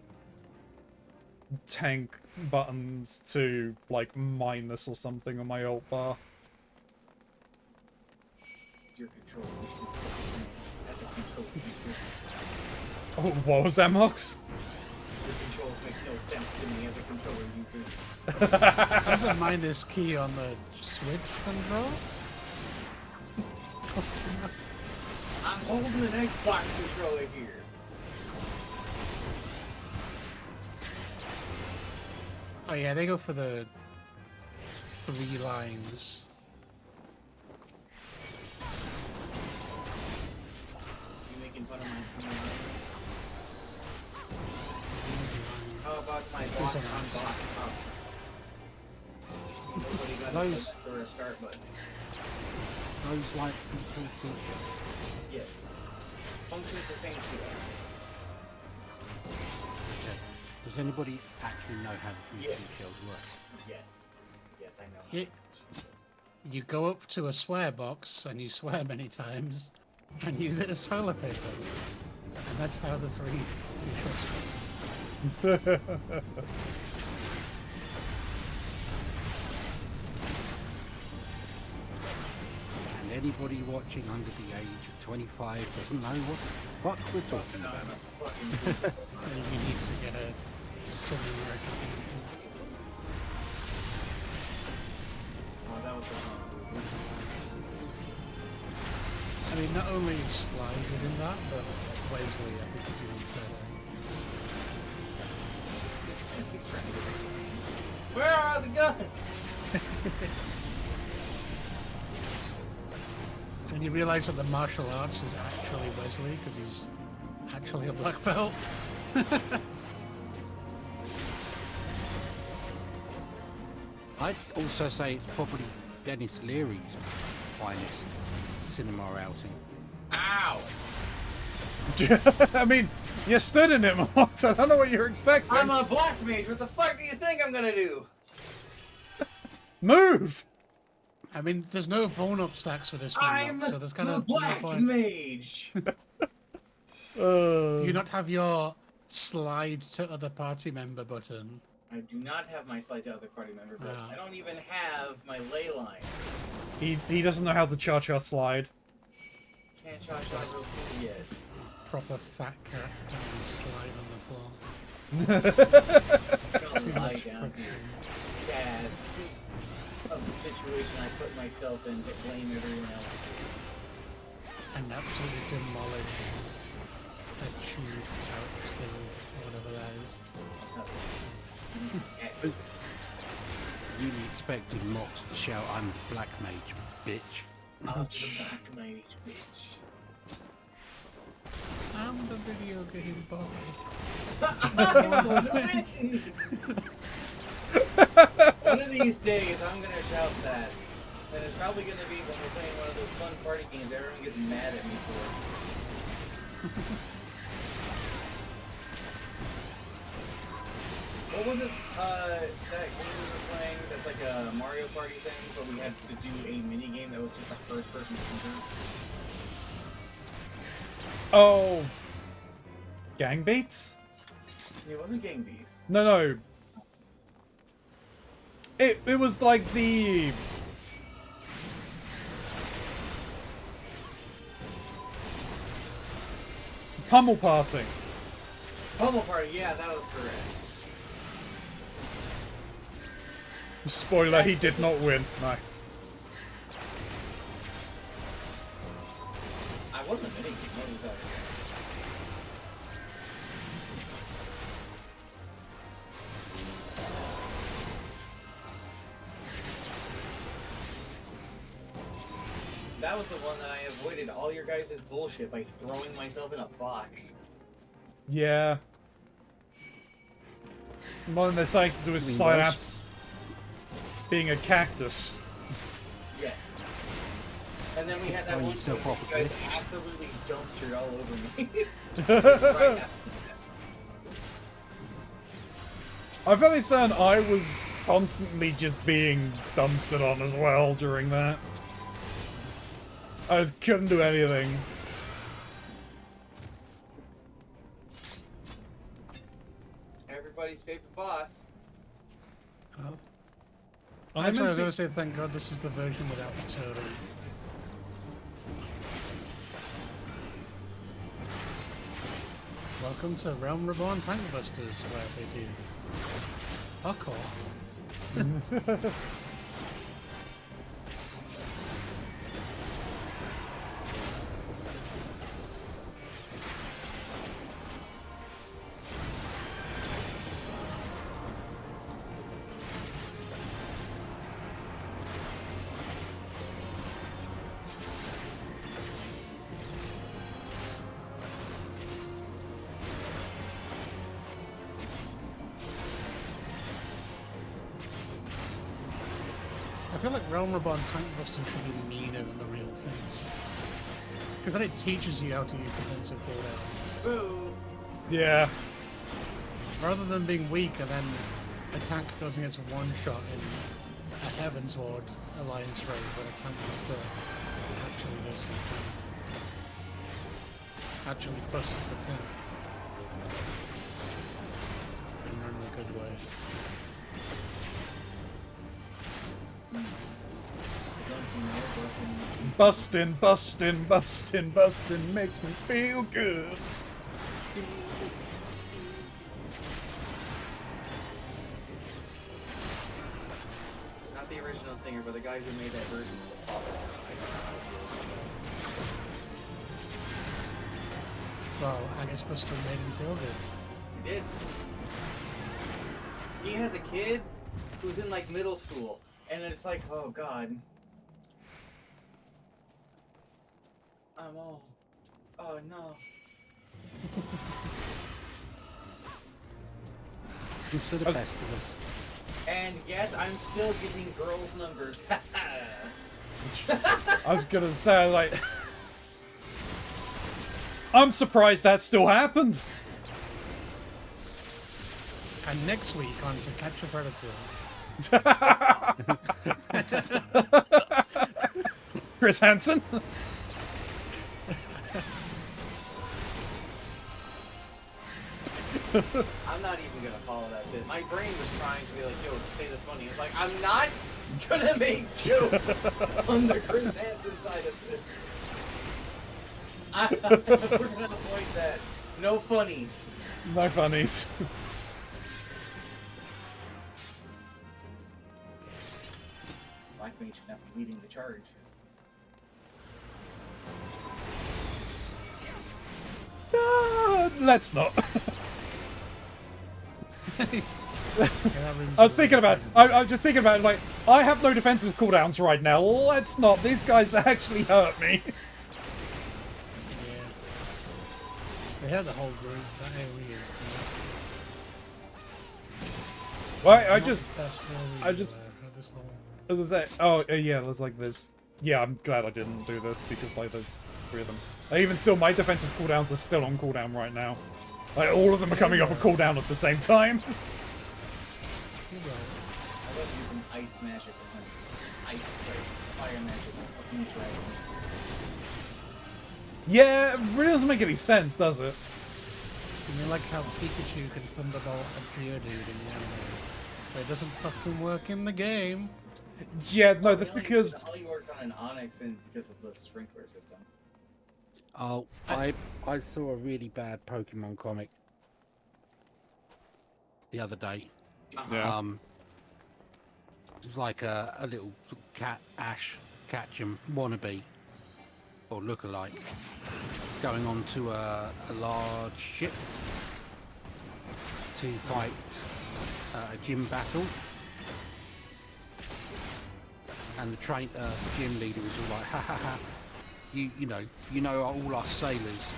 tank buttons to like minus or something on my alt bar. Your control is as a control user. Oh, what was that, Mox? Your controls make no sense to me as a controller user. There's a minus key on the Switch controls? I'm holding an Xbox controller here. Oh yeah, they go for the 3 lines. You making fun of my How about my block on block? Nobody got a Those- push or a start button. Those like control features. Yes. Functions the same to that. Okay. Does anybody actually know how the Yeah. VC shells work? Yes. Yes, I know. Yeah. You go up to a swear box and you swear many times and use it as toilet paper. And that's how the 3 sequels work. And anybody watching under the age of 25 doesn't know what the fuck we're talking No, about. I'm a fucking You need to get a similar copy. Oh, that was the wrong move. I mean, not only is Sly good in that, but Wesley, I think, is even better. Where are the guns? And you realize that the martial arts is actually Wesley, because he's actually a black belt. I'd also say it's probably Dennis Leary's finest cinema outing. Ow! I mean, you stood in it, Mox. I don't know what you're expecting. I'm a black mage. What the fuck do you think I'm gonna do? Move! I mean, there's no phone-up stacks for this one, I'm so there's kind the of no black point. mage. Do you not have your slide to other party member button? I do not have my slide to other party member, but Ah. I don't even have my ley line. He doesn't know how to cha-cha slide. Can't cha-cha real smooth yet. Proper fat cat can slide on the floor. I'm Too gonna lie much down here. friction. Sad of the situation I put myself in to blame everyone else. And absolutely demolish a tube couch thing, or whatever that is. Really expecting Mox to shout, "I'm the black mage, bitch." I'm the black mage, bitch. I'm the video game boy. One of these days, I'm gonna shout that. And it's probably gonna be when we're playing one of those fun party games everyone gets mad at me for. What was it, that game we were playing that's like a Mario Party thing, but we had to do a mini game that was just a first-person shooter? Oh. Gang beats? It wasn't Gang Beasts. No. It was like the... Pummel passing. Pummel party, yeah, that was correct. Spoiler, he did not win. No. I won the minigame. What was that? That was the one that I avoided all your guys' bullshit by throwing myself in a box. Yeah. More than there's something to do with Synapse being a cactus. Yes. And then we had that one point where you guys absolutely dumpstered all over me. Right after. I felt like saying I was constantly just being dumpstered on as well during that. I just couldn't do anything. Everybody's favorite boss. Actually, I was going to say, thank God this is the version without the turtle. Welcome to Realm Reborn Tank Busters, where they do fuck all. I feel like Realm Reborn Tank Buster should be meaner than the real things. Because then it teaches you how to use defensive cooldowns. Boo! Yeah. Rather than being weak and then a tank goes against one shot in a Heavensward alliance raid where a tank buster actually does something. Actually busts the tank. In a good way. Bustin', bustin', bustin', bustin' makes me feel good. Not the original singer, but the guy who made that version of the father. Well, I guess Buster made him feel good. He did. He has a kid who's in like middle school, and it's like, oh god. I'm all. Oh no. Just for the best of us. And yet I'm still getting girls' numbers. I was gonna say, like... I'm surprised that still happens! And next week on To Catch a Predator. Chris Hansen? I'm not even gonna follow that bit. My brain was trying to be like, yo, say this funny. It's like, I'm not gonna make jokes on the Chris Hansen side of this. We're gonna avoid that. No funnies. No funnies. Black Mage should not be leading the charge. Let's not. I was thinking about. I'm just thinking about like I have no defensive cooldowns right now. Let's not. These guys actually hurt me. Yeah. They have the whole group. That area is nice. Well, I Not just, the best area I just- there at this level. as I say, oh yeah, there's like this. Yeah, I'm glad I didn't do this because like there's 3 of them. Even still, my defensive cooldowns are still on cooldown right now. Like all of them are coming off a cooldown at the same time. You're right. I love using ice magic and then ice strike, fire magic, fucking dragons. Yeah, it really doesn't make any sense, does it? You mean like how Pikachu can Thunderbolt a Geodude in the anime? But it doesn't fucking work in the game. Yeah, no, that's because It only works on an Onyx and because of the sprinkler system. Oh, I saw a really bad Pokemon comic the other day. Yeah. It was like a little cat Ash Ketchum wannabe or lookalike going on to a large ship to fight a gym battle, and the gym leader was all like, ha ha ha, you know all us sailors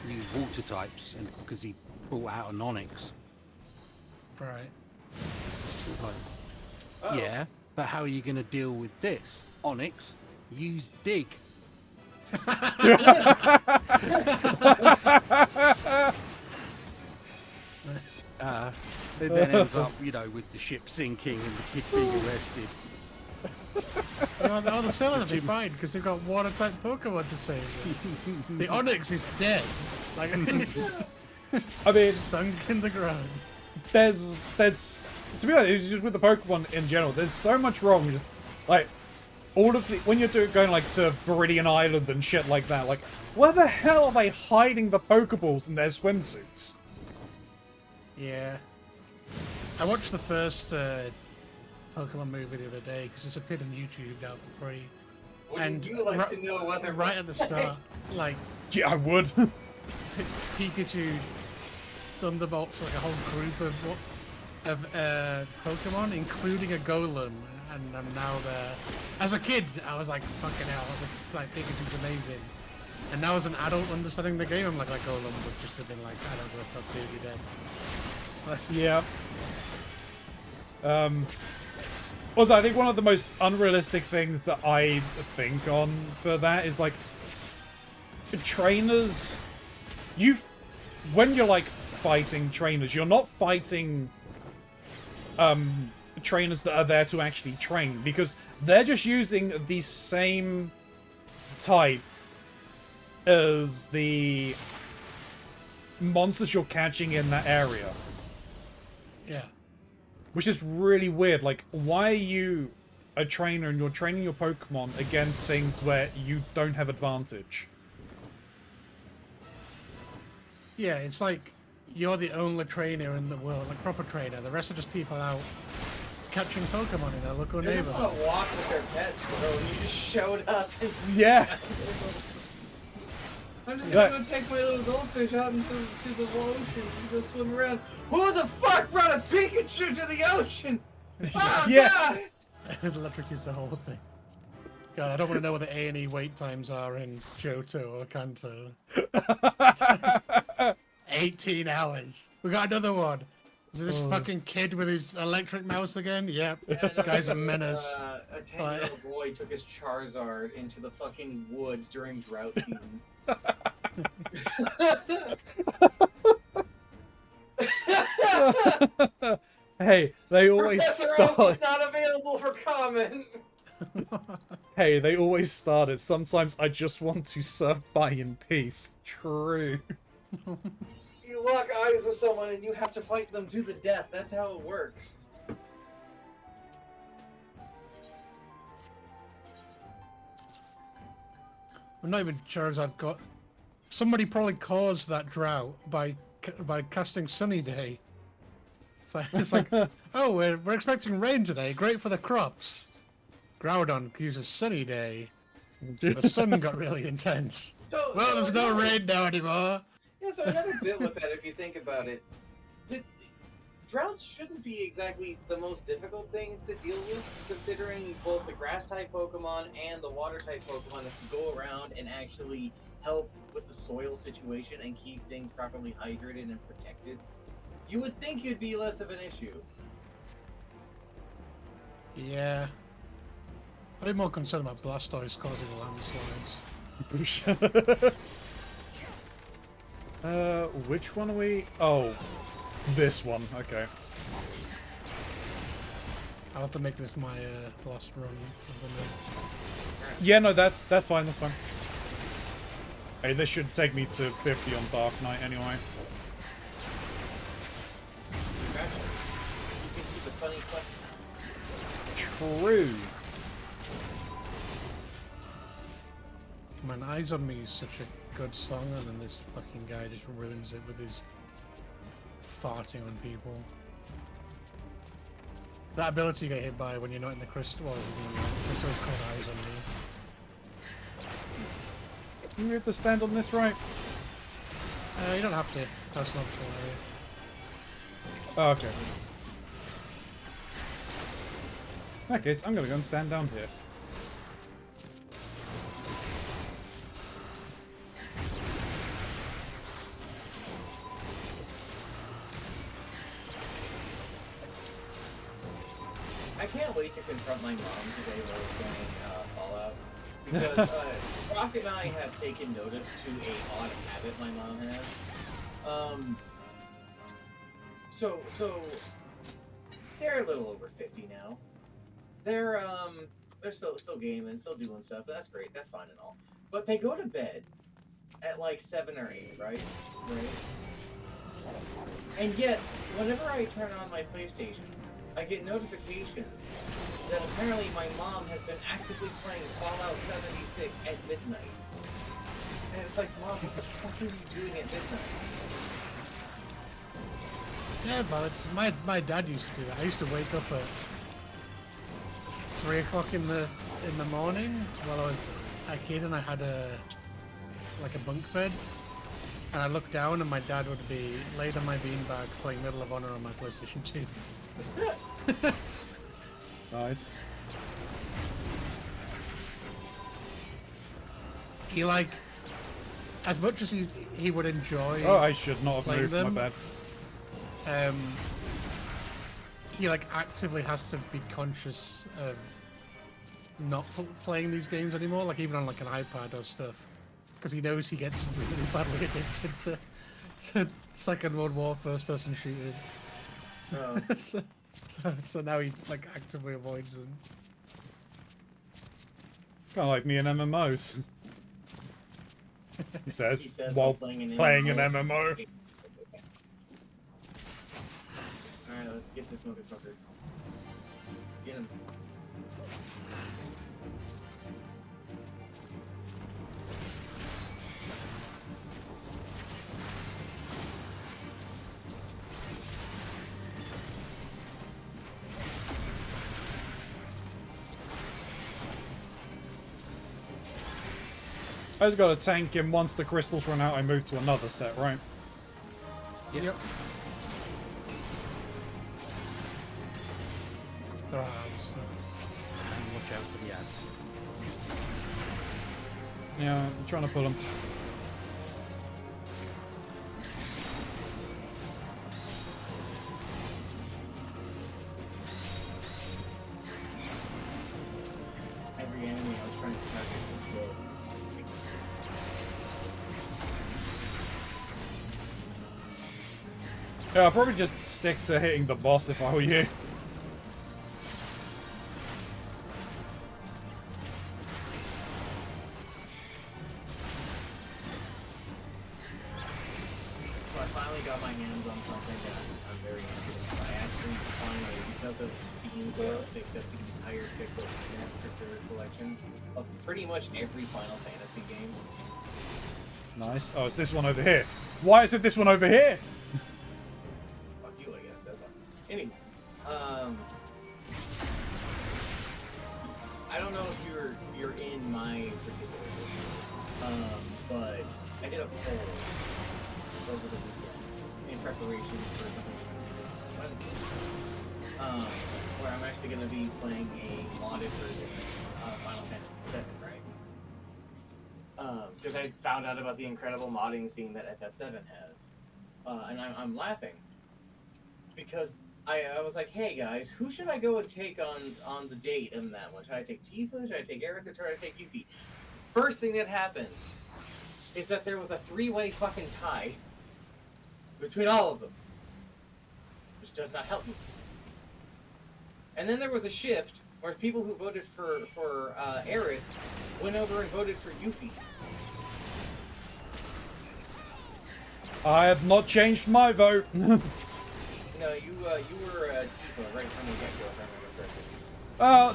use water types, and because he brought out an Onyx. Right. It was like, Uh-oh. yeah, but how are you going to deal with this? Onyx, use dig. It then ends up, with the ship sinking and the kid being arrested. The sailors will be fine because they've got water-type Pokemon to save them. The Onyx is dead. Like, it's just I mean, sunk in the ground. there's to be honest, it's just with the Pokemon in general, there's so much wrong. Just like all of the when you're going like to Viridian Island and shit like that, like where the hell are they hiding the Pokeballs in their swimsuits? Yeah. I watched the first Pokemon movie the other day because it's appeared on YouTube now for free. Wouldn't you like to know what they're right at the start, like Yeah, I would. Pikachu thunderbolts like a whole group of Pokemon, including a Golem, and I'm now there. As a kid, I was like, fucking hell, like Pikachu's amazing. And now as an adult understanding the game, I'm like Golem would just have been like, I don't know if I'm really dead. Yeah. Also, I think one of the most unrealistic things that I think on for that is like trainers. When you're like fighting trainers, you're not fighting trainers that are there to actually train, because they're just using the same type as the monsters you're catching in that area. Yeah. Which is really weird. Like, why are you a trainer and you're training your Pokemon against things where you don't have advantage? Yeah, it's like you're the only trainer in the world, like proper trainer. The rest are just people out catching Pokemon in their local They just neighborhood. want to walk with their pets, bro, and you just showed up. Yeah. I'm just gonna go take my little goldfish out into the ocean and go swim around. Who the fuck brought a Pikachu to the ocean? Oh, Yeah. God! It electrocutes the whole thing. God, I don't want to know what the A&E wait times are in Johto or Kanto. 18 hours. We got another one. Is it this fucking kid with his electric mouse again? Yep. Yeah, no, Guy's a menace. A 10-year-old boy took his Charizard into the fucking woods during drought season. Hey, they always Professor Oak start. is not available for comment. Hey, they always start it. Sometimes I just want to surf by in peace. True. You lock eyes with someone and you have to fight them to the death. That's how it works. I'm not even Charizard got. Somebody probably caused that drought by casting Sunny Day. It's like oh, we're expecting rain today. Great for the crops. Groudon uses Sunny Day. The sun got really intense. Well, there's no rain now anymore. Yeah, so another bit with that, if you think about it, droughts shouldn't be exactly the most difficult things to deal with, considering both the grass-type Pokemon and the water-type Pokemon that can go around and actually help with the soil situation and keep things properly hydrated and protected. You would think it'd be less of an issue. Yeah. I'm more concerned about Blastoise causing landslides. Which one are we? Oh, this one. Okay. I'll have to make this my last run of the night. Yeah, no, that's fine. That's fine. Hey, this should take me to 50 on Dark Knight anyway. You can keep a funny quest. True. Man, Eyes on Me is such a good song, and then this fucking guy just ruins it with his farting on people. That ability you get hit by when you're not in the crystal, well, the crystal is called Eyes on Me. You have to stand on this, right? You don't have to. That's an optional area. Oh, okay. In that case, I'm gonna go and stand down here. I can't wait to confront my mom today while we're playing Fallout. Because Rocket and I have taken notice to a odd habit my mom has. So they're a little over 50 now. They're still gaming, still doing stuff, but that's great, that's fine and all. But they go to bed at like 7 or 8, right? And yet, whenever I turn on my PlayStation, I get notifications that apparently my mom has been actively playing Fallout 76 at midnight. And it's like, Mom, what the fuck are you doing at midnight? Yeah, but my dad used to do that. I used to wake up at 3 o'clock in the morning while I was a kid, and I had a bunk bed, and I looked down, and my dad would be laid on my beanbag playing Medal of Honor on my PlayStation 2. Nice. He as much as he would enjoy. Oh, I should not have playing moved. them, My bad. He actively has to be conscious of not playing these games anymore, like even on an iPad or stuff, because he knows he gets really badly addicted to Second World War first-person shooters. Oh. so now he actively avoids them. Kind of like me and MMOs. He says while playing an MMO. Alright, let's get this motherfucker. Get him. I just gotta tank him. Once the crystals run out, I move to another set, right? Yep. There are ads. And watch out for the ads. Yeah, I'm trying to pull him. Every enemy I was trying to target was dead. Yeah, I'll probably just stick to hitting the boss if I were you. So I finally got my hands on something that I'm very interested in. I actually finally, because of Steam sale, picked up the entire Pixel Master collection of pretty much every Final Fantasy game. Nice. Oh, it's this one over here. Why is it this one over here? Fuck you, I guess, that's fine. Anyway, I don't know if you're in my particular group, but I did a poll over the weekend in preparation for something Wednesday, where I'm actually going to be playing a modded version of Final Fantasy VII, right? Because I found out about the incredible modding scene that FF7 has, and I'm laughing because I was like, hey guys, who should I go and take on the date in that one? Should I take Tifa? Should I take Aerith? Or should I take Yuffie? First thing that happened is that there was a 3-way fucking tie between all of them, which does not help me. And then there was a shift where people who voted for Aerith went over and voted for Yuffie. I have not changed my vote. No, you were Tifa right from the get-go, if I remember correctly.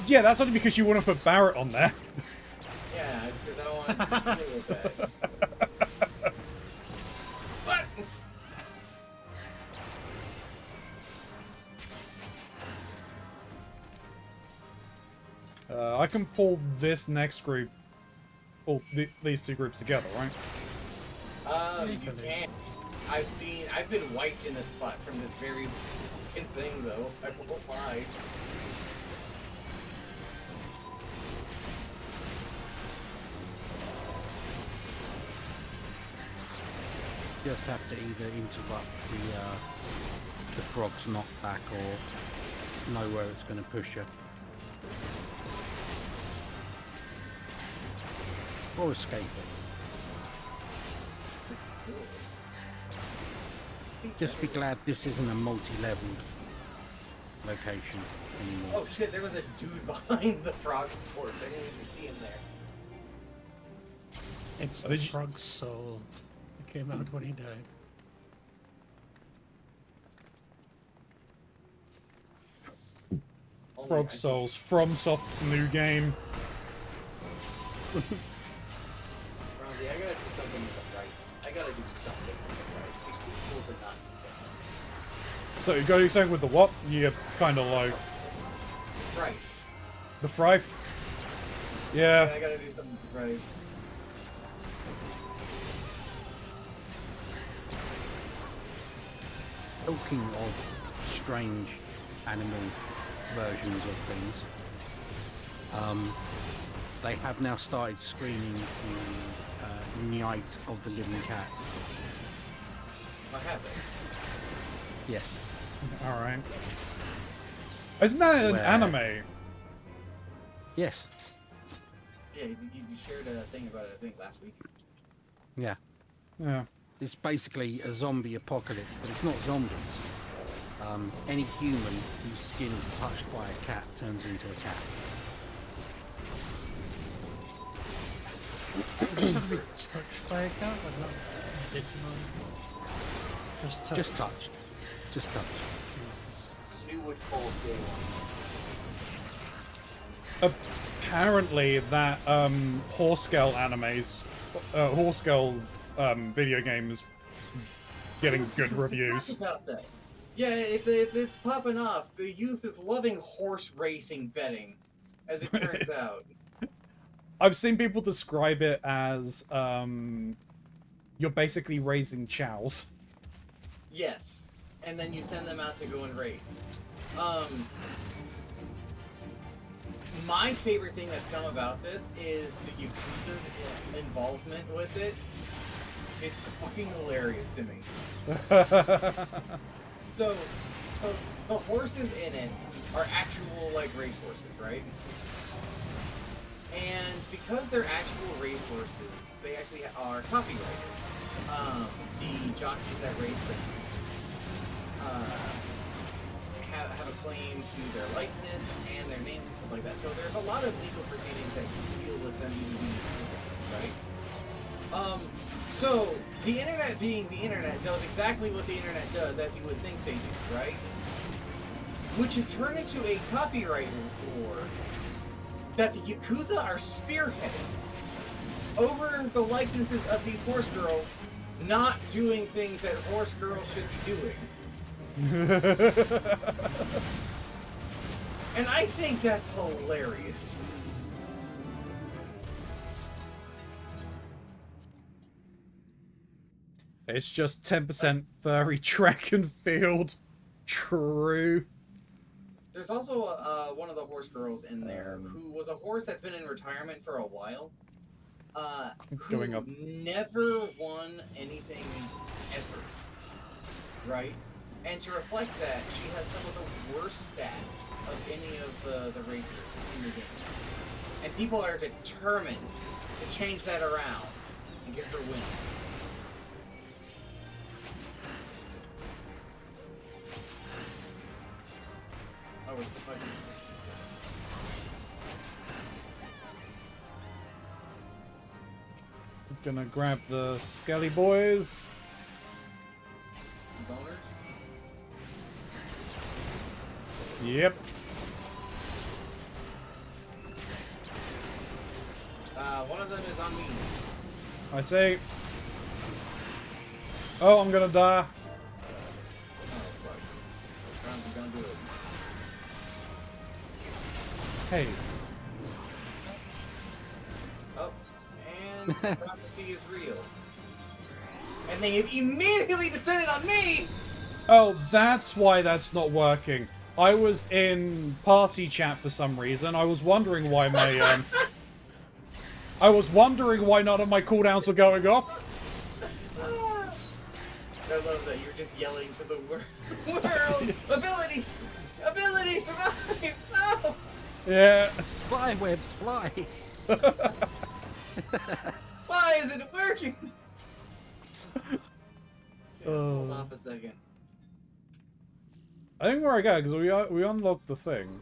Yeah, that's only because you want to put Barrett on there. Yeah, because I don't want to deal with that. I can pull this next group, or these two groups together, right? You can. I've been wiped in this spot from this very thing, though. I won't lie. Just have to either interrupt the frog's knockback or know where it's going to push you. Or escape it. Just be glad this isn't a multi-leveled location anymore. Oh shit, there was a dude behind the frog sport. I didn't even see him there. It's the frog's soul. It came out when he died. Frog Souls, FromSoft's new game. Keronzi, I gotta do something with the right. I gotta do something with the right. These people are not using So you gotta do something with the what? Yeah, kind of like right. the Thrive. Yeah. I gotta do something with the right. Talking of strange animal versions of things, they have now started screening the Night of the Living Cat. What happened? Yes. Alright. Isn't that an Where- anime? Yes. Yeah, you shared a thing about it, I think, last week. Yeah. Yeah. It's basically a zombie apocalypse, but it's not zombies. Any human whose skin is touched by a cat turns into a cat. You just have to be touched by a cat, but not bitten on. Just touched. Just touched. Just touched. Jesus. Snu would fall day one. Apparently that horse girl animes, horse girl video games getting good reviews. Talk about that. Yeah, it's popping off. The youth is loving horse racing betting, as it turns out. I've seen people describe it as you're basically raising chows. Yes, and then you send them out to go and race. My favorite thing that's come about this is the Yakuza's involvement with it. It's fucking hilarious to me. So the horses in it are actual like race horses, right? And because they're actual race horses, they actually are copyrighted. The jockeys that race them have a claim to their likeness and their names and stuff like that. So there's a lot of legal proceedings that deal with them using these, right? So the internet being the internet does exactly what the internet does, as you would think they do, right? Which is turned into a copyright war that the Yakuza are spearheading over the likenesses of these horse girls not doing things that horse girls should be doing. And I think that's hilarious. It's just 10% furry track and field. True. There's also one of the horse girls in there who was a horse that's been in retirement for a while. Who Going up. never won anything ever. Right? And to reflect that, she has some of the worst stats of any of the racers in the game. And people are determined to change that around and give her wins. Oh, what's the fucking... Gonna grab the Skelly boys. boners? Yep. One of them is on me. I say. Oh, I'm gonna die. Oh, fuck. Keronzi, don't do it. Hey. Prophecy is real. And they immediately descended on me! Oh, that's why that's not working. I was in party chat for some reason. I was wondering why my, I was wondering why none of my cooldowns were going off. I love that you're just yelling to the world. Ability! Ability! Survive! No! Yeah. Fly, webs, fly! Why isn't it working? Yeah, let's hold Oh. off a second. I think where I go, because we unlocked the thing.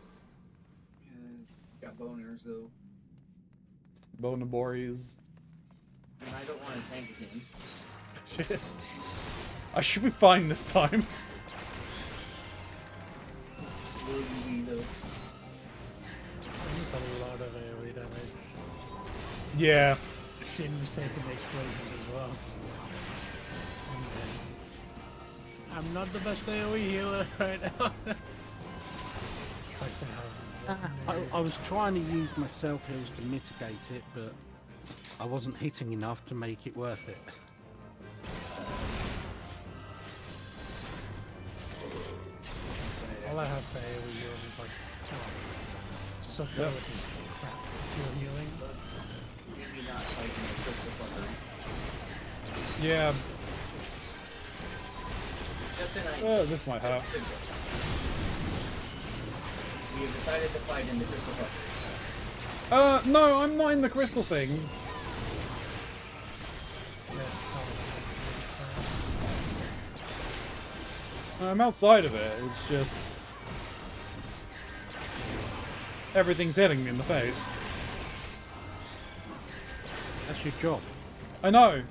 Yeah, got boners though. Bonabories. And I don't want to tank again. I should be fine this time. Will you be though? That's a lot of AoE damage. Yeah. Shin was taking the explosions as well. I'm not the best AoE healer right now. I was trying to use my self heals to mitigate it, but I wasn't hitting enough to make it worth it. All I have for AoE heals is like sucker, which is crap pure healing. Maybe not fighting the crystal fucker. Yeah. Just tonight. Oh, this might hurt. We have decided to fight in the crystal fucker. No, I'm not in the crystal things. Yeah, solid. I'm outside of it. It's just everything's hitting me in the face. That's your job. I know.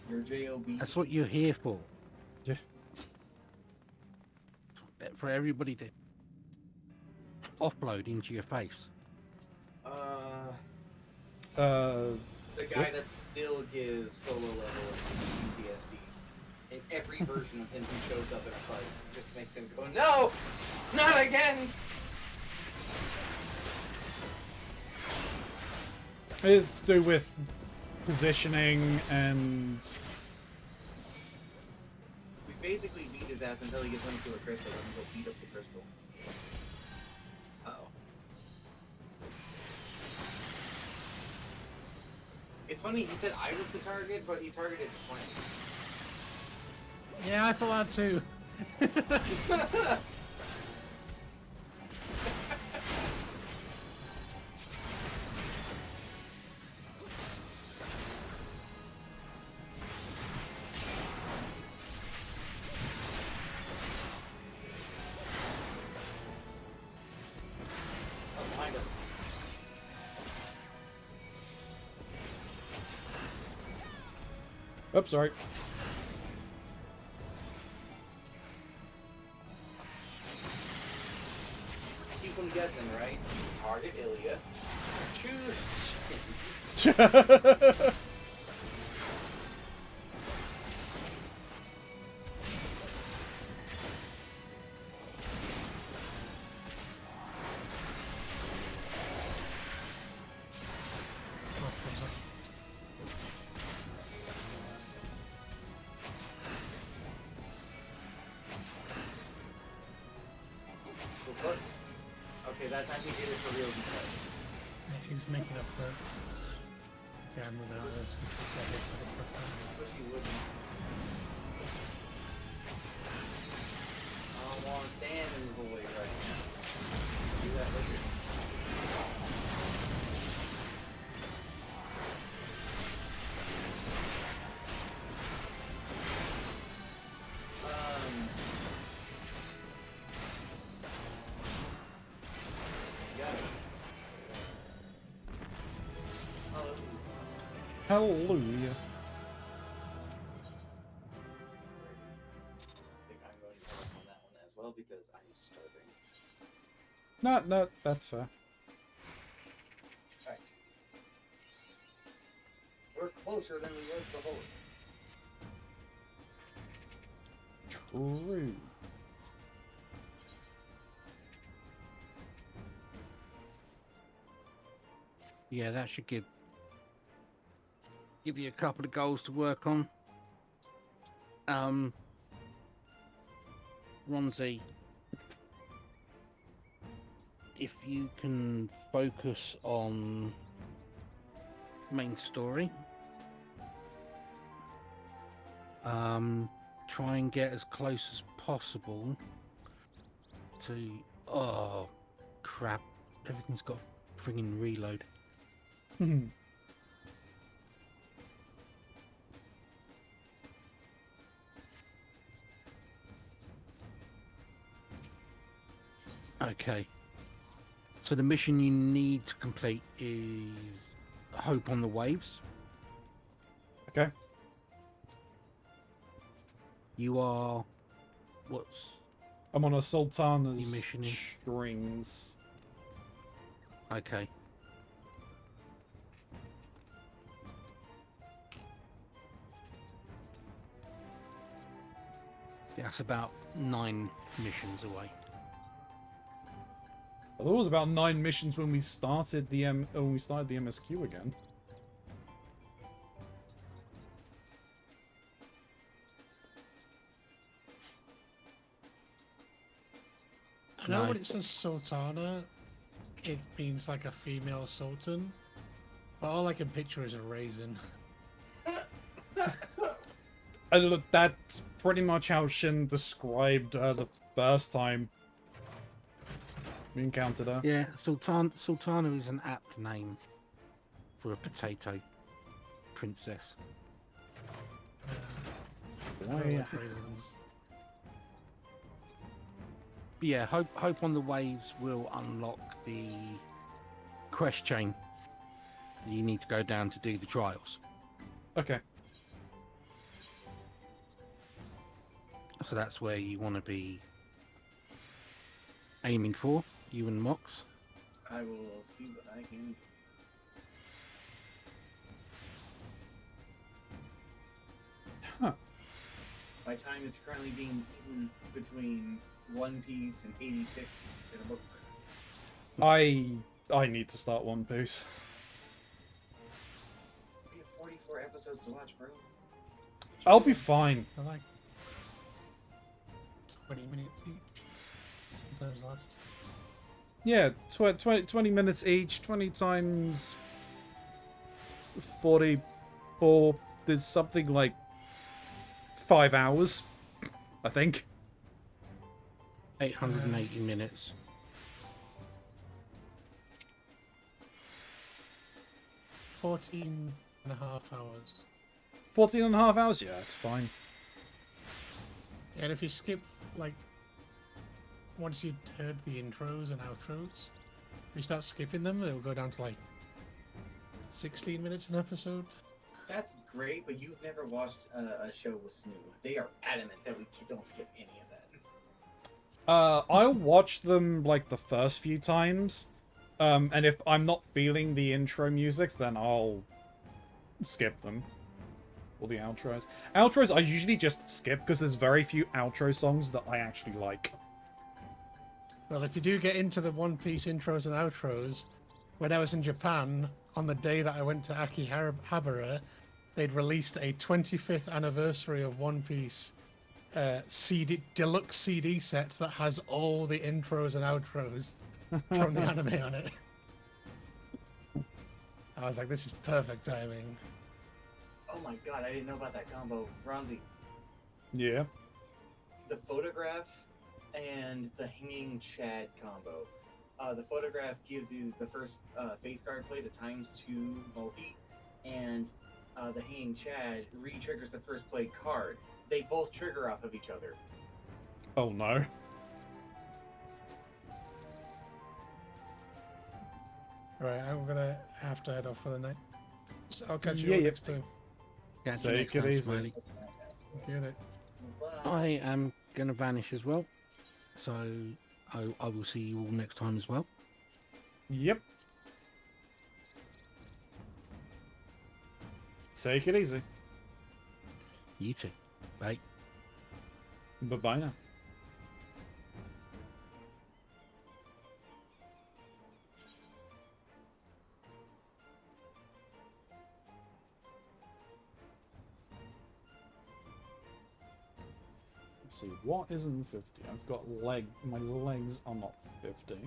Your JOB. That's what you're here for. Yeah. For everybody to offload into your face. The guy that still gives solo level PTSD. And every version of him who shows up in a fight just makes him go, no! Not again! It is to do with positioning and We basically beat his ass until he gets into a crystal and go beat up the crystal. Uh-oh. It's funny, he said I was the target, but he targeted twice. Yeah, I thought that too. Oh, behind us. oops, sorry. Keep them guessing, right? Target Ilya. Choose. Okay, that time he did it for real. He's making up for it. Yeah, I'm moving out of this because this guy hits like a quick time. I wish he wouldn't. I don't want to stand in the way right now. Do that later. Got it. Hallelujah. Hallelujah. I think I'm going to pass on that one as well because I'm starving. No, that's fair. Alright. We're closer than we were before. True. Yeah, that should give give you a couple of goals to work on. Ronzi, if you can focus on main story, try and get as close as possible to... Oh, crap. Everything's got a friggin' reload. Okay. So the mission you need to complete is Hope on the Waves. Okay. You are... What's... I'm on a Sultana's Your mission is- strings. Okay. That's about 9 missions away. Well, there was about 9 missions when we started the MSQ again. I know No. when it says Sultana, it means like a female sultan. But all I can picture is a raisin. Look, that's pretty much how Shin described the first time we encountered her. Yeah, Sultana is an apt name for a potato princess. I don't like raisins. But yeah, Hope on the Waves will unlock the quest chain. You need to go down to do the trials. Okay. So that's where you want to be aiming for, you and Mox. I will see what I can do. Huh. My time is currently being eaten between One Piece and 86 in a book. I need to start One Piece. We have 44 episodes to watch, bro. I'll be fine. I like 20 minutes each. Sometimes less. Yeah, 20 minutes each, 20 times 44, there's something like 5 hours, I think. 880 minutes. 14 and a half hours. 14 and a half hours? Yeah, it's fine. And if you skip, like, once you've heard the intros and outros, if you start skipping them, it'll go down to like 16 minutes an episode. That's great, but you've never watched a show with Snoo. They are adamant that we don't skip any of that. I'll watch them like the first few times, and if I'm not feeling the intro musics, then I'll skip them. Or the outros. Outros I usually just skip because there's very few outro songs that I actually like. Well, if you do get into the One Piece intros and outros, when I was in Japan, on the day that I went to Akihabara, they'd released a 25th anniversary of One Piece deluxe CD set that has all the intros and outros from the anime on it. I was like, this is perfect timing. Oh my god, I didn't know about that combo. Ronzi, Yeah. the photograph and the hanging Chad combo. The photograph gives you the first face card play to ×2 multi, and the hanging Chad re-triggers the first play card. They both trigger off of each other. Oh no. Right, I'm gonna have to head off for the night. So I'll catch you Yeah, all yeah. next time. Catch you Take next it time, easy. Smiley. Get it. Bye. I am going to vanish as well. So I will see you all next time as well. Yep. Take it easy. You too. Bye. Bye-bye now. see, what isn't 50? I've got my legs are not 50.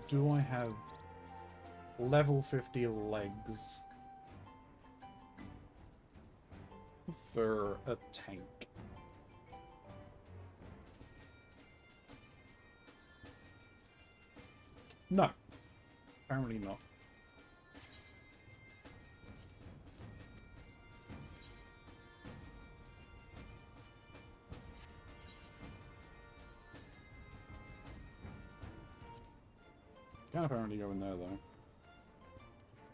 Do I have level 50 legs for a tank? No, apparently not. Can't apparently go in there though.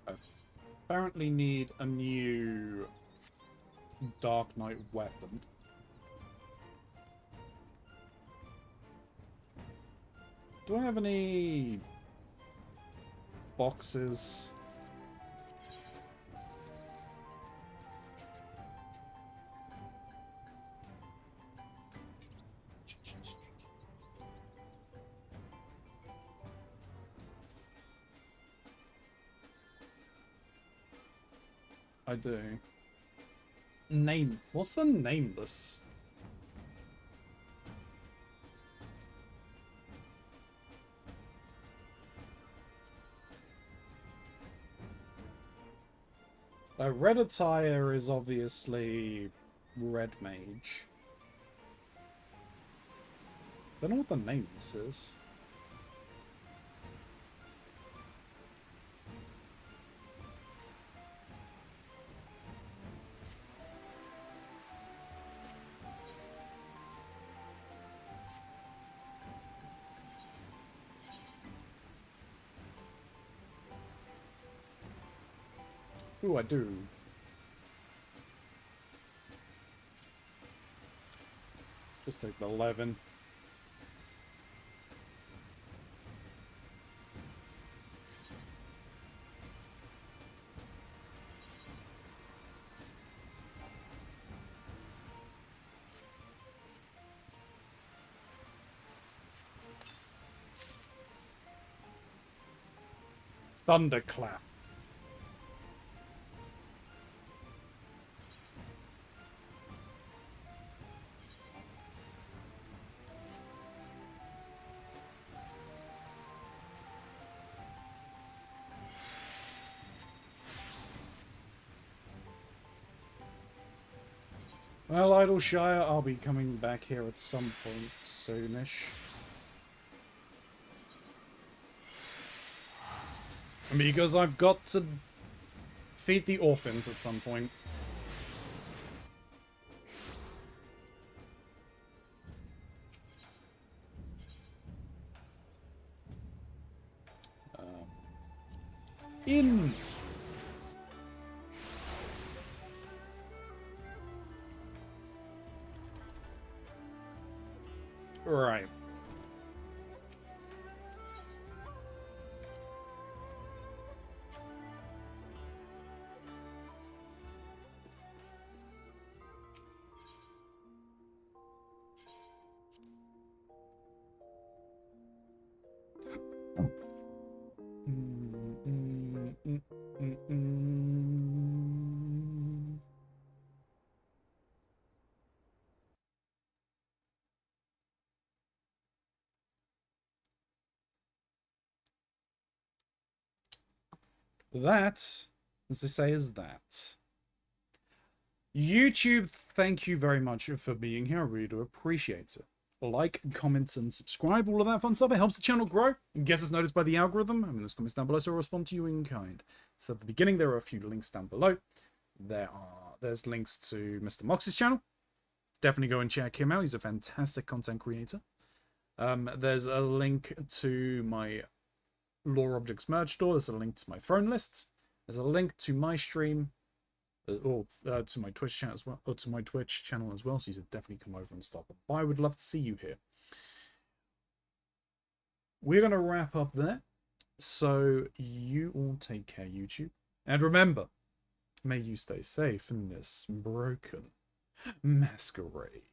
I apparently need a new Dark Knight weapon. Do I have any boxes? I do. What's the nameless? Red attire is obviously Red Mage. Don't know what the nameless is. Ooh, I do. Just take the 11. Thunderclap. Well, Idleshire, I'll be coming back here at some point soonish. Because I've got to feed the orphans at some point. In. Right. That, as they say, is that. YouTube, thank you very much for being here. I really do appreciate it. Like, comment, and subscribe, all of that fun stuff. It helps the channel grow and gets us noticed by the algorithm. I mean, there's comments down below, so I'll respond to you in kind. So at the beginning, there are a few links down below. There's links to Mr. Mox's channel. Definitely go and check him out. He's a fantastic content creator. There's a link to my Lore Objects merch store. There's a link to my throne lists. There's a link to my stream, or to my Twitch channel as well, or to my Twitch channel as well. So you should definitely come over and stop by. I would love to see you here. We're gonna wrap up there. So you all take care, YouTube, and remember, may you stay safe in this broken masquerade.